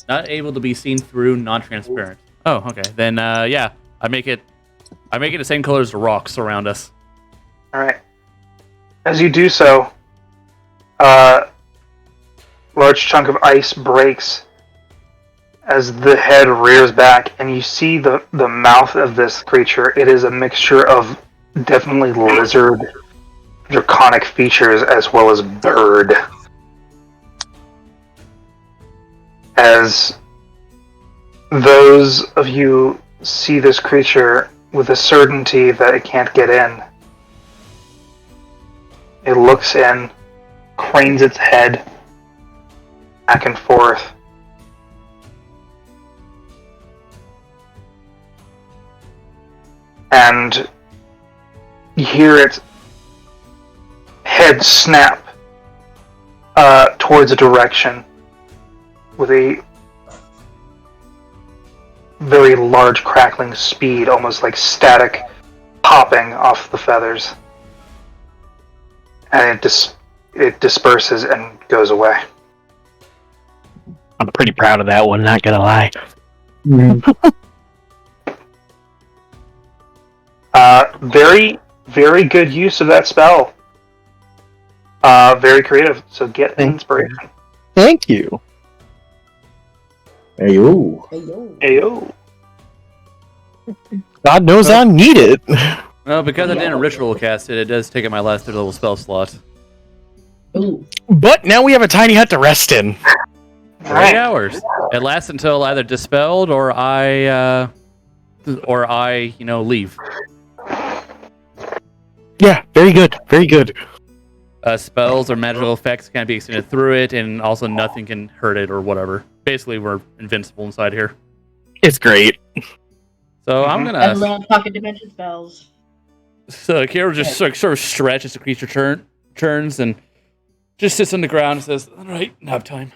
Speaker 7: Not able to be seen through, non-transparent. Oh, okay. Then, yeah, I make it the same color as the rocks around us.
Speaker 1: Alright. As you do so, large chunk of ice breaks as the head rears back, and you see the mouth of this creature. It is a mixture of definitely lizard, draconic features, as well as bird. As those of you see this creature with a certainty that it can't get in, it looks in, cranes its head back and forth. And you hear its head snap towards a direction with a very large crackling speed, almost like static popping off the feathers. And it disperses and goes away.
Speaker 3: I'm pretty proud of that one, not gonna lie.
Speaker 1: Very, very good use of that spell. Very creative, so get inspiration.
Speaker 3: Thank you.
Speaker 5: Hey, ooh.
Speaker 4: Hey, yo.
Speaker 1: Ayo.
Speaker 3: God knows I need it.
Speaker 7: Well, because I didn't ritual cast it, it does take up my last 3rd level spell slot.
Speaker 4: Ooh.
Speaker 3: But now we have a tiny hut to rest in.
Speaker 7: 8 hours. It lasts until either dispelled or I leave.
Speaker 3: Yeah, very good. Very good.
Speaker 7: Spells or magical effects can't be extended through it, and also nothing can hurt it or whatever. Basically, we're invincible inside here.
Speaker 3: It's great.
Speaker 7: So I'm
Speaker 4: I
Speaker 7: gonna.
Speaker 4: love pocket dimension spells.
Speaker 7: So Kira just sort of stretches the creature turns and just sits on the ground and says, "All right, nap time."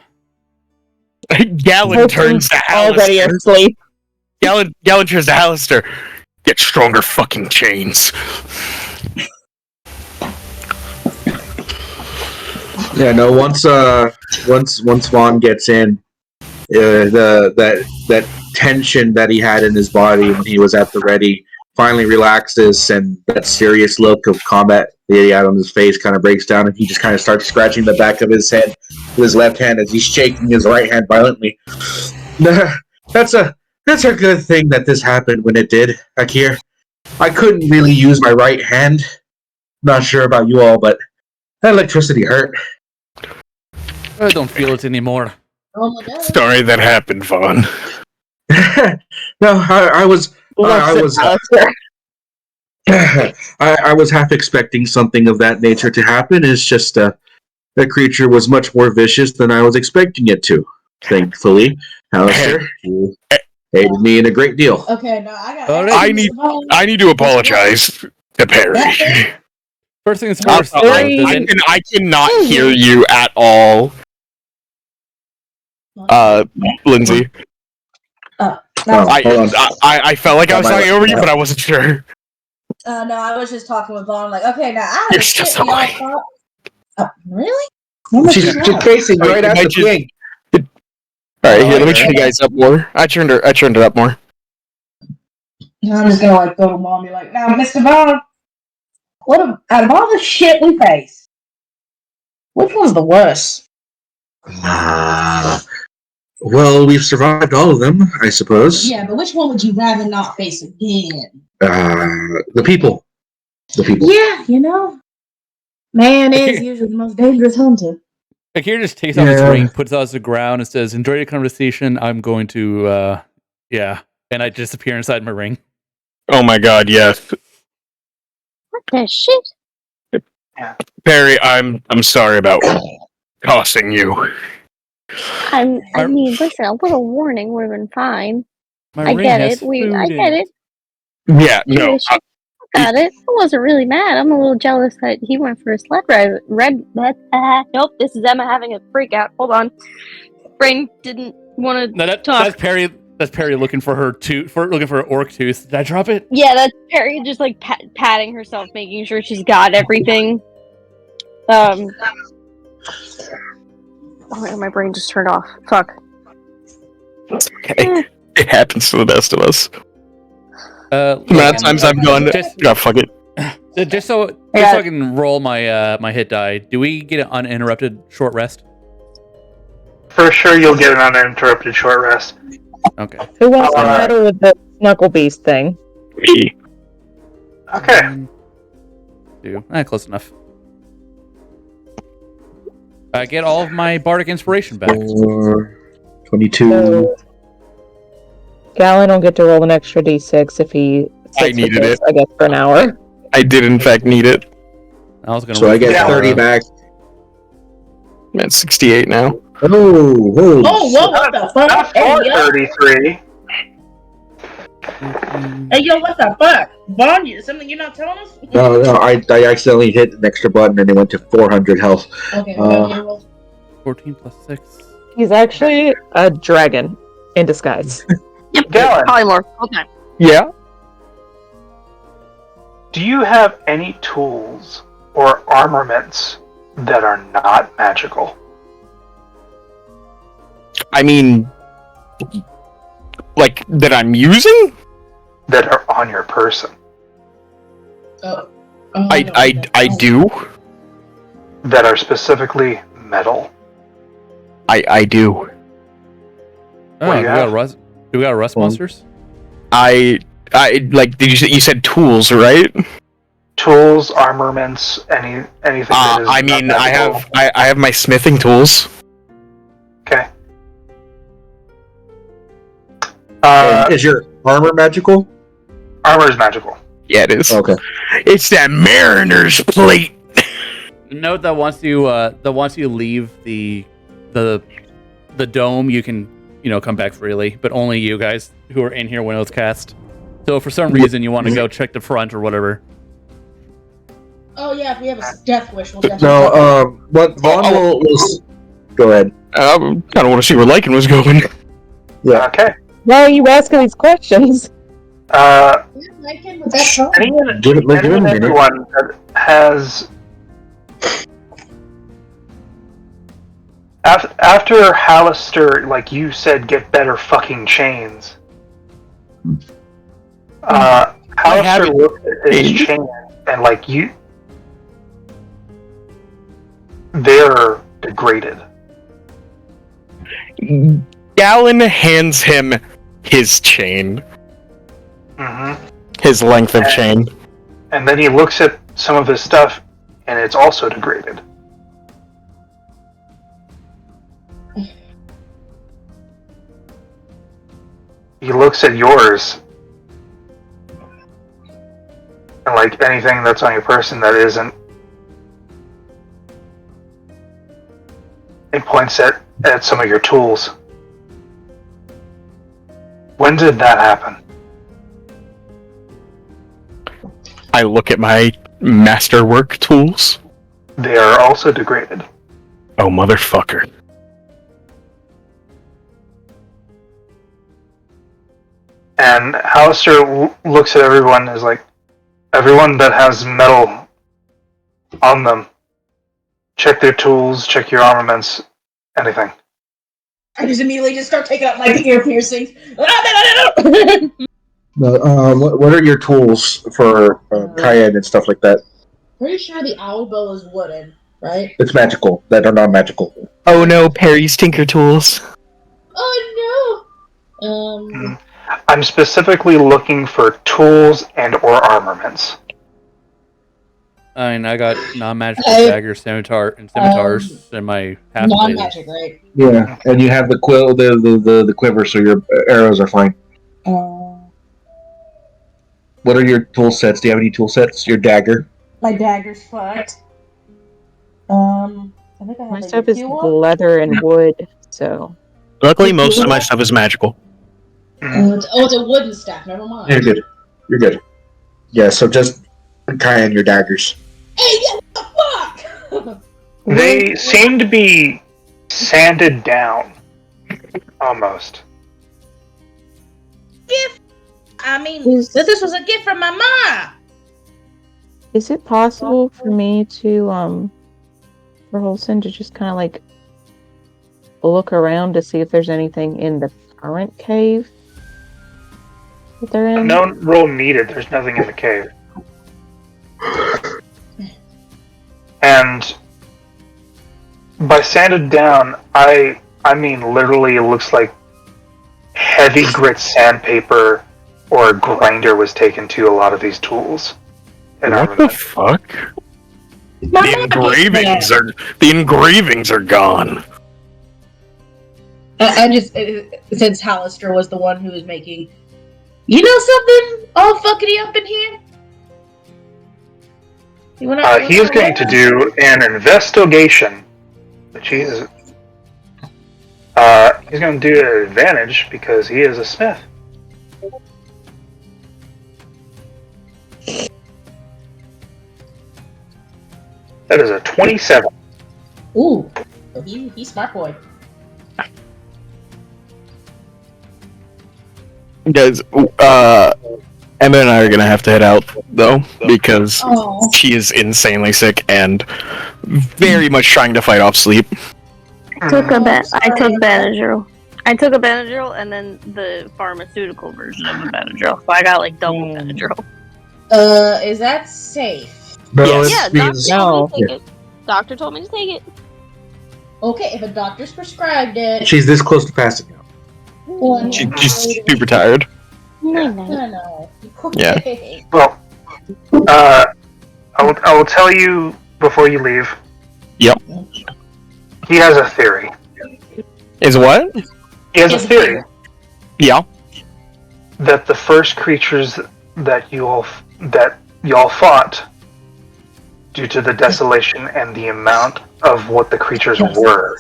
Speaker 3: Gallon turns to
Speaker 2: already
Speaker 3: Alistair.
Speaker 2: asleep.
Speaker 3: Gallon turns to Alistair. Get stronger fucking chains.
Speaker 5: Yeah, no. Once Vaughn gets in, that tension that he had in his body when he was at the ready finally relaxes, and that serious look of combat that he had on his face kind of breaks down, and he just kind of starts scratching the back of his head with his left hand as he's shaking his right hand violently. That's a good thing that this happened when it did, Akir. I couldn't really use my right hand. Not sure about you all, but that electricity hurt.
Speaker 7: I don't feel it anymore.
Speaker 4: Oh my god.
Speaker 3: Sorry that happened, Vaughn.
Speaker 5: No, I was
Speaker 2: Alistair.
Speaker 5: I was half expecting something of that nature to happen. It's just the creature was much more vicious than I was expecting it to. Thankfully, Alistair, you aided me in a great deal.
Speaker 4: Okay, now I got.
Speaker 7: All right.
Speaker 3: I need to apologize to Perry.
Speaker 7: First things first.
Speaker 3: I cannot hear you at all, Lindsay.
Speaker 5: Hold on.
Speaker 3: I felt like I was talking over you, but I wasn't sure.
Speaker 4: No, I was just talking with Vaughn. Like, okay, now I
Speaker 3: You're
Speaker 4: understand.
Speaker 3: still
Speaker 4: Y'all
Speaker 3: fine.
Speaker 4: thought. Really?
Speaker 5: She's facing right at the wing.
Speaker 3: All right, here. Let me turn you guys up more. I turned it up more.
Speaker 4: I'm just gonna go to Mom and be like, now, Mr. Vaughn, out of all the shit we face, which one's the worst?
Speaker 5: Well, we've survived all of them, I suppose.
Speaker 4: Yeah, but which one would you rather not face again?
Speaker 5: The people.
Speaker 4: Yeah, man is usually the most dangerous hunter.
Speaker 7: Akira just takes off his ring, puts it on the ground, and says, "Enjoy your conversation. I'm going to, and I disappear inside my ring."
Speaker 3: Oh my god, yes.
Speaker 6: What the shit?
Speaker 3: Perry, I'm sorry about costing you.
Speaker 6: I mean, listen, a little warning would have been fine.
Speaker 7: My
Speaker 6: I
Speaker 7: ring
Speaker 6: get
Speaker 7: has
Speaker 6: it. I
Speaker 7: food in
Speaker 6: get it.
Speaker 3: Yeah, no.
Speaker 6: I got it. I wasn't really mad. I'm a little jealous that he went for a sled ride. Nope, this is Emma having a freak out. Hold on. Brain didn't want to talk.
Speaker 7: That's Perry. That's Perry looking for her looking for her orc tooth. Did I drop it?
Speaker 6: Yeah, that's Perry just like patting herself, making sure she's got everything. Oh my brain just turned off. Fuck.
Speaker 3: Okay. It happens to the best of us. The amount of times I've gone, fuck it.
Speaker 7: Just so I can roll my hit die, do we get an uninterrupted short rest?
Speaker 1: For sure, you'll get an uninterrupted short rest.
Speaker 7: Okay.
Speaker 2: Who wants to meddle with the Knuckle Beast thing?
Speaker 3: Me.
Speaker 1: Okay.
Speaker 7: Close enough. I get all of my bardic inspiration back.
Speaker 5: 22.
Speaker 2: So, Gallon will get to roll an extra d6 if he
Speaker 3: I needed it.
Speaker 2: I guess, for an hour.
Speaker 3: I did, in fact, need it.
Speaker 7: I was gonna.
Speaker 5: So I get 30 back.
Speaker 3: I'm at 68 now.
Speaker 5: Oh,
Speaker 4: What the fuck?
Speaker 1: Not
Speaker 4: Hey, yo.
Speaker 1: 33.
Speaker 4: Hey, yo, what the fuck? Vaughn, something you're not telling us?
Speaker 5: No, I accidentally hit an extra button and it went to 400 health.
Speaker 4: Okay,
Speaker 7: 14 plus 6.
Speaker 2: He's actually a dragon in disguise.
Speaker 6: Yep.
Speaker 1: Gallon.
Speaker 6: Probably more. Okay.
Speaker 3: Yeah?
Speaker 1: Do you have any tools or armaments that are not magical?
Speaker 3: I mean, like, that I'm using?
Speaker 1: That are on your person?
Speaker 3: I do.
Speaker 1: That are specifically metal?
Speaker 3: I do.
Speaker 7: Oh,
Speaker 1: What do
Speaker 7: do
Speaker 1: you
Speaker 7: we got
Speaker 1: have?
Speaker 7: rust? Do we got rust monsters?
Speaker 3: I Did you said tools, right?
Speaker 1: Tools, armaments, anything that is.
Speaker 3: I mean,
Speaker 1: not
Speaker 3: I
Speaker 1: magical.
Speaker 3: have my smithing tools.
Speaker 1: Okay.
Speaker 5: Is your armor magical?
Speaker 1: Armor is magical.
Speaker 3: Yeah, it is.
Speaker 5: Okay.
Speaker 3: It's that mariner's plate.
Speaker 7: Note that once you leave the dome, you can come back freely, but only you guys who are in here when it's cast. So if for some reason you want to go check the front or whatever.
Speaker 4: Oh yeah, if we have a death wish, we'll definitely.
Speaker 5: No, what Vaughn will go ahead.
Speaker 3: I kind of want to see where Lycan was going.
Speaker 5: Yeah.
Speaker 1: Okay.
Speaker 2: Why are you asking these questions?
Speaker 4: Lycan, was that so?
Speaker 5: Give it a minute.
Speaker 1: Anyone that has after Hallister, like you said, get better fucking chains. Hallister looked at his chain and they're degraded.
Speaker 3: Gallon hands him his chain.
Speaker 1: Mm-hmm.
Speaker 3: His length of chain.
Speaker 1: And then he looks at some of his stuff, and it's also degraded. He looks at yours, and anything that's on your person that isn't, it points at some of your tools. When did that happen?
Speaker 3: I look at my masterwork tools.
Speaker 1: They are also degraded.
Speaker 3: Oh, motherfucker.
Speaker 1: And Hallister looks at everyone and is like, everyone that has metal on them, check their tools, check your armaments, anything.
Speaker 4: I just immediately start taking out my ear piercings.
Speaker 5: What are your tools for Cayenne and stuff like that?
Speaker 4: Pretty sure the owl bow is wooden, right?
Speaker 5: It's magical. That are not magical.
Speaker 3: Oh no, Perry's Tinker Tools.
Speaker 4: Oh no!
Speaker 1: I'm specifically looking for tools and or armaments.
Speaker 7: I mean, I got non-magical daggers, scimitars in my half.
Speaker 4: Non-magic, right?
Speaker 5: Yeah, and you have the quiver, so your arrows are fine. What are your tool sets? Do you have any tool sets? Your dagger?
Speaker 4: My dagger's fucked. I think I have
Speaker 2: My stuff is leather and wood, so.
Speaker 3: Luckily, most of my stuff is magical.
Speaker 4: It's a wooden staff. Never mind.
Speaker 5: You're good. You're good. Yeah, so just Cayenne your daggers.
Speaker 4: Hey, what the fuck?
Speaker 1: They seem to be sanded down, almost.
Speaker 4: Gift. I mean, this was a gift from my mom.
Speaker 2: Is it possible for me to, for Holson to just kind of look around to see if there's anything in the current cave that they're in?
Speaker 1: No roll needed. There's nothing in the cave. And by sanded down, I mean literally it looks like heavy grit sandpaper or a grinder was taken to a lot of these tools.
Speaker 3: What the fuck? The engravings are gone.
Speaker 4: I just, since Hallister was the one who was making, something all fuckity up in here?
Speaker 1: He is going to do an investigation, which he's going to do an advantage because he is a smith. That is a 27.
Speaker 4: Ooh, he's smart boy.
Speaker 3: Guys, Emma and I are gonna have to head out though because she is insanely sick and very much trying to fight off sleep.
Speaker 6: I took Benadryl. I took a Benadryl and then the pharmaceutical version of the Benadryl, so I got double Benadryl.
Speaker 4: Is that safe?
Speaker 5: No,
Speaker 6: Yes. Doctor told me to take it.
Speaker 4: Okay, if a doctor's prescribed it.
Speaker 5: She's this close to passing out.
Speaker 3: She's super tired.
Speaker 6: Night
Speaker 4: No,
Speaker 6: night.
Speaker 4: no.
Speaker 3: Yeah.
Speaker 1: Well, I will tell you before you leave.
Speaker 3: Yep.
Speaker 1: He has a theory.
Speaker 3: Is what?
Speaker 1: He has a theory
Speaker 3: Yeah.
Speaker 1: that the first creatures that y'all fought, due to the desolation and the amount of what the creatures were,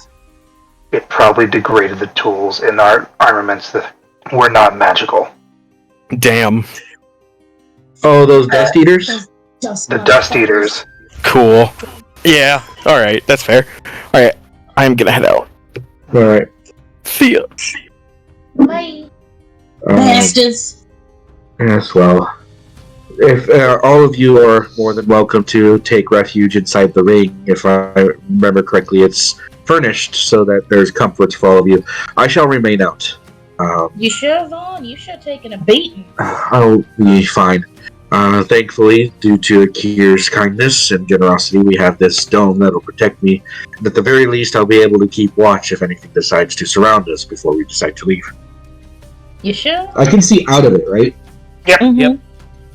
Speaker 1: it probably degraded the tools in our armaments that were not magical.
Speaker 3: Damn.
Speaker 5: Oh, those dust eaters?
Speaker 1: The dust eaters.
Speaker 3: Cool. Yeah. All right. That's fair. All right. I'm gonna head out.
Speaker 5: All right.
Speaker 3: See ya.
Speaker 4: Bye. Bastards.
Speaker 5: Yes, well, if all of you are more than welcome to take refuge inside the ring, if I remember correctly, it's furnished so that there's comforts for all of you. I shall remain out.
Speaker 4: You sure, Vaughn? You should have taken a beating.
Speaker 5: I'll be fine. Thankfully, due to Akir's kindness and generosity, we have this dome that'll protect me. And at the very least, I'll be able to keep watch if anything decides to surround us before we decide to leave.
Speaker 4: You sure?
Speaker 5: I can see out of it, right?
Speaker 1: Yep.
Speaker 2: Mhm.
Speaker 7: Yep.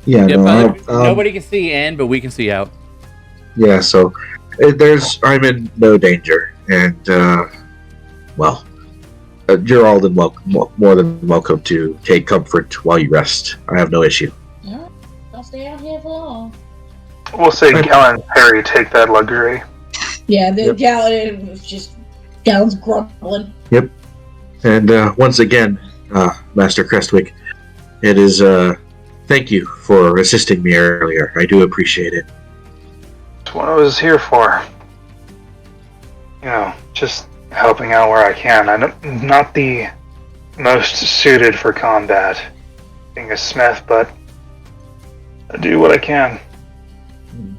Speaker 5: Yeah,
Speaker 7: Yep,
Speaker 5: no,
Speaker 7: nobody can see in, but we can see out.
Speaker 5: Yeah, so I'm in no danger, and well, you're all more than welcome to take comfort while you rest. I have no issue.
Speaker 4: No, don't stay out here for long.
Speaker 1: We'll say Galen and Perry take that luxury.
Speaker 4: Yeah, the
Speaker 5: Yep.
Speaker 4: Gallon was just Gallon's grumbling.
Speaker 5: And once again, Master Crestwick, it is thank you for assisting me earlier. I do appreciate it.
Speaker 1: That's what I was here for. You know, just helping out where I can. I'm not the most suited for combat, being a smith, but I do what I can.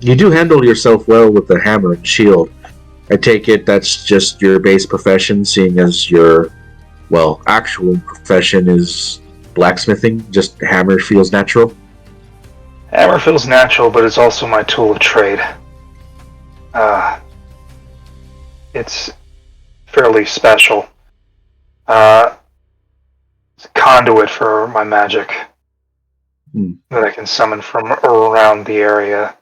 Speaker 5: You do handle yourself well with the hammer and shield. I take it that's just your base profession, seeing as your, well, actual profession is blacksmithing. Just hammer feels natural.
Speaker 1: Hammer feels natural, but it's also my tool of trade. It's fairly special. It's a conduit for my magic that I can summon from around the area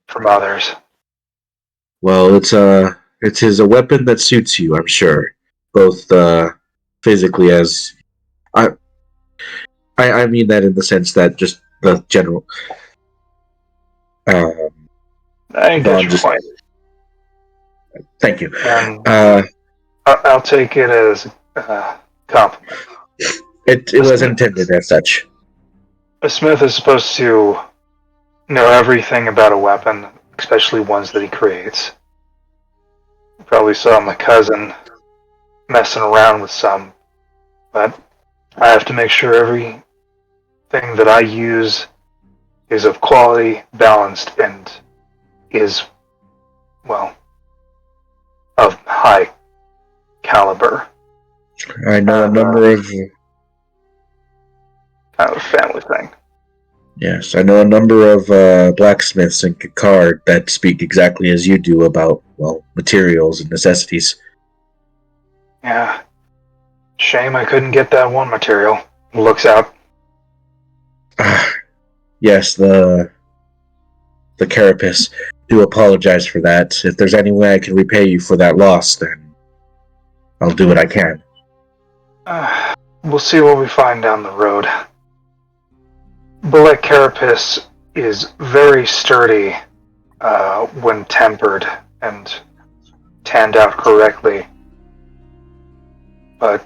Speaker 1: from others.
Speaker 5: Well, it is a weapon that suits you, I'm sure, both physically as I mean that in the sense that just the general.
Speaker 1: I get your point.
Speaker 5: Thank you.
Speaker 1: I'll take it as a compliment.
Speaker 5: It was intended as such.
Speaker 1: A smith is supposed to know everything about a weapon, especially ones that he creates. You probably saw my cousin messing around with some, but I have to make sure everything that I use is of quality, balanced, and is, well, of high caliber.
Speaker 5: I know a number of.
Speaker 1: Kind of a family thing.
Speaker 5: Yes, I know a number of blacksmiths in Kakard that speak exactly as you do about, well, materials and necessities.
Speaker 1: Yeah. Shame I couldn't get that one material. Looks out.
Speaker 5: Yes, the carapace. Do apologize for that. If there's any way I can repay you for that loss, then I'll do what I can.
Speaker 1: We'll see what we find down the road. Bullet carapace is very sturdy when tempered and tanned out correctly. But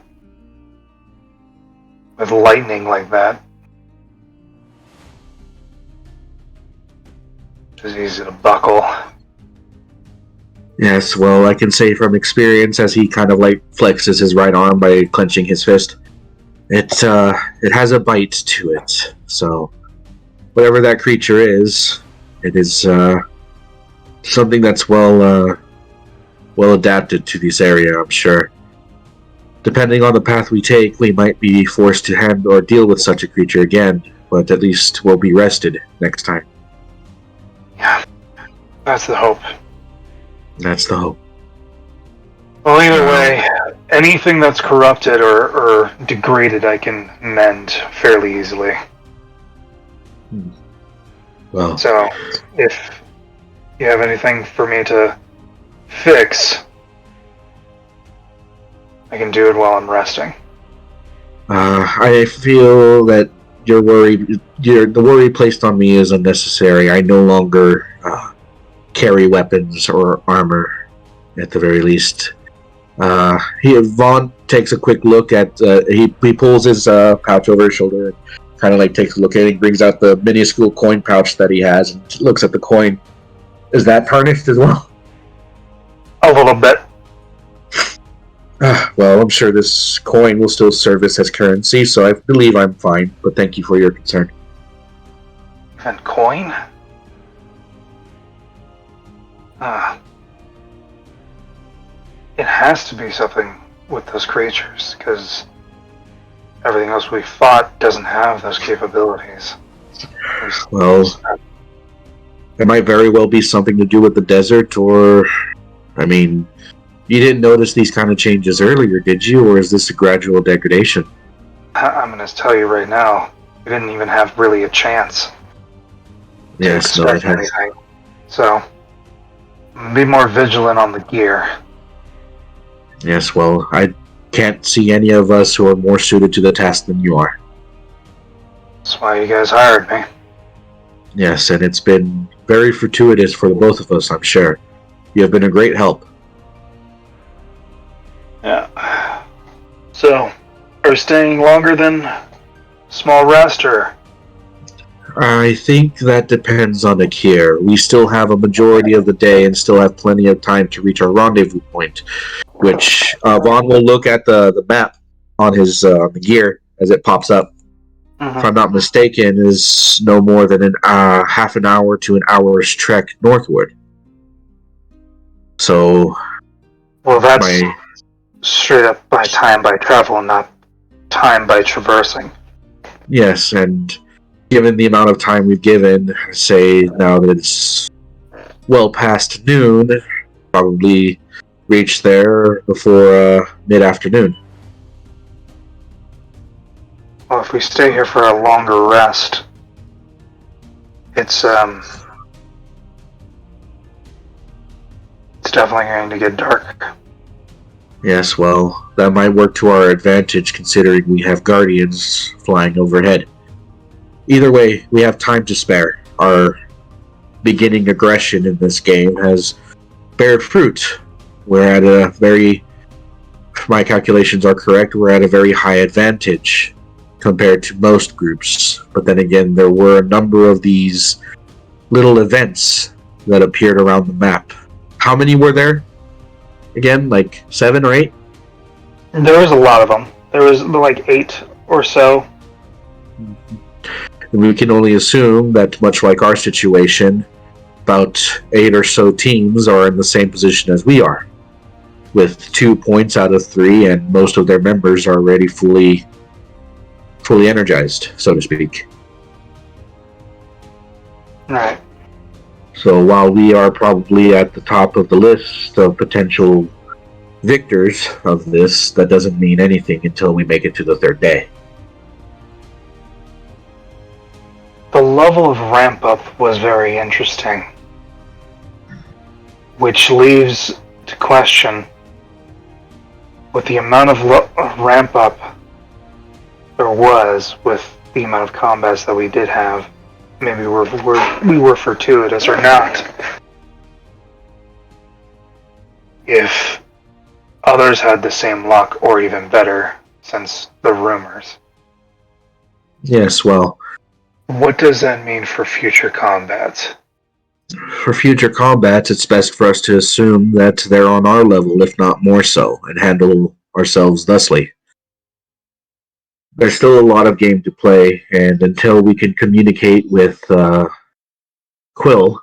Speaker 1: with lightning like that, it's easy to buckle.
Speaker 5: Yes, well, I can say from experience, as he kind of like flexes his right arm by clenching his fist, it has a bite to it. So, whatever that creature is, it is something that's well adapted to this area, I'm sure. Depending on the path we take, we might be forced to handle or deal with such a creature again, but at least we'll be rested next time.
Speaker 1: Yeah, that's the hope.
Speaker 5: That's the hope.
Speaker 1: Well, either way, anything that's corrupted or degraded, I can mend fairly easily.
Speaker 5: Well,
Speaker 1: So, if you have anything for me to fix, I can do it while I'm resting.
Speaker 5: I feel that the worry placed on me is unnecessary. I no longer carry weapons or armor, at the very least. Vaughn takes a quick look at. He pulls his pouch over his shoulder and kind of like takes a look at it. He brings out the minuscule coin pouch that he has and looks at the coin. Is that tarnished as well?
Speaker 1: A little bit.
Speaker 5: Well, I'm sure this coin will still service as currency, so I believe I'm fine, but thank you for your concern.
Speaker 1: And coin? It has to be something with those creatures, because everything else we fought doesn't have those capabilities.
Speaker 5: Well, it might very well be something to do with the desert, or... I mean... You didn't notice these kind of changes earlier, did you? Or is this a gradual degradation?
Speaker 1: I'm going to tell you right now, we didn't even have really a chance to expect anything. So, be more vigilant on the gear.
Speaker 5: Yes, well, I can't see any of us who are more suited to the task than you are.
Speaker 1: That's why you guys hired me.
Speaker 5: Yes, and it's been very fortuitous for the both of us, I'm sure. You have been a great help.
Speaker 1: Yeah. So, are we staying longer than small rest, or?
Speaker 5: I think that depends on the care. We still have a majority of the day and still have plenty of time to reach our rendezvous point, which Vaughn will look at the map on his the gear as it pops up.
Speaker 1: Mm-hmm.
Speaker 5: If I'm not mistaken, is no more than half an hour to an hour's trek northward. So,
Speaker 1: well, that's straight up by time by travel, not time by traversing.
Speaker 5: Yes, and given the amount of time we've given, say now that it's well past noon, probably reach there before mid-afternoon.
Speaker 1: Well, if we stay here for a longer rest, it's definitely going to get dark.
Speaker 5: Yes, well, that might work to our advantage considering we have guardians flying overhead. Either way, we have time to spare. Our beginning aggression in this game has bared fruit. We're at a very, if my calculations are correct, we're at a very high advantage compared to most groups. But then again, there were a number of these little events that appeared around the map. How many were there? Again, like 7 or 8?
Speaker 1: There was a lot of them. There was like 8 or so.
Speaker 5: And we can only assume that, much like our situation, about 8 or so teams are in the same position as we are, with 2 points out of 3, and most of their members are already fully energized, so to speak.
Speaker 1: Right.
Speaker 5: So while we are probably at the top of the list of potential victors of this, that doesn't mean anything until we make it to the 3rd day.
Speaker 1: The level of ramp up was very interesting, which leaves to question, with the amount of ramp up there was with the amount of combats that we did have, maybe we were fortuitous or not. If others had the same luck or even better since the rumors.
Speaker 5: Yes, well,
Speaker 1: what does that mean for future combats?
Speaker 5: For future combats, it's best for us to assume that they're on our level, if not more so, and handle ourselves thusly. There's still a lot of game to play, and until we can communicate with Quill,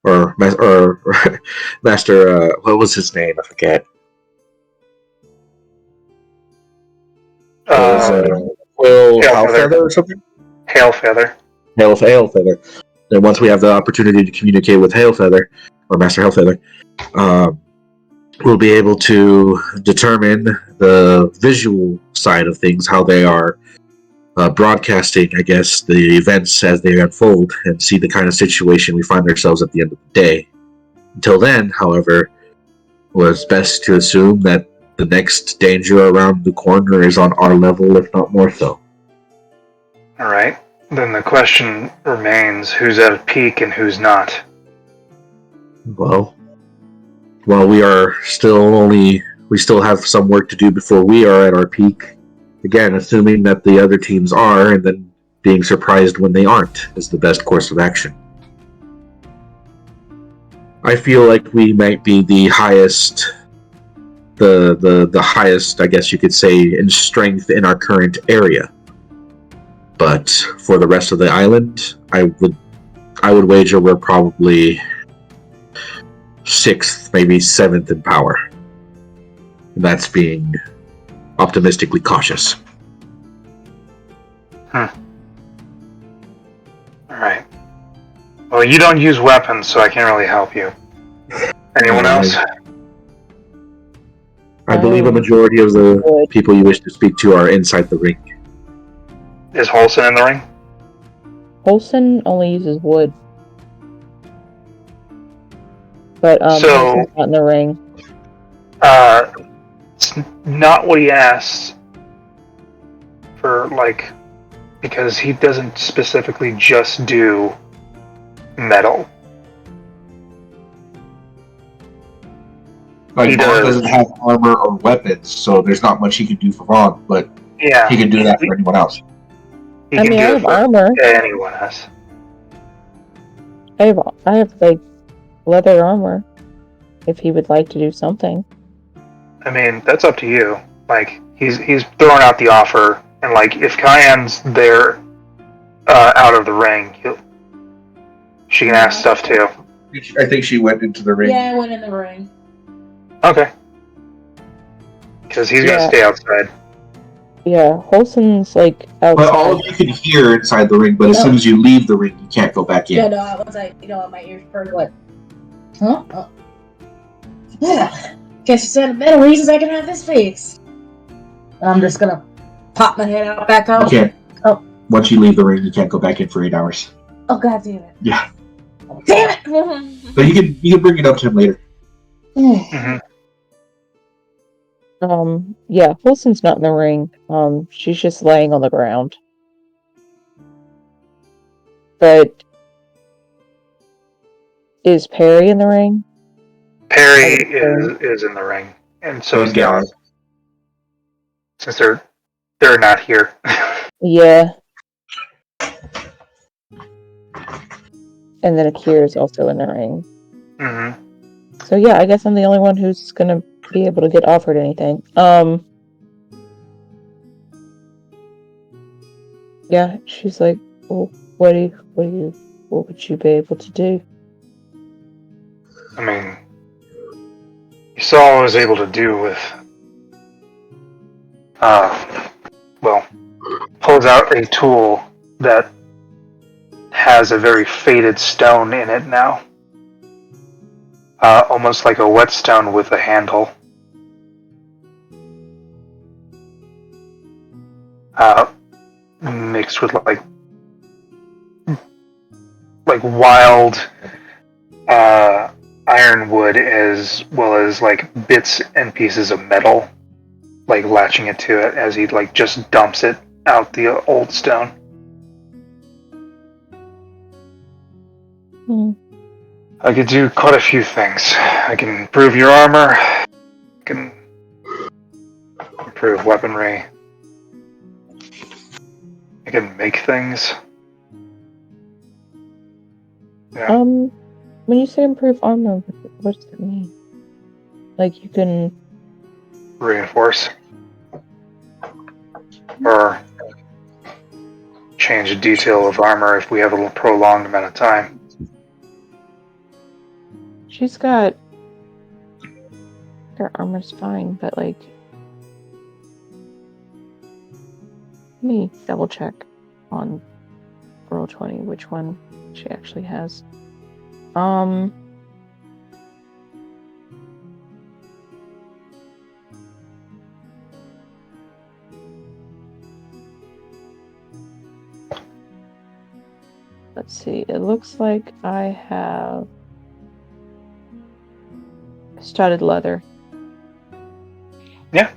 Speaker 5: or Master, what was his name? I forget. Quill Hailfeather or something?
Speaker 1: Hailfeather.
Speaker 5: Hailfeather. And once we have the opportunity to communicate with Hailfeather, or Master Hailfeather, we'll be able to determine the visual side of things, how they are broadcasting, I guess, the events as they unfold, and see the kind of situation we find ourselves at the end of the day. Until then, however, it was best to assume that the next danger around the corner is on our level, if not more so.
Speaker 1: Alright. Then the question remains, who's at a peak and who's not?
Speaker 5: Well, while we still have some work to do before we are at our peak. Again, assuming that the other teams are, and then being surprised when they aren't, is the best course of action. I feel like we might be the highest, the highest, I guess you could say, in strength in our current area. But for the rest of the island, I would wager we're probably 6th, maybe 7th in power. And that's being optimistically cautious.
Speaker 1: Alright. Well, you don't use weapons, so I can't really help you. Anyone else?
Speaker 5: I believe a majority of the people you wish to speak to are inside the ring.
Speaker 1: Is Holson in the ring?
Speaker 2: Holson only uses wood. But
Speaker 1: So-
Speaker 2: Holson's not in the ring.
Speaker 1: It's not what he asked for, because he doesn't specifically just do metal.
Speaker 5: Like,
Speaker 1: He
Speaker 5: Vaughn
Speaker 1: does.
Speaker 5: doesn't have armor or weapons, so there's not much he can do for Vaughn, but
Speaker 1: Yeah.
Speaker 5: he can do that for anyone else.
Speaker 1: He
Speaker 2: I
Speaker 1: can
Speaker 2: mean, I
Speaker 1: do it
Speaker 2: have
Speaker 1: for
Speaker 2: armor.
Speaker 1: anyone else.
Speaker 2: I have like leather armor. If he would like to do something.
Speaker 1: I mean, that's up to you. Like, he's throwing out the offer, and if Kyan's there, out of the ring, she can ask stuff too.
Speaker 5: I think she went into the ring.
Speaker 4: Yeah, I went in the ring.
Speaker 1: Okay. Because he's gonna stay outside.
Speaker 2: Yeah, Holson's outside.
Speaker 5: But all of you can hear inside the ring, but as soon as you leave the ring, you can't go back in.
Speaker 4: Yeah, no, I was my ears perked like, huh? Oh. Yeah. Guess you said better reasons I can have this fixed. I'm just gonna pop my head out back out.
Speaker 5: You can't.
Speaker 4: Oh.
Speaker 5: Once you leave the ring, you can't go back in for 8 hours.
Speaker 4: Oh, god damn it.
Speaker 5: Yeah.
Speaker 4: Damn it!
Speaker 5: But you can bring it up to him later.
Speaker 1: Mm-hmm.
Speaker 2: Yeah, Holson's not in the ring. She's just laying on the ground. But is Perry in the ring?
Speaker 1: Perry is in the ring, and so is Gallon. Since they're not here.
Speaker 2: Yeah. And then Akira is also in the ring.
Speaker 1: Mm-hmm.
Speaker 2: So yeah, I guess I'm the only one who's gonna be able to get offered anything. Yeah, she's like, well, what would you be able to do?
Speaker 1: I mean, you saw what I was able to do with, pulls out a tool that has a very faded stone in it now. Almost like a whetstone with a handle. Mixed with wild ironwood, as well as bits and pieces of metal, latching it to it as he just dumps it out the old stone. I could do quite a few things. I can improve your armor. I can improve weaponry. I can make things. Yeah.
Speaker 2: When you say improve armor, what does that mean? You can
Speaker 1: Reinforce. Or change the detail of armor if we have a prolonged amount of time.
Speaker 2: She's got her armor's fine, but let me double check on Roll20 which one she actually has. looks like I have studded leather.
Speaker 1: Yeah.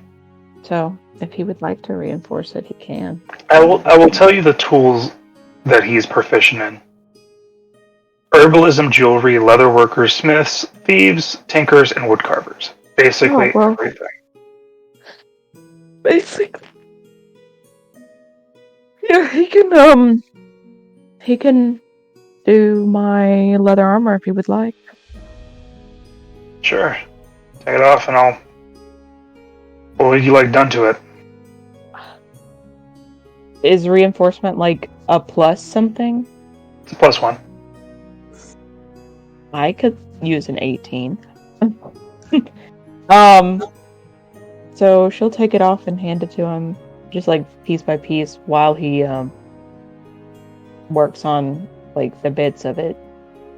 Speaker 2: So, if he would like to reinforce it, he can.
Speaker 1: I will tell you the tools that he's proficient in. Herbalism, jewelry, leather workers, smiths, thieves, tinkers, and wood carvers. Basically everything.
Speaker 2: Basically. Yeah, he can do my leather armor if he would like.
Speaker 1: Sure. Take it off and I'll... What would you like done to it?
Speaker 2: Is reinforcement like a plus something?
Speaker 1: It's a +1.
Speaker 2: I could use an 18. So she'll take it off and hand it to him, just like piece by piece, while he works on like the bits of it.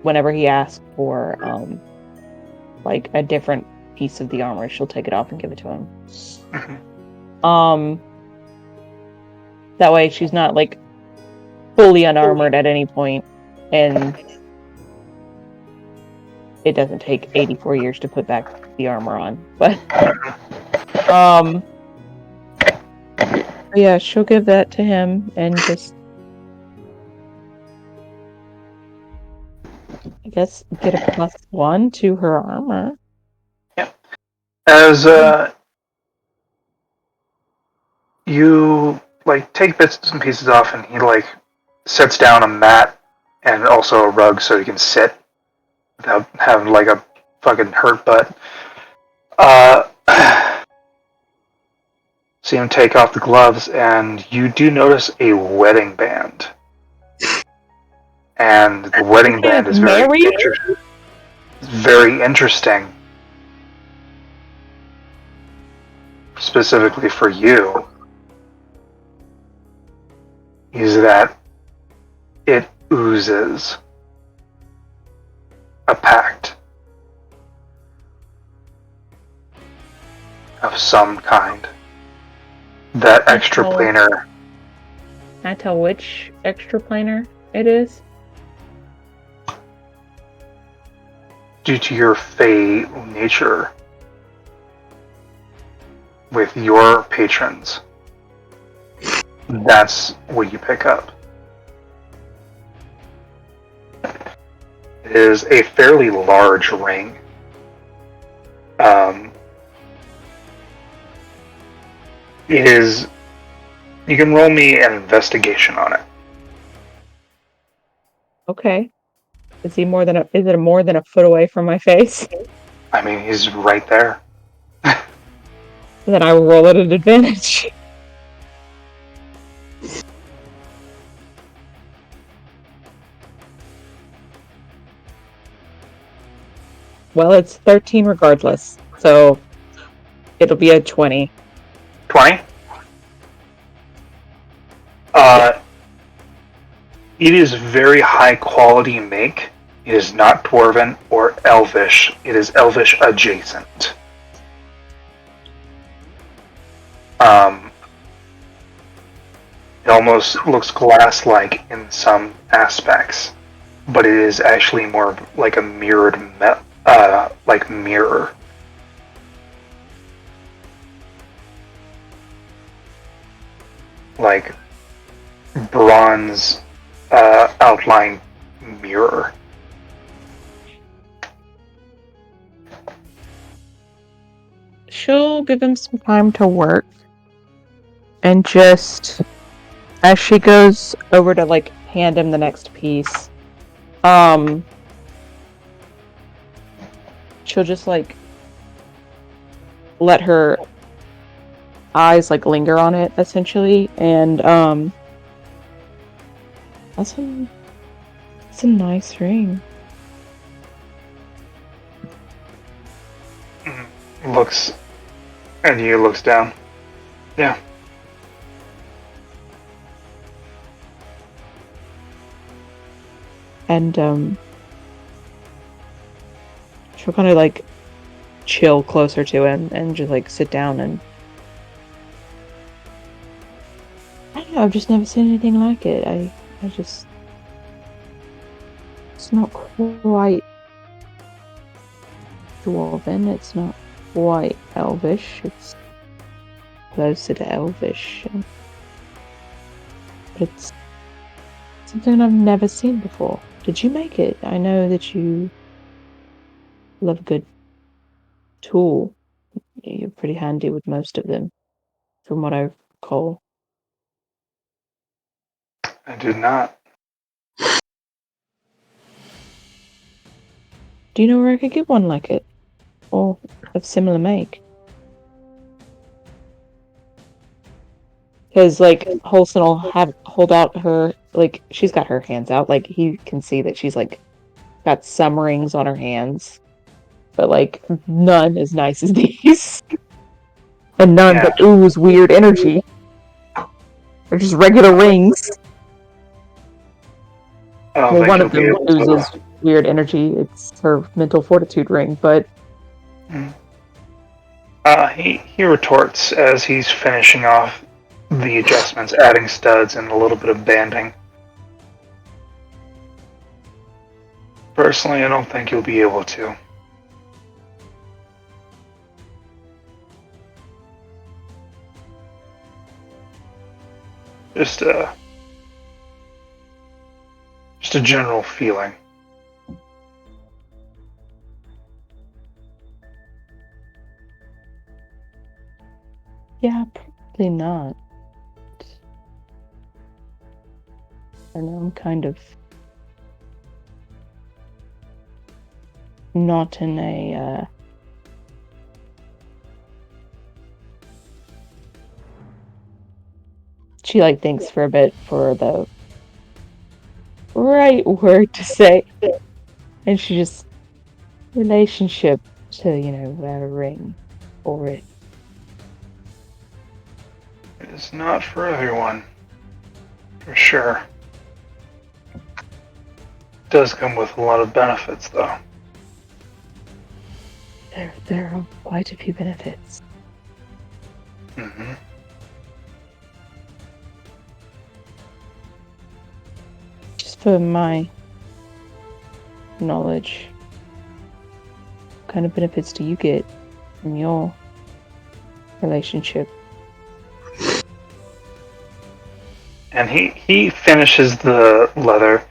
Speaker 2: Whenever he asks for like a different piece of the armor, she'll take it off and give it to him.
Speaker 1: Mm-hmm.
Speaker 2: That way she's not like fully unarmored at any point, and it doesn't take 84 years to put back the armor on. But yeah, she'll give that to him and just, I guess, get a +1 to her armor.
Speaker 1: Yeah. As you like take bits and pieces off, and he like sets down a mat and also a rug so he can sit without having like a fucking hurt butt. See him take off the gloves, and you do notice a wedding band. And the wedding band is very interesting. Specifically for you, is that it oozes a pact of some kind. That extraplanar.
Speaker 2: Can I tell which extraplanar it is?
Speaker 1: Due to your fey nature with your patrons, that's what you pick up. It is a fairly large ring. It is. You can roll me an investigation on it.
Speaker 2: Okay. Is it more than a foot away from my face?
Speaker 1: I mean, he's right there.
Speaker 2: Then I will roll at an advantage. Well, it's 13 regardless, so it'll be a 20.
Speaker 1: 20? It is very high quality make. It is not dwarven or elvish. It is elvish adjacent. It almost looks glass-like in some aspects, but it is actually more like a mirrored, like mirror. Like bronze outline mirror.
Speaker 2: She'll give him some time to work, and just as she goes over to like hand him the next piece, she'll just like let her eyes like linger on it essentially, and that's a nice ring.
Speaker 1: Looks, and he looks down. Yeah.
Speaker 2: And she'll kind of like chill closer to him and just like sit down, and I don't know, I've just never seen anything like it. I just not quite dwarven, it's not quite elvish, it's closer to elvish. But it's something I've never seen before. Did you make it? I know that you love a good tool. You're pretty handy with most of them, from what I recall.
Speaker 1: I did not.
Speaker 2: Do you know where I could get one like it? Or of similar make? Because, like, Holson will hold out her, like, she's got her hands out. Like, he can see that she's, like, got some rings on her hands. But, like, none as nice as these. And none that ooze weird energy. They're just regular rings. Well, one of them oozes weird energy. It's her mental fortitude ring, but...
Speaker 1: He retorts as he's finishing off the adjustments, adding studs and a little bit of banding. Personally, I don't think you'll be able to. Just a general feeling.
Speaker 2: Yeah, probably not. I don't know, I'm kind of not in a she like thinks for a bit for the right word to say, and she just relationship to, you know, a ring for it.
Speaker 1: It's not for everyone, for sure. It does come with a lot of benefits, though.
Speaker 2: There are quite a few benefits.
Speaker 1: Mm-hmm.
Speaker 2: Just for my knowledge, what kind of benefits do you get from your relationship?
Speaker 1: And he finishes the leather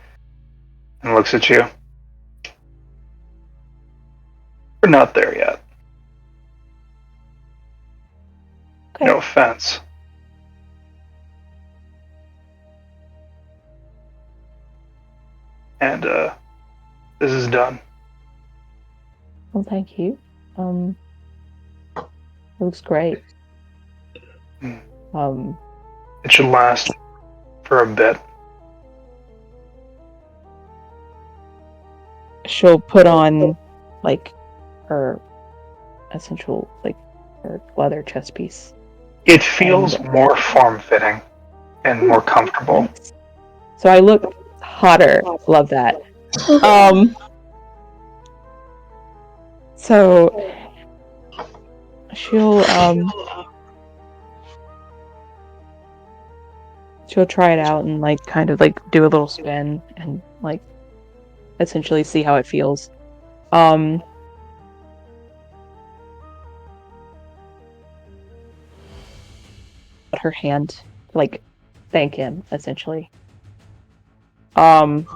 Speaker 1: and looks at you. We're not there yet.
Speaker 2: Okay.
Speaker 1: No offense. And this is done.
Speaker 2: Well, thank you. It looks great.
Speaker 1: It should last for a bit.
Speaker 2: She'll put on, like, her essential, like, her leather chest piece.
Speaker 1: It feels more form-fitting and more comfortable.
Speaker 2: Nice. So I look hotter. Love that. So she'll try it out and, like, kind of, like, do a little spin and, like, essentially see how it feels. Her hand, like, thank him, essentially. And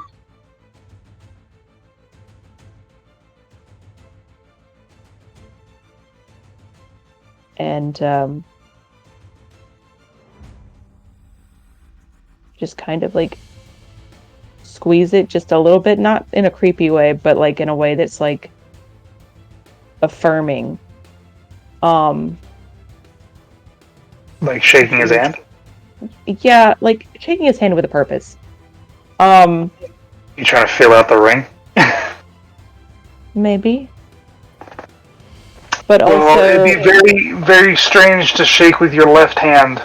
Speaker 2: just kind of, like, squeeze it just a little bit, not in a creepy way, but, like, in a way that's, like, affirming.
Speaker 1: Like shaking his hand?
Speaker 2: Yeah, like shaking his hand with a purpose.
Speaker 1: You trying to feel out the ring?
Speaker 2: Maybe. But
Speaker 1: well,
Speaker 2: also,
Speaker 1: it'd be very, very strange to shake with your left hand.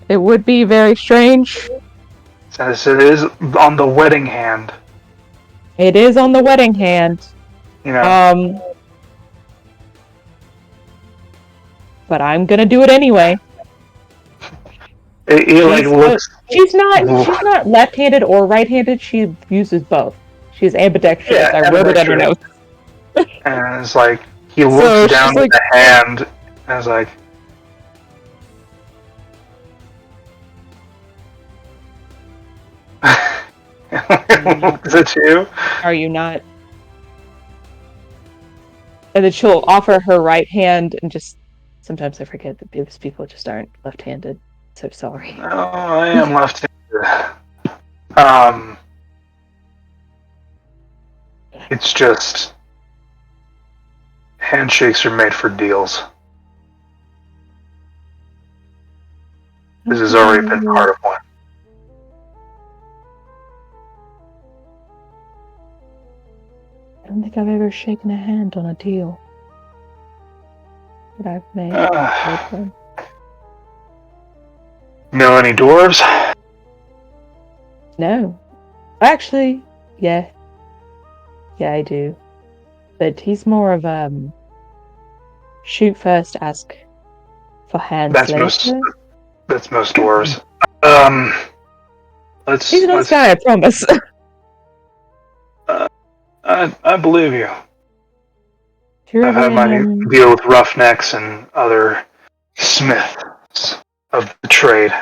Speaker 2: It would be very strange.
Speaker 1: Since it is on the wedding hand.
Speaker 2: It is on the wedding hand.
Speaker 1: You know.
Speaker 2: But I'm gonna do it anyway.
Speaker 1: It like looks.
Speaker 2: She's not left-handed or right-handed. She uses both. She's ambidextrous.
Speaker 1: Yeah,
Speaker 2: I wrote it on her notes.
Speaker 1: And it's like he looks
Speaker 2: So
Speaker 1: down
Speaker 2: she's
Speaker 1: at
Speaker 2: like-
Speaker 1: the hand and is like, looks at you.
Speaker 2: Are you not? And then she'll offer her right hand, and just sometimes I forget that these people just aren't left-handed. So sorry.
Speaker 1: No, I am left-handed. It's just handshakes are made for deals. This has already been part of one.
Speaker 2: I don't think I've ever shaken a hand on a deal that I've made.
Speaker 1: Know any dwarves?
Speaker 2: No. Actually, yeah. Yeah, I do. But he's more of shoot first, ask for hands
Speaker 1: That's
Speaker 2: later.
Speaker 1: most dwarves.
Speaker 2: He's a nice guy, I promise.
Speaker 1: I believe you.
Speaker 2: You're
Speaker 1: I've had my deal with roughnecks and other smiths of the trade.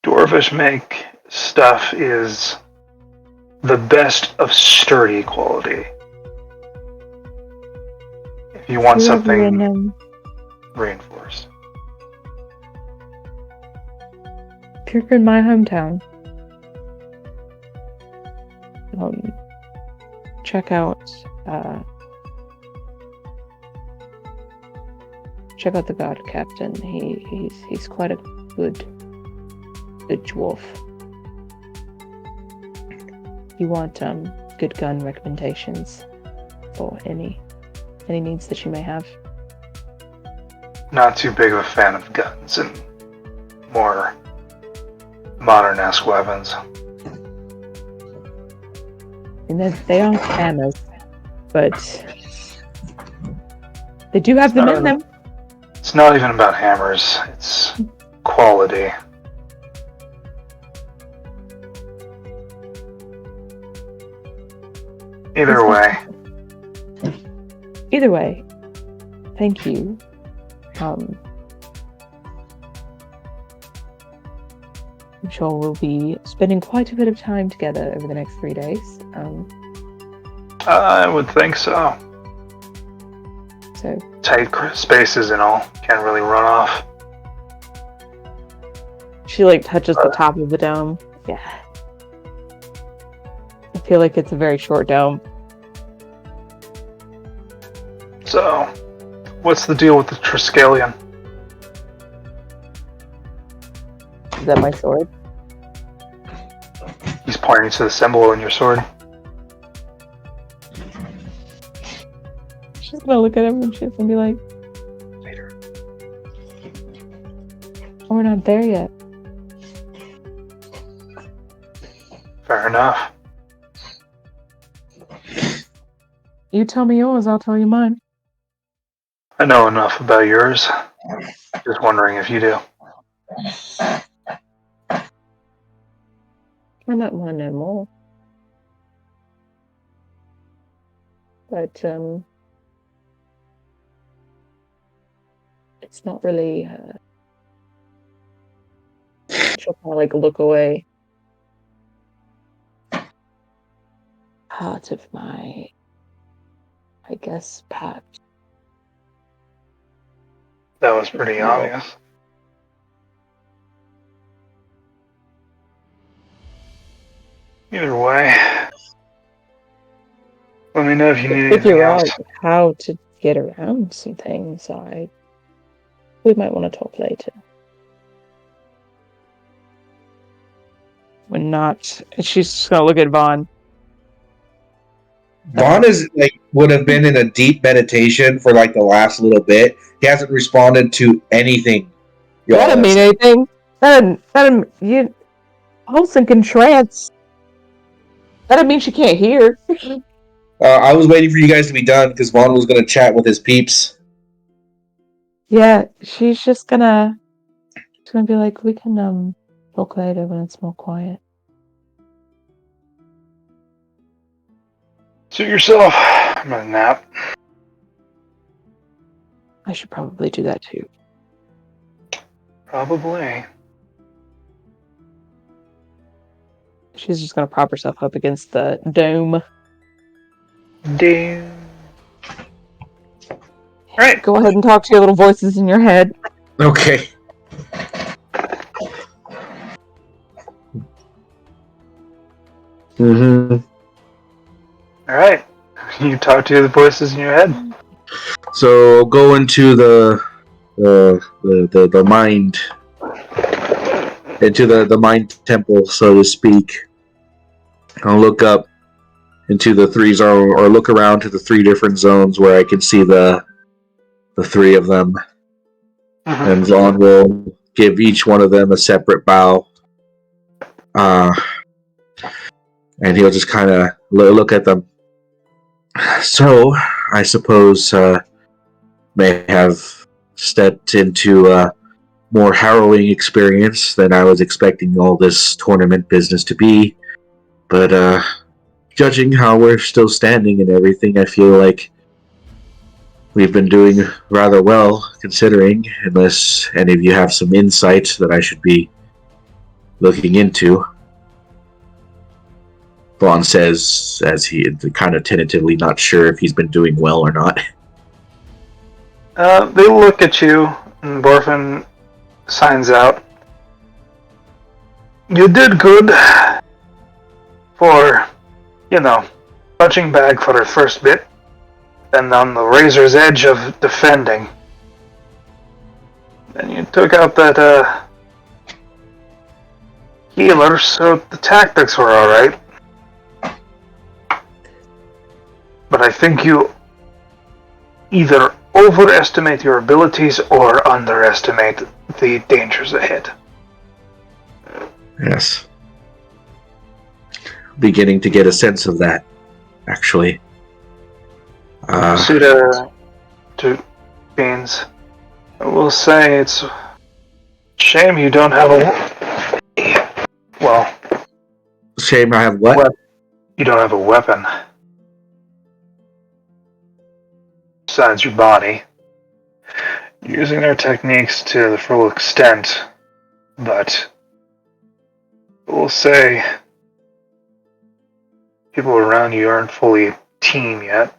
Speaker 1: Dwarvish make stuff is the best of sturdy quality. If you want something reinforced.
Speaker 2: If you're in my hometown, check out the guard captain. He's quite a good dwarf. You want good gun recommendations for any needs that you may have?
Speaker 1: Not too big of a fan of guns and more modern-esque weapons.
Speaker 2: And they aren't hammers, but they do have them in them.
Speaker 1: It's not even about hammers. It's quality. Either way,
Speaker 2: thank you. I'm sure we'll be spending quite a bit of time together over the next 3 days.
Speaker 1: I would think so.
Speaker 2: So
Speaker 1: tight spaces and all. Can't really run off.
Speaker 2: She touches the top of the dome. Yeah. I feel like it's a very short dome.
Speaker 1: So, what's the deal with the Triskelion?
Speaker 2: Is that my sword?
Speaker 1: He's pointing to the symbol on your sword.
Speaker 2: She's gonna look at him and she's gonna be like,
Speaker 1: Later.
Speaker 2: Oh, we're not there yet.
Speaker 1: Fair enough.
Speaker 2: You tell me yours, I'll tell you mine.
Speaker 1: I know enough about yours. Just wondering if you do.
Speaker 2: I not want to know more. But, it's not really, she'll kind of look away. Part of my, I guess, pact.
Speaker 1: That was pretty obvious. Either way, let me know if you need anything
Speaker 2: Figure
Speaker 1: else.
Speaker 2: out how to get around some things. We might want to talk later. When not, she's just gonna look at Vaughn.
Speaker 5: Vaughn would have been in a deep meditation for the last little bit. He hasn't responded to anything.
Speaker 2: That doesn't mean anything. That doesn't Olsen can trance. That doesn't mean she can't hear.
Speaker 5: I was waiting for you guys to be done because Vaughn was going to chat with his peeps.
Speaker 2: Yeah, she's just gonna It's gonna be like, we can look later when it's more quiet.
Speaker 1: Suit yourself. I'm gonna nap.
Speaker 2: I should probably do that too.
Speaker 1: Probably.
Speaker 2: She's just gonna prop herself up against the dome.
Speaker 1: Damn. Alright.
Speaker 2: Go ahead and talk to your little voices in your head.
Speaker 5: Okay. Mm-hmm.
Speaker 1: Alright. You talk to the voices in your head.
Speaker 5: So go into the mind, into the mind temple, so to speak. I'll look up into the 3 zone, or look around to the 3 different zones where I can see the 3 of them.
Speaker 1: Mm-hmm.
Speaker 5: And Vaughn will give each one of them a separate bow. And he'll just kind of look at them. So, I suppose may have stepped into a more harrowing experience than I was expecting all this tournament business to be. But judging how we're still standing and everything, I feel like we've been doing rather well, considering, unless any of you have some insight that I should be looking into. Vaughn says, as he kind of tentatively not sure if he's been doing well or not.
Speaker 1: They look at you, and Borfin signs out. You did good for, punching bag for the first bit, and on the razor's edge of defending. And you took out that, healer, so the tactics were alright. But I think you either overestimate your abilities or underestimate the dangers ahead.
Speaker 5: Yes. Beginning to get a sense of that, actually.
Speaker 1: Suda to Beans, I will say it's a shame you don't have
Speaker 5: Shame I have what?
Speaker 1: You don't have a weapon. Besides your body. You're using their techniques to the full extent, but we'll say people around you aren't fully a team yet.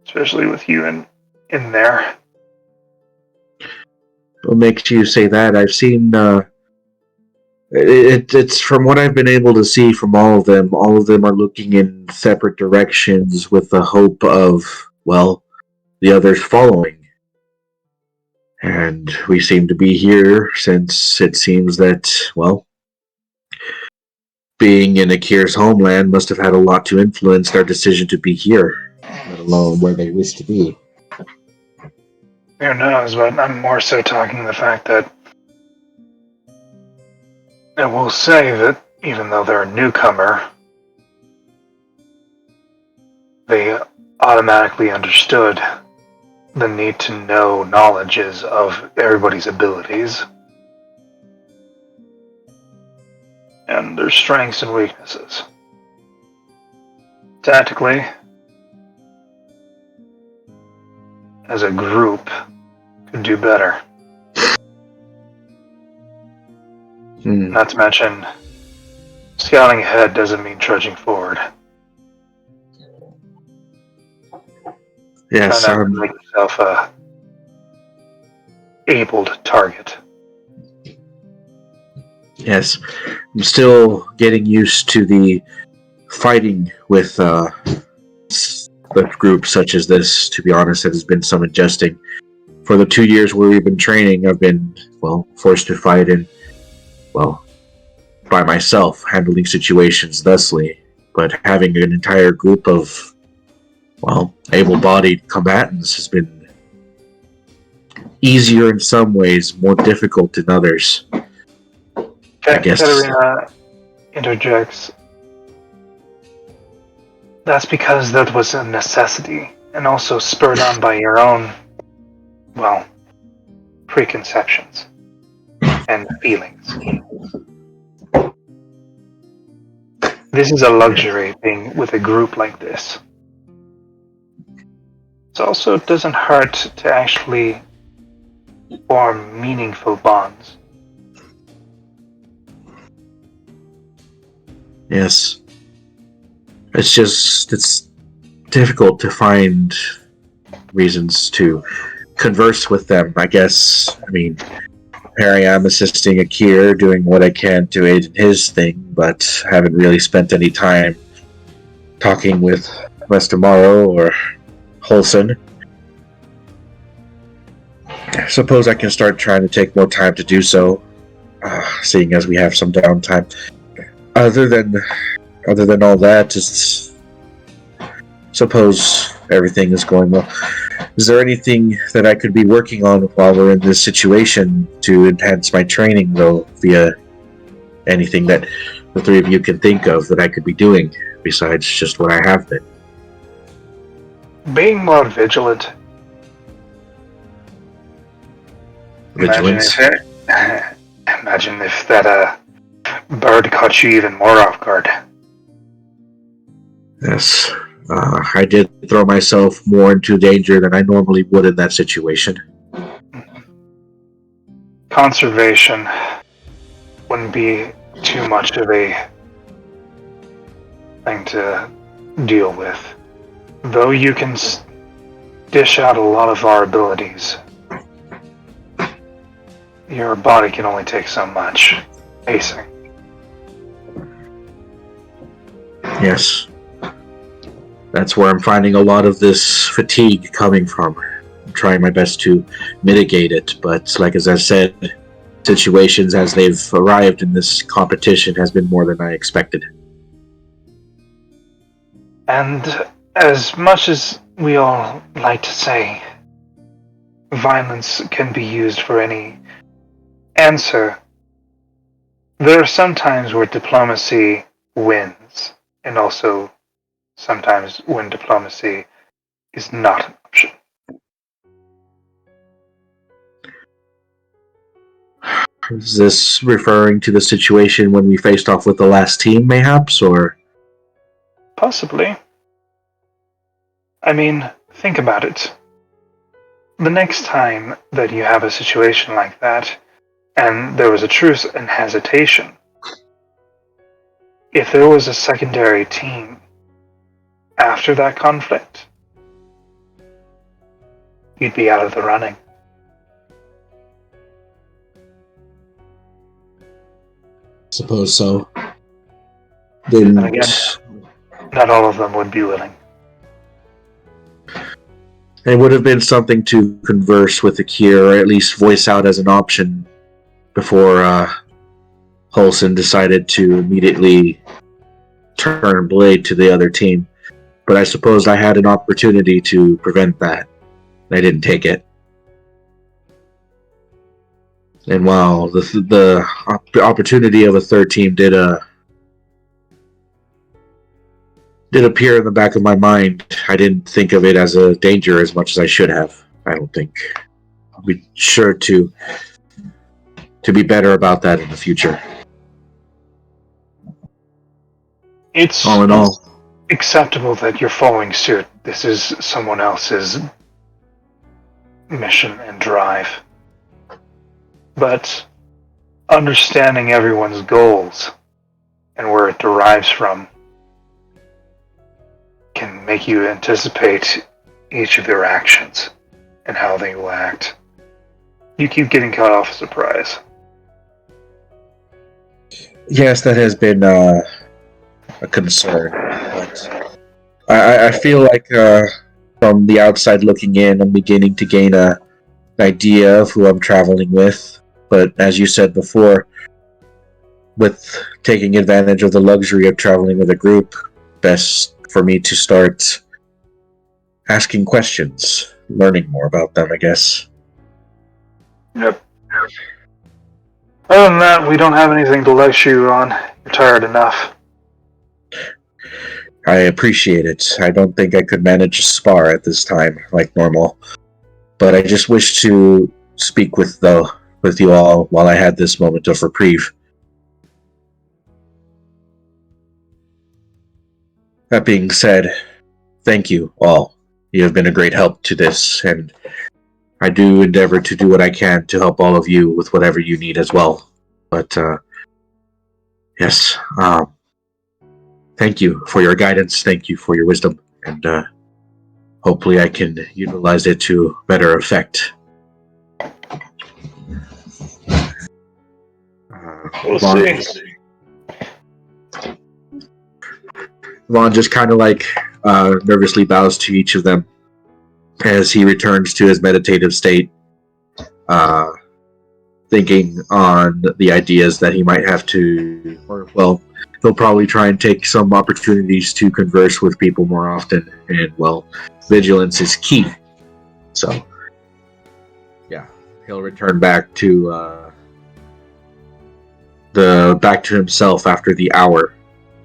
Speaker 1: Especially with you in there.
Speaker 5: What makes you say that? I've seen, it's from what I've been able to see from all of them are looking in separate directions with the hope of, the others following. And we seem to be here since it seems that, being in Akir's homeland must have had a lot to influence their decision to be here, let alone where they wish to be.
Speaker 1: Who knows, but I'm more so talking the fact that I will say that even though they're a newcomer, they automatically understood the need to know knowledges of everybody's abilities and their strengths and weaknesses. Tactically, as a group, could do better. Not to mention, scouting ahead doesn't mean trudging forward.
Speaker 5: Yes,
Speaker 1: Try not to make yourself a abled target.
Speaker 5: Yes, I'm still getting used to the fighting with the group such as this. To be honest, it has been some adjusting. For the 2 years where we've been training, I've been, forced to fight in, by myself, handling situations thusly. But having an entire group of, able-bodied combatants has been easier in some ways, more difficult in others. I guess.
Speaker 1: Katerina interjects. That's because that was a necessity, and also spurred on by your own, preconceptions. and feelings. This is a luxury, being with a group like this. It also doesn't hurt to actually form meaningful bonds.
Speaker 5: Yes. It's difficult to find reasons to converse with them, I guess. I mean, here I am assisting Akir, doing what I can to aid in his thing, but haven't really spent any time talking with Westamaro or Holson. I suppose I can start trying to take more time to do so, seeing as we have some downtime. Other than all that, just suppose everything is going well. Is there anything that I could be working on while we're in this situation to enhance my training, though, via anything that the three of you can think of that I could be doing besides just what I have been?
Speaker 1: Being more vigilant.
Speaker 5: Vigilance?
Speaker 1: Imagine if that bird caught you even more off guard.
Speaker 5: Yes. I did throw myself more into danger than I normally would in that situation.
Speaker 1: Conservation wouldn't be too much of a thing to deal with. Though you can dish out a lot of our abilities, your body can only take so much pacing.
Speaker 5: Yes. That's where I'm finding a lot of this fatigue coming from. I'm trying my best to mitigate it, but like as I said, situations as they've arrived in this competition has been more than I expected.
Speaker 1: And as much as we all like to say, violence can be used for any answer, there are some times where diplomacy wins, and also sometimes when diplomacy is not an option.
Speaker 5: Is this referring to the situation when we faced off with the last team, mayhaps, or?
Speaker 1: Possibly. I mean, think about it. The next time that you have a situation like that, and there was a truce and hesitation, if there was a secondary team after that conflict, you'd be out of the running.
Speaker 5: Suppose so. Then
Speaker 1: And again, not all of them would be willing.
Speaker 5: it would have been something to converse with Akir, or at least voice out as an option before Holson decided to immediately turn blade to the other team. But I suppose I had an opportunity to prevent that. I didn't take it. And while the opportunity of a third team did appear in the back of my mind, I didn't think of it as a danger as much as I should have. I don't think. I'll be sure to be better about that in the future.
Speaker 1: It's
Speaker 5: All in all,
Speaker 1: acceptable that you're following suit. This is someone else's mission and drive. But understanding everyone's goals and where it derives from can make you anticipate each of their actions and how they will act. You keep getting caught off surprise.
Speaker 5: yes, that has been a concern. But I feel like from the outside looking in, I'm beginning to gain an idea of who I'm traveling with. But as you said before, with taking advantage of the luxury of traveling with a group, best for me to start asking questions, learning more about them, I guess.
Speaker 1: Yep. Other than that, we don't have anything to lecture you on. You're tired enough.
Speaker 5: I appreciate it. I don't think I could manage a spar at this time, like normal. But I just wish to speak with the with you all while I had this moment of reprieve. That being said, thank you all. You have been a great help to this, and I do endeavor to do what I can to help all of you with whatever you need as well. But, yes, thank you for your guidance, thank you for your wisdom, and hopefully I can utilize it to better effect.
Speaker 1: We'll
Speaker 5: Vaughn,
Speaker 1: see.
Speaker 5: Vaughn just kind of like nervously bows to each of them as he returns to his meditative state, thinking on the ideas that he might have to, or well, he'll probably try and take some opportunities to converse with people more often, and well, vigilance is key. So, yeah, he'll return back to himself after the hour,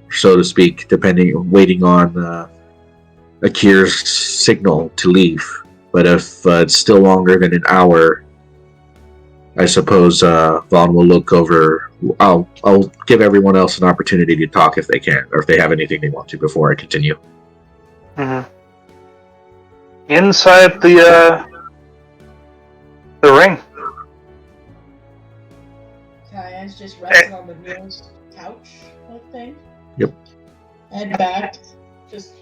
Speaker 5: so to speak, waiting on Akir's signal to leave. But if it's still longer than an hour, I suppose Vaughn will look over. I'll give everyone else an opportunity to talk if they can, or if they have anything they want to before I continue.
Speaker 1: Mm-hmm. Inside the ring.
Speaker 4: Kaya's just resting on the nearest couch, I think.
Speaker 5: Yep.
Speaker 4: Head back. Just.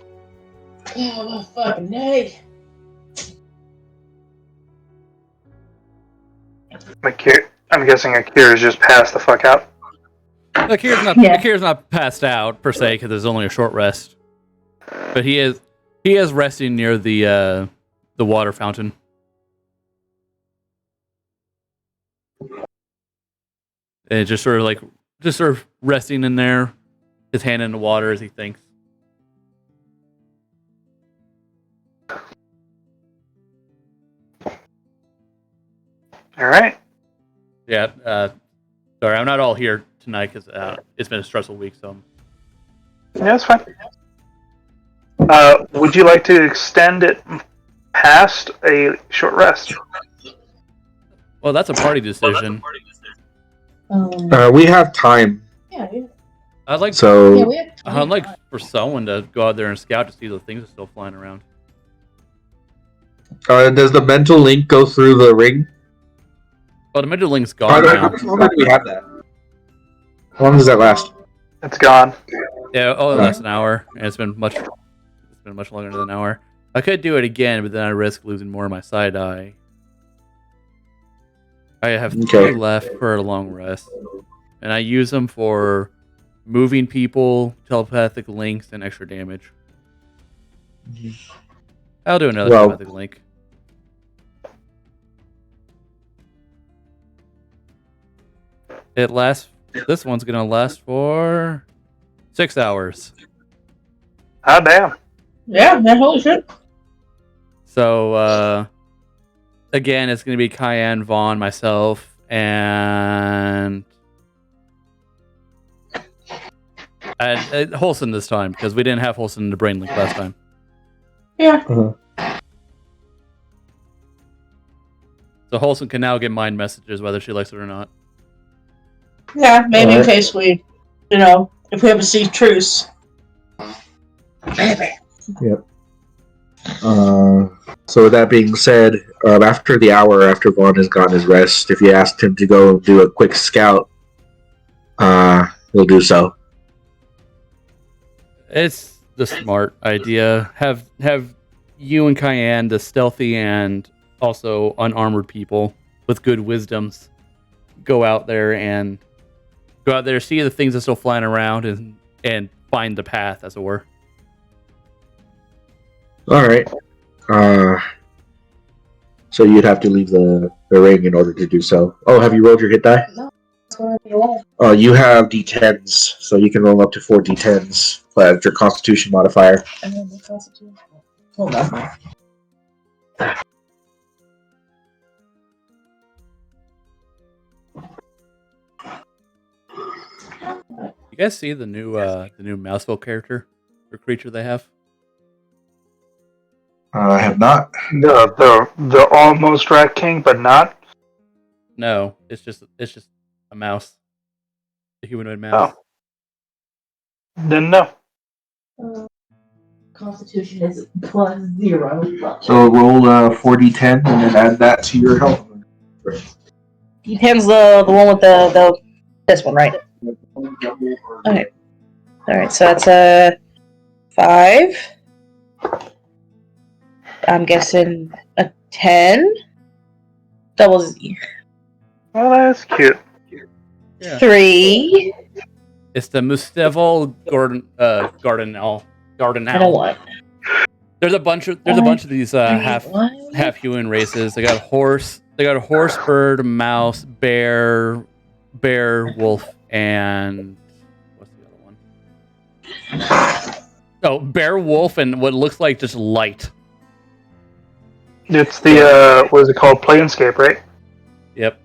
Speaker 4: Oh, fucking nay.
Speaker 1: I'm guessing Akira is just passed the fuck out.
Speaker 7: Akira's not passed out per se because there's only a short rest, but he is resting near the water fountain. And just sort of resting in there, his hand in the water as he thinks.
Speaker 1: All right.
Speaker 7: Yeah. Sorry, I'm not all here tonight because it's been a stressful week. So.
Speaker 1: Yeah, that's fine. Would you like to extend it past a short rest?
Speaker 7: Well, that's a party decision.
Speaker 5: We have time.
Speaker 4: Yeah,
Speaker 7: I'd like for someone to go out there and scout to see the things that are still flying around.
Speaker 5: Does the mental link go through the ring?
Speaker 7: Well, the mental link's gone now.
Speaker 5: How long do we have that? How long does that last?
Speaker 1: It's gone.
Speaker 7: Yeah, it lasts an hour, and it's been much longer than an hour. I could do it again, but then I risk losing more of my side eye. I have 3 left for a long rest, and I use them for moving people, telepathic links, and extra damage. I'll do another telepathic link. This one's gonna last for 6 hours.
Speaker 1: Ah, damn.
Speaker 4: Yeah, holy shit.
Speaker 7: So, again, it's gonna be Cayenne, Vaughn, myself, and Holson this time, because we didn't have Holson in the brain link last time.
Speaker 4: Yeah.
Speaker 7: So Holson can now get mind messages whether she likes it or not.
Speaker 4: Yeah, maybe in case we, if we ever see truce.
Speaker 5: Yep. So with that being said, after the hour after Vaughn has gotten his rest, if you asked him to go do a quick scout, he'll do so.
Speaker 7: It's the smart idea. Have you and Cayenne, the stealthy and also unarmored people with good wisdoms, go out there, see the things that are still flying around, and find the path, as it were.
Speaker 5: All right. So you'd have to leave the ring in order to do so. Oh, have you rolled your hit die?
Speaker 4: No.
Speaker 5: You have D10s, so you can roll up to 4 D10s. That's your Constitution modifier.
Speaker 4: And then the Constitution. Hold on.
Speaker 7: You guys see the new Mouseville character or creature they have?
Speaker 5: I have not.
Speaker 1: The almost Rat King, but not.
Speaker 7: No, it's just a mouse, a humanoid mouse.
Speaker 1: Oh. Didn't know.
Speaker 4: Constitution is +0.
Speaker 5: So roll 4d10 and then add that to your health.
Speaker 4: D10's the one with the this one, right? Okay. Alright, so that's a 5. I'm guessing a 10. Double Z.
Speaker 1: Oh, that's cute.
Speaker 7: Yeah.
Speaker 4: 3.
Speaker 7: It's the Musteval Gardenal.
Speaker 4: I don't want.
Speaker 7: There's a bunch of these half human races. They got horse, bird, mouse, bear, wolf, and what's the other one? Oh, bear, wolf, and what looks like just light.
Speaker 1: It's the what is it called? Planescape, right?
Speaker 7: Yep.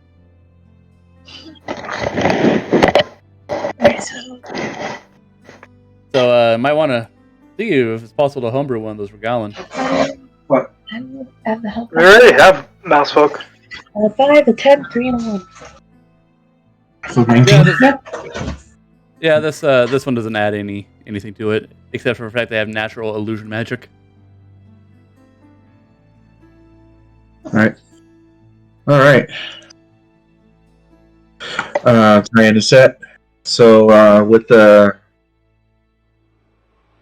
Speaker 7: So might want to see if it's possible to homebrew one of those regalan.
Speaker 5: What?
Speaker 1: We already have mouse folk.
Speaker 4: 5, a 10, 3, and a 1.
Speaker 5: So 19?
Speaker 7: Yeah, this one doesn't add anything to it except for the fact they have natural illusion magic.
Speaker 5: Alright. Trying to set. So with the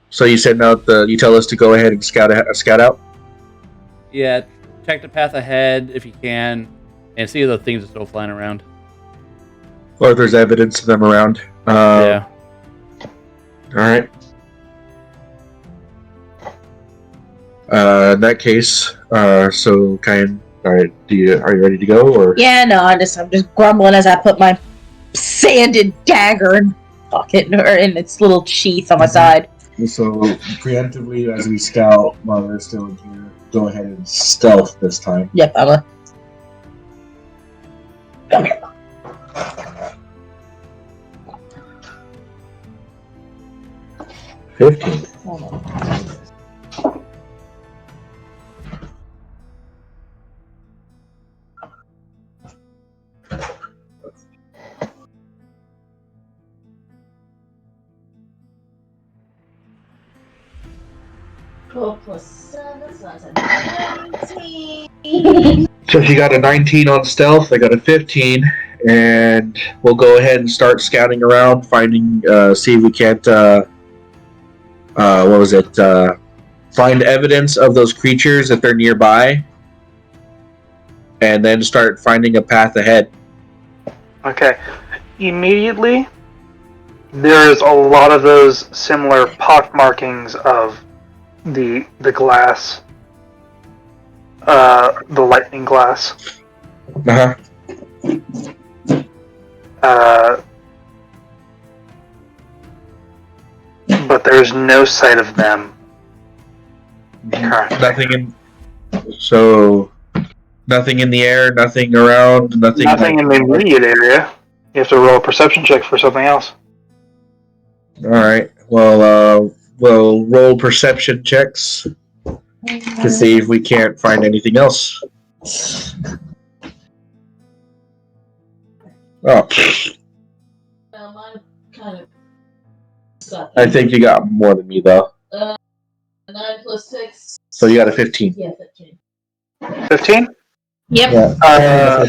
Speaker 5: so you said now you tell us to go ahead and scout out?
Speaker 7: Yeah, check the path ahead if you can, and see if the things are still flying around.
Speaker 5: Or if there's evidence of them around.
Speaker 7: Yeah.
Speaker 5: Alright. In that case, so Kyan, alright, are you ready to go or
Speaker 4: Yeah, no, I'm just grumbling as I put my sanded dagger in pocket or in its little sheath on my side.
Speaker 5: So preemptively as we scout while we're still in here, go ahead and stealth this time.
Speaker 4: Yep, I'm a. Come here.
Speaker 5: $15.
Speaker 4: +7, so that's a 19.
Speaker 5: So if you got a 19 on stealth, I got a 15, and we'll go ahead and start scouting around, finding, see if we can't, find evidence of those creatures if they're nearby, and then start finding a path ahead.
Speaker 1: Okay. Immediately, there's a lot of those similar pock markings of the glass, the lightning glass.
Speaker 5: Uh-huh.
Speaker 1: But there's no sight of them currently.
Speaker 5: Nothing in the air, nothing around, nothing
Speaker 1: in the immediate area. You have to roll a perception check for something else.
Speaker 5: Alright, well, we'll roll perception checks to see if we can't find anything else. Oh.
Speaker 4: Well, mine kind of sucked.
Speaker 5: I think you got more than me, though.
Speaker 4: 9 + 6.
Speaker 5: So you got a 15.
Speaker 4: Yeah, 15.
Speaker 1: 15?
Speaker 4: Yep.
Speaker 5: Yeah.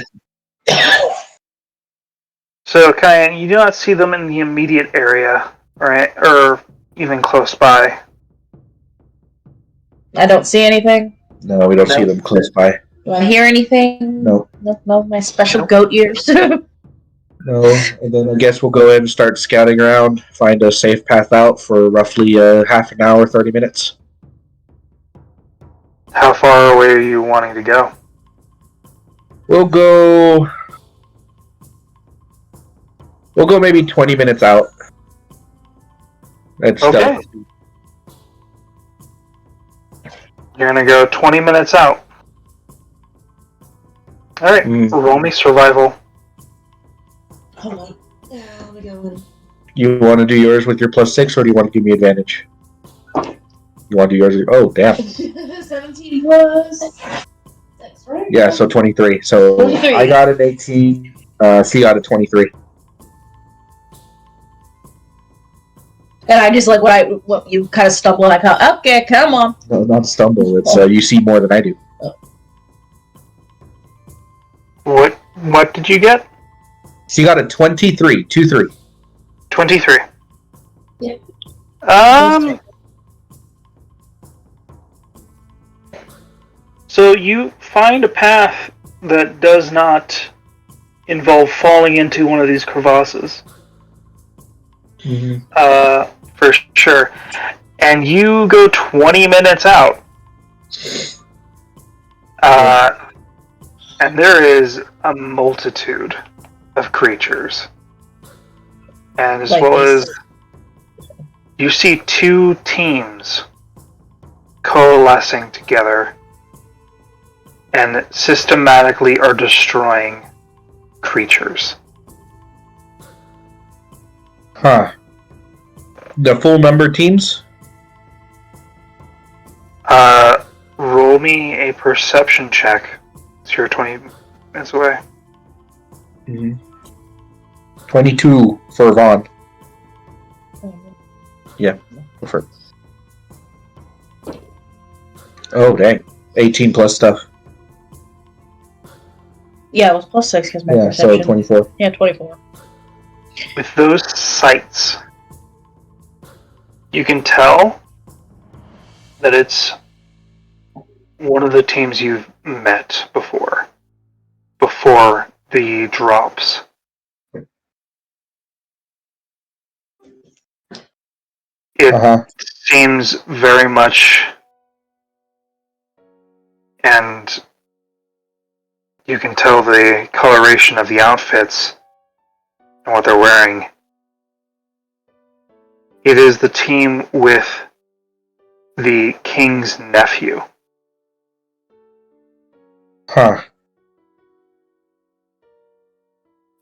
Speaker 1: So, Kyan, you do not see them in the immediate area, right? Or even close by.
Speaker 4: I don't see anything.
Speaker 5: No, we don't see them close by.
Speaker 4: Do I hear anything?
Speaker 5: No.
Speaker 4: No, my special goat ears.
Speaker 5: No, and then I guess we'll go ahead and start scouting around, find a safe path out for roughly half an hour, 30 minutes.
Speaker 1: How far away are you wanting to go?
Speaker 5: We'll go maybe 20 minutes out. That's
Speaker 1: Okay. You're gonna go 20 minutes out. Alright, roll me survival.
Speaker 4: Hold on. Let me go in.
Speaker 5: You want to do yours with your +6, or do you want to give me advantage? You want to do yours? Oh, damn.
Speaker 4: 17 plus 6.
Speaker 5: Yeah, so 23. So
Speaker 4: 23.
Speaker 5: I got an 18. She got a 23.
Speaker 4: And I just like what you kind of stumble and I go, okay, come on.
Speaker 5: No, not stumble. It's you see more than I do.
Speaker 1: What did you get?
Speaker 5: She got a 23. 2-3.
Speaker 1: 23.
Speaker 4: Yeah.
Speaker 1: So you find a path that does not involve falling into one of these crevasses. For sure. And you go 20 minutes out. And there is a multitude of creatures. And as well as you see two teams coalescing together and systematically are destroying creatures.
Speaker 5: Huh. The full number teams?
Speaker 1: Roll me a perception check. So you're 20 minutes away.
Speaker 5: 22 for Vaughn. Yeah, go for it. Oh, dang. 18 plus stuff.
Speaker 4: Yeah, it was plus 6 because my
Speaker 5: Yeah,
Speaker 4: perception.
Speaker 5: so 24.
Speaker 4: Yeah, 24.
Speaker 1: With those sights, you can tell that it's one of the teams you've met before the drops. It seems very much, and you can tell the coloration of the outfits and what they're wearing. It is the team with the king's nephew.
Speaker 5: Huh.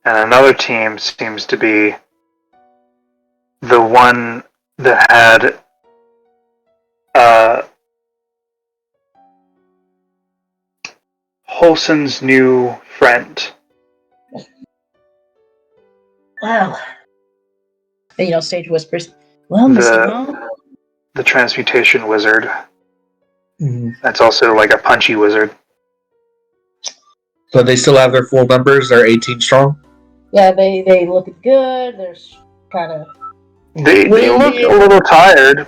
Speaker 1: And another team seems to be the one that had Holson's new friend.
Speaker 4: Wow. And, Sage whispers, well, Mr. Wrong.
Speaker 1: The transmutation wizard. That's also like a punchy wizard.
Speaker 5: So they still have their full numbers? They're 18 strong?
Speaker 4: Yeah, they look good. They're kind of...
Speaker 1: They look a little tired.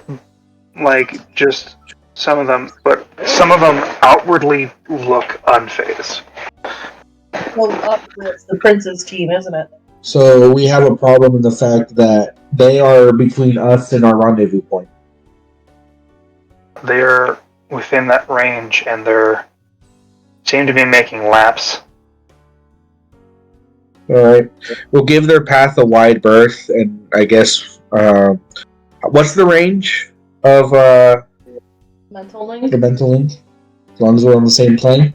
Speaker 1: Like, just some of them. But some of them outwardly look unfazed.
Speaker 4: Well, it's the prince's team, isn't it?
Speaker 5: So we have a problem in the fact that they are between us and our rendezvous point.
Speaker 1: They're within that range, and they're seem to be making laps.
Speaker 5: Alright. We'll give their path a wide berth, and I guess... what's the range of
Speaker 4: mental link?
Speaker 5: The mental link? As long as we're on the same plane?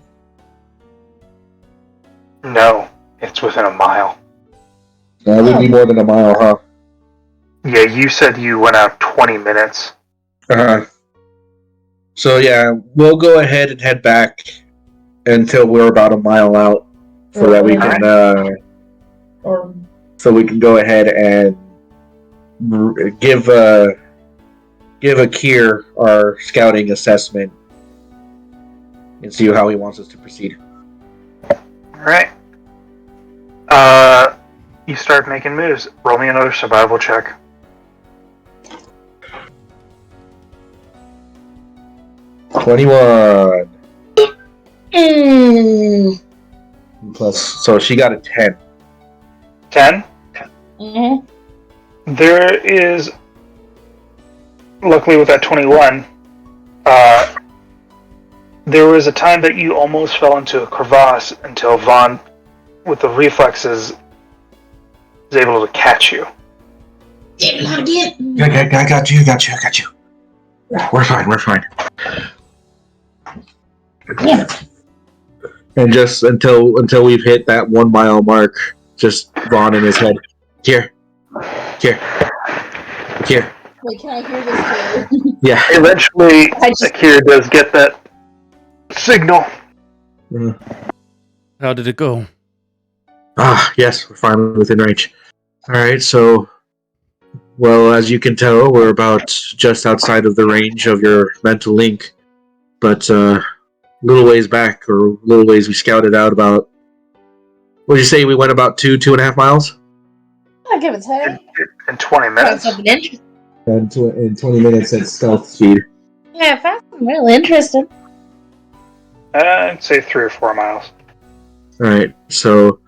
Speaker 1: No, it's within a mile.
Speaker 5: That would be more than a mile, huh?
Speaker 1: Yeah, you said you went out 20 minutes.
Speaker 5: So yeah, we'll go ahead and head back until we're about a mile out, so that we can so we can go ahead and give Akir our scouting assessment and see how he wants us to proceed.
Speaker 1: Alright. You start making moves. Roll me another survival check.
Speaker 5: $21. Plus, so she got a 10.
Speaker 1: 10?
Speaker 4: Mm-hmm.
Speaker 1: There is, luckily with that 21, there was a time that you almost fell into a crevasse until Vaughn, with the reflexes, is able to catch you.
Speaker 5: I got you. We're fine.
Speaker 4: Yeah.
Speaker 5: And just until we've hit that 1 mile mark, just Vaughn in his head. Here.
Speaker 4: Wait, can I hear this too?
Speaker 5: Yeah.
Speaker 1: Eventually, Akira does get that signal.
Speaker 7: How did it go?
Speaker 5: Yes, we're finally within range. Alright, so, well, as you can tell, we're about just outside of the range of your mental link. But, little ways back, or little ways we scouted out about, what did you say, we went about 2.5 miles?
Speaker 4: I give it 10.
Speaker 1: In 20
Speaker 4: Find
Speaker 1: minutes.
Speaker 4: something interesting.
Speaker 5: And in 20 minutes at stealth speed.
Speaker 4: Yeah, find something really interesting.
Speaker 1: I'd say 3 or 4 miles.
Speaker 5: Alright, so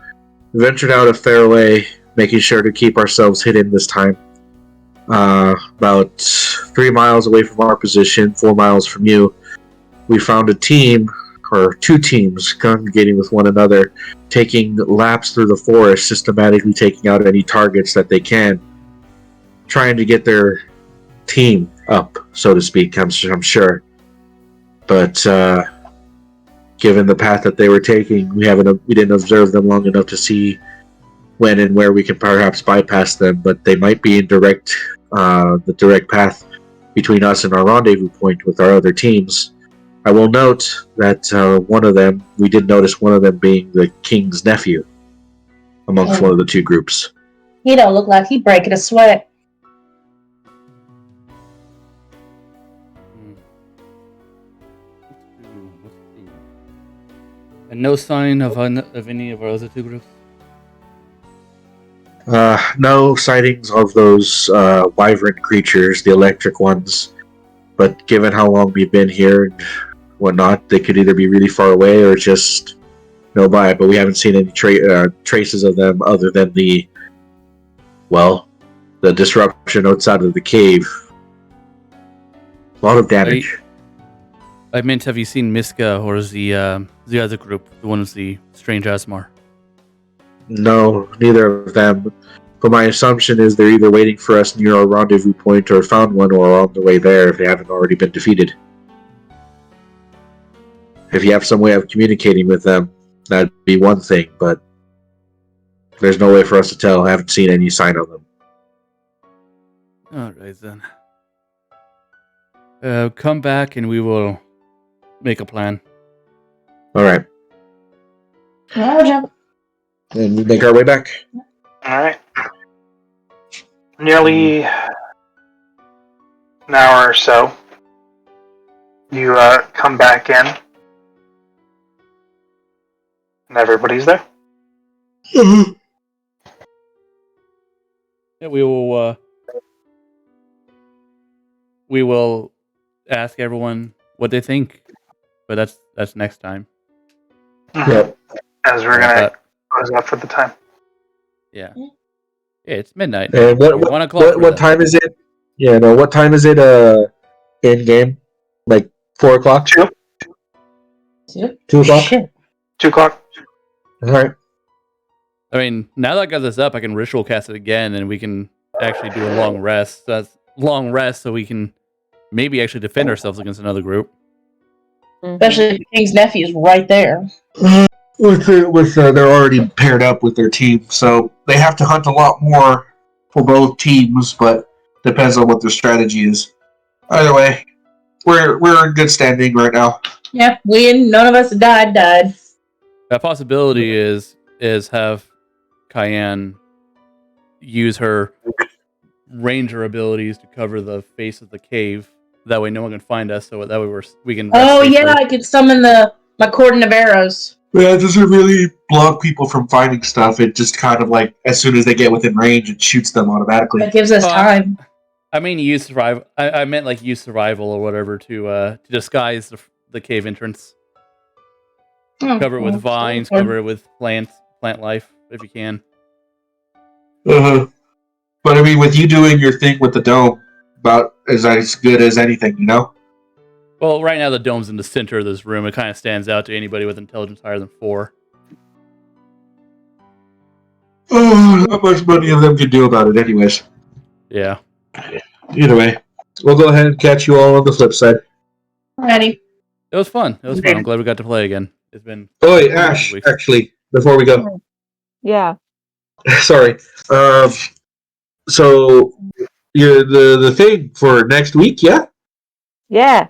Speaker 5: we ventured out a fair way, making sure to keep ourselves hidden this time. About 3 miles away from our position, 4 miles from you, we found a team, or 2 teams, congregating with one another, taking laps through the forest, systematically taking out any targets that they can, trying to get their team up, so to speak, I'm sure. But, given the path that they were taking, we didn't observe them long enough to see when and where we can perhaps bypass them, but they might be in the direct path between us and our rendezvous point with our other teams. I will note that we did notice one of them being the king's nephew amongst one of the 2 groups.
Speaker 4: He don't look like he breaking a sweat.
Speaker 7: And no sign of any of our other 2 groups?
Speaker 5: No sightings of those wyvern creatures, the electric ones. But given how long we've been here and whatnot, they could either be really far away or just nearby. But we haven't seen any traces of them other than the disruption outside of the cave. A lot of damage.
Speaker 7: I meant, have you seen Miska or the other group, the one with the strange Asmar?
Speaker 5: No, neither of them. But my assumption is they're either waiting for us near our rendezvous point or found one or on the way there if they haven't already been defeated. If you have some way of communicating with them, that'd be one thing, but there's no way for us to tell. I haven't seen any sign of them.
Speaker 7: Alright then. Come back and we will make a plan.
Speaker 5: Alright. And we make our way back.
Speaker 1: Alright. Nearly an hour or so. You come back in. And everybody's there.
Speaker 7: Yeah, we will ask everyone what they think. But that's next time.
Speaker 5: Yep.
Speaker 1: As we're gonna close up for the time.
Speaker 7: Yeah. Yeah, it's midnight.
Speaker 5: And what
Speaker 7: 1 o'clock.
Speaker 5: what time is it? Yeah, no, what time is it in game? Like 4 o'clock?
Speaker 1: 2.
Speaker 5: 2 o'clock?
Speaker 4: Shit.
Speaker 1: 2 o'clock.
Speaker 5: Alright.
Speaker 7: I mean, now that I got this up, I can ritual cast it again, and we can actually do a long rest. That's long rest, so we can maybe actually defend ourselves against another group.
Speaker 4: Especially if the king's nephew is right there.
Speaker 5: They're already paired up with their team, so they have to hunt a lot more for both teams, but depends on what their strategy is. Either way, we're in good standing right now.
Speaker 4: Yeah, none of us died.
Speaker 7: A possibility is have Cayenne use her ranger abilities to cover the face of the cave. That way, no one can find us. So that way, we can.
Speaker 4: Oh yeah, I could summon my cordon of arrows.
Speaker 5: Yeah, it doesn't really block people from finding stuff. It just kind of like, as soon as they get within range, it shoots them automatically.
Speaker 4: That gives us time.
Speaker 7: I mean, use survival. I meant like use survival or whatever to disguise the cave entrance. Cover it with vines. Cover it with plant life if you can.
Speaker 5: But I mean, with you doing your thing with the dome, about as good as anything, you know?
Speaker 7: Well, right now the dome's in the center of this room. It kind of stands out to anybody with intelligence higher than 4.
Speaker 5: Oh, not much money of them can do about it anyways.
Speaker 7: Yeah.
Speaker 5: Either way, we'll go ahead and catch you all on the flip side.
Speaker 4: Alrighty.
Speaker 7: It was fun. I'm glad we got to play again. It's been...
Speaker 5: Oh, wait, Ash, actually, before we go.
Speaker 2: Yeah.
Speaker 5: Sorry. So, you're the thing for next week, yeah?
Speaker 2: Yeah.